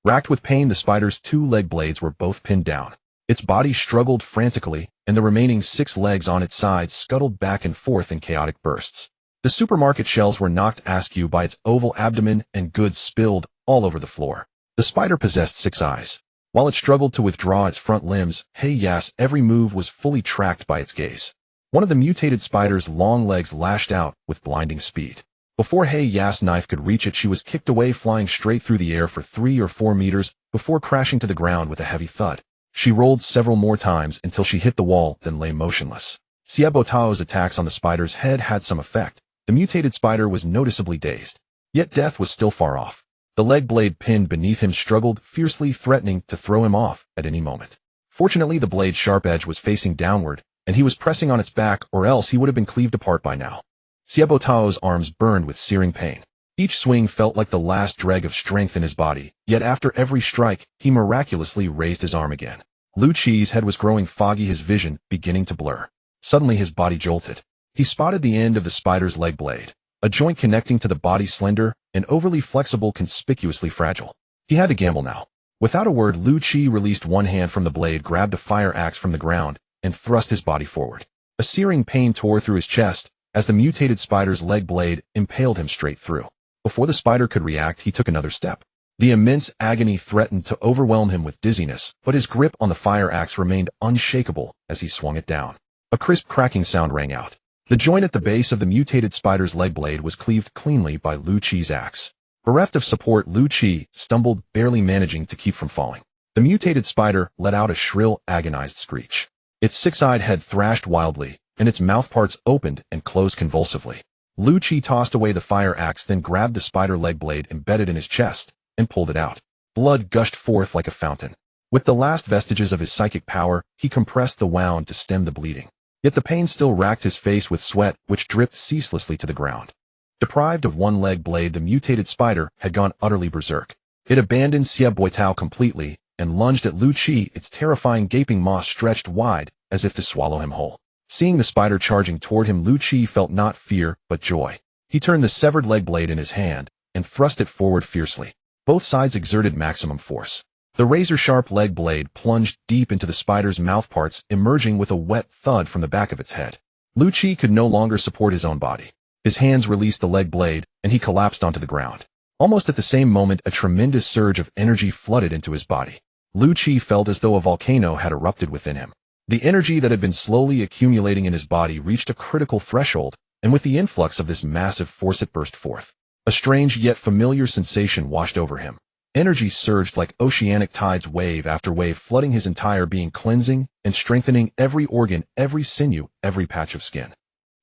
Racked with pain, the spider's 2 leg blades were both pinned down. Its body struggled frantically, and the remaining 6 legs on its sides scuttled back and forth in chaotic bursts. The supermarket shelves were knocked askew by its oval abdomen, and goods spilled all over the floor. The spider possessed 6 eyes. While it struggled to withdraw its front limbs, Heya's every move was fully tracked by its gaze. One of the mutated spider's long legs lashed out with blinding speed. Before Heya's knife could reach it, she was kicked away, flying straight through the air for 3 or 4 meters before crashing to the ground with a heavy thud. She rolled several more times until she hit the wall, then lay motionless. Xieb Wutao's attacks on the spider's head had some effect. The mutated spider was noticeably dazed. Yet death was still far off. The leg blade pinned beneath him struggled fiercely, threatening to throw him off at any moment. Fortunately, the blade's sharp edge was facing downward, and he was pressing on its back, or else he would have been cleaved apart by now. Xiaobotao's arms burned with searing pain. Each swing felt like the last drag of strength in his body, yet after every strike, he miraculously raised his arm again. Lu Qi's head was growing foggy, his vision beginning to blur. Suddenly his body jolted. He spotted the end of the spider's leg blade, a joint connecting to the body slender and overly flexible, conspicuously fragile. He had to gamble now. Without a word, Lu Qi released one hand from the blade, grabbed a fire axe from the ground, and thrust his body forward. A searing pain tore through his chest as the mutated spider's leg blade impaled him straight through. Before the spider could react, he took another step. The immense agony threatened to overwhelm him with dizziness, but his grip on the fire axe remained unshakable as he swung it down. A crisp cracking sound rang out. The joint at the base of the mutated spider's leg blade was cleaved cleanly by Lu Qi's axe. Bereft of support, Lu Qi stumbled, barely managing to keep from falling. The mutated spider let out a shrill, agonized screech. Its six-eyed head thrashed wildly, and its mouthparts opened and closed convulsively. Lu Qi tossed away the fire axe, then grabbed the spider leg blade embedded in his chest and pulled it out. Blood gushed forth like a fountain. With the last vestiges of his psychic power, he compressed the wound to stem the bleeding. Yet the pain still racked his face with sweat, which dripped ceaselessly to the ground. Deprived of one leg blade, the mutated spider had gone utterly berserk. It abandoned Xie Boitao completely and lunged at Lu Qi, its terrifying gaping maw stretched wide as if to swallow him whole. Seeing the spider charging toward him, Lu Qi felt not fear, but joy. He turned the severed leg blade in his hand and thrust it forward fiercely. Both sides exerted maximum force. The razor-sharp leg blade plunged deep into the spider's mouthparts, emerging with a wet thud from the back of its head. Lu Qi could no longer support his own body. His hands released the leg blade, and he collapsed onto the ground. Almost at the same moment, a tremendous surge of energy flooded into his body. Lu Qi felt as though a volcano had erupted within him. The energy that had been slowly accumulating in his body reached a critical threshold, and with the influx of this massive force it burst forth. A strange yet familiar sensation washed over him. Energy surged like oceanic tides, wave after wave, flooding his entire being, cleansing and strengthening every organ, every sinew, every patch of skin.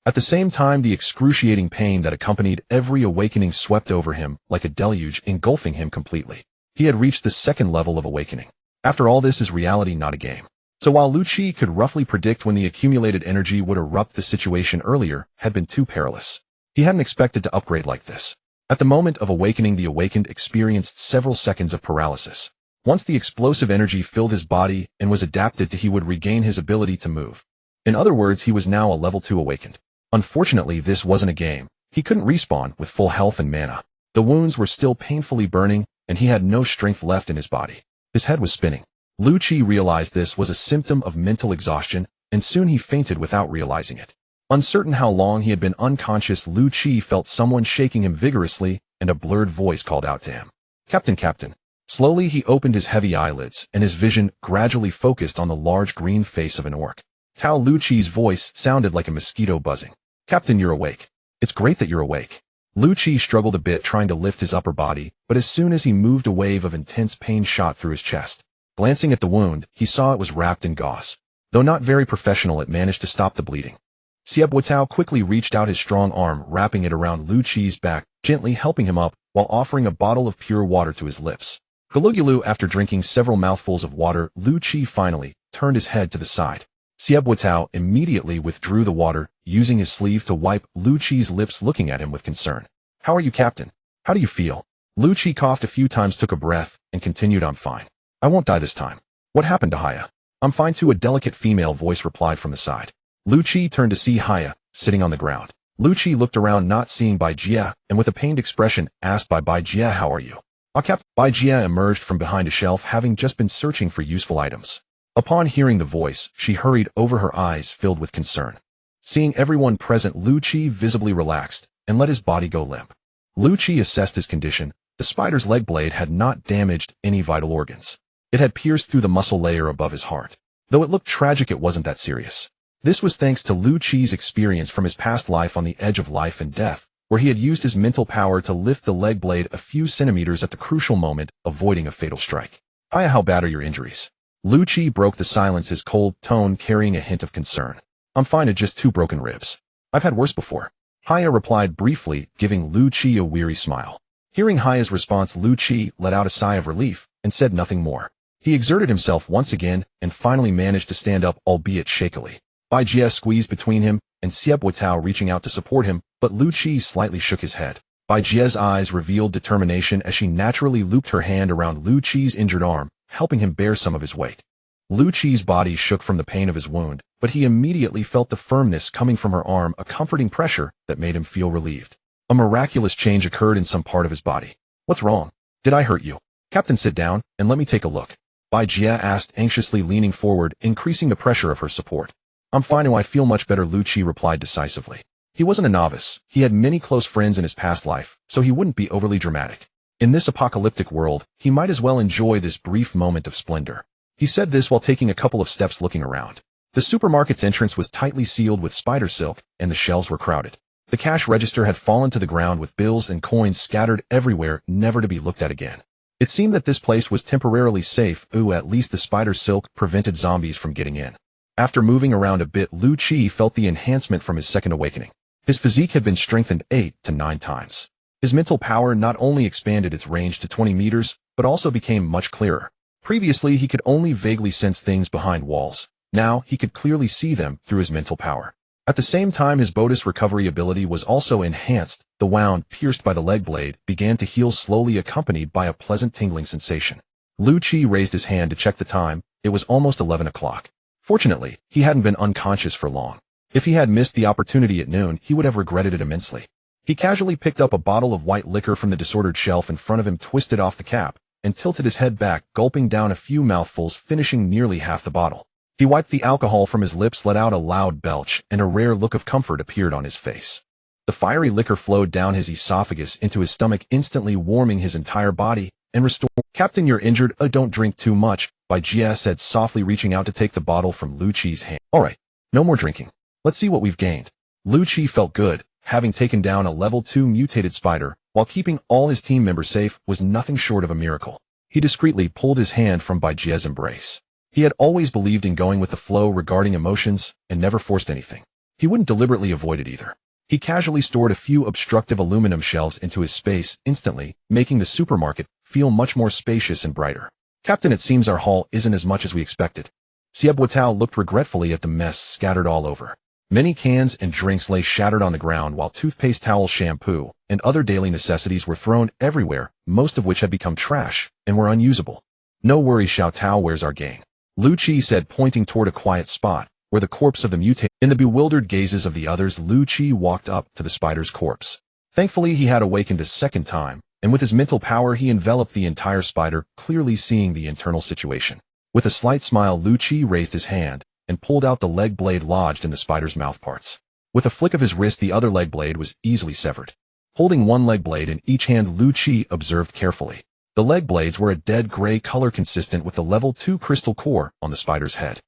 At the same time, the excruciating pain that accompanied every awakening swept over him like a deluge, engulfing him completely. He had reached the second level of awakening. After all, this is reality, not a game. So while Lu Qi could roughly predict when the accumulated energy would erupt, the situation earlier had been too perilous. He hadn't expected to upgrade like this. At the moment of awakening, the awakened experienced several seconds of paralysis. Once the explosive energy filled his body and was adapted to, he would regain his ability to move. In other words, he was now a level 2 awakened. Unfortunately, this wasn't a game. He couldn't respawn with full health and mana. The wounds were still painfully burning, and he had no strength left in his body. His head was spinning. Lu Qi realized this was a symptom of mental exhaustion, and soon he fainted without realizing it. Uncertain how long he had been unconscious, Lu Qi felt someone shaking him vigorously, and a blurred voice called out to him. "Captain, Captain." Slowly he opened his heavy eyelids, and his vision gradually focused on the large green face of an orc. Tao Lu Qi's voice sounded like a mosquito buzzing. "Captain, you're awake. It's great that you're awake." Lu Qi struggled a bit, trying to lift his upper body, but as soon as he moved, a wave of intense pain shot through his chest. Glancing at the wound, he saw it was wrapped in gauze. Though not very professional, it managed to stop the bleeding. Xie Boitao quickly reached out his strong arm, wrapping it around Lu Qi's back, gently helping him up, while offering a bottle of pure water to his lips. Gulugulu, after drinking several mouthfuls of water, Lu Qi finally turned his head to the side. Xie Boitao immediately withdrew the water, using his sleeve to wipe Lu Qi's lips, looking at him with concern. "How are you, Captain? How do you feel?" Lu Qi coughed a few times, took a breath, and continued, "I'm fine. I won't die this time." "What happened to Haya?" "I'm fine too," a delicate female voice replied from the side. Lu Qi turned to see Haya, sitting on the ground. Lu Qi looked around, not seeing Bai Jia, and with a pained expression, asked Bai Jia, "How are you?" Captain. Bai Jia emerged from behind a shelf, having just been searching for useful items. Upon hearing the voice, she hurried over, her eyes filled with concern. Seeing everyone present, Lu Qi visibly relaxed and let his body go limp. Lu Qi assessed his condition. The spider's leg blade had not damaged any vital organs. It had pierced through the muscle layer above his heart. Though it looked tragic, it wasn't that serious. This was thanks to Lu Qi's experience from his past life on the edge of life and death, where he had used his mental power to lift the leg blade a few centimeters at the crucial moment, avoiding a fatal strike. "Haya, how bad are your injuries?" Lu Qi broke the silence, his cold tone carrying a hint of concern. "I'm fine, at just 2 broken ribs. I've had worse before." Haya replied briefly, giving Lu Qi a weary smile. Hearing Haya's response, Lu Qi let out a sigh of relief and said nothing more. He exerted himself once again and finally managed to stand up, albeit shakily. Bai Jie squeezed between him and Xieb Watao reaching out to support him, but Lu Qi slightly shook his head. Bai Jie's eyes revealed determination as she naturally looped her hand around Lu Qi's injured arm, helping him bear some of his weight. Lu Qi's body shook from the pain of his wound, but he immediately felt the firmness coming from her arm, a comforting pressure that made him feel relieved. A miraculous change occurred in some part of his body. What's wrong? Did I hurt you? Captain, sit down and let me take a look. Bai Jie asked, anxiously leaning forward, increasing the pressure of her support. I'm fine and I feel much better, Lu Qi replied decisively. He wasn't a novice. He had many close friends in his past life, so he wouldn't be overly dramatic. In this apocalyptic world, he might as well enjoy this brief moment of splendor. He said this while taking a couple of steps looking around. The supermarket's entrance was tightly sealed with spider silk, and the shelves were crowded. The cash register had fallen to the ground with bills and coins scattered everywhere, never to be looked at again. It seemed that this place was temporarily safe, at least the spider silk prevented zombies from getting in. After moving around a bit, Lu Qi felt the enhancement from his second awakening. His physique had been strengthened 8 to 9 times. His mental power not only expanded its range to 20 meters, but also became much clearer. Previously, he could only vaguely sense things behind walls. Now, he could clearly see them through his mental power. At the same time, his bonus recovery ability was also enhanced. The wound, pierced by the leg blade, began to heal slowly, accompanied by a pleasant tingling sensation. Lu Qi raised his hand to check the time. It was almost 11 o'clock. Fortunately, he hadn't been unconscious for long. If he had missed the opportunity at noon, he would have regretted it immensely. He casually picked up a bottle of white liquor from the disordered shelf in front of him, twisted off the cap, and tilted his head back, gulping down a few mouthfuls, finishing nearly half the bottle. He wiped the alcohol from his lips, let out a loud belch, and a rare look of comfort appeared on his face. The fiery liquor flowed down his esophagus into his stomach, instantly warming his entire body and restoring. Captain, you're injured. Don't drink too much, Bai Jie said softly, reaching out to take the bottle from Lu Qi's hand. All right, no more drinking. Let's see what we've gained. Lu Qi felt good. Having taken down a level 2 mutated spider, while keeping all his team members safe, was nothing short of a miracle. He discreetly pulled his hand from Bai Jie's embrace. He had always believed in going with the flow regarding emotions, and never forced anything. He wouldn't deliberately avoid it either. He casually stored a few obstructive aluminum shelves into his space, instantly making the supermarket feel much more spacious and brighter. Captain, it seems our haul isn't as much as we expected. Xieb Watao looked regretfully at the mess scattered all over. Many cans and drinks lay shattered on the ground, while toothpaste, towels, shampoo, and other daily necessities were thrown everywhere, most of which had become trash and were unusable. No worries, Xiao Tao, where's our gang? Lu Qi said, pointing toward a quiet spot where the corpse of the mutated. In the bewildered gazes of the others, Lu Qi walked up to the spider's corpse. Thankfully, he had awakened a second time, and with his mental power he enveloped the entire spider, clearly seeing the internal situation. With a slight smile, Lu Qi raised his hand and pulled out the leg blade lodged in the spider's mouthparts. With a flick of his wrist, the other leg blade was easily severed. Holding one leg blade in each hand, Lu Qi observed carefully. The leg blades were a dead gray color, consistent with the level 2 crystal core on the spider's head.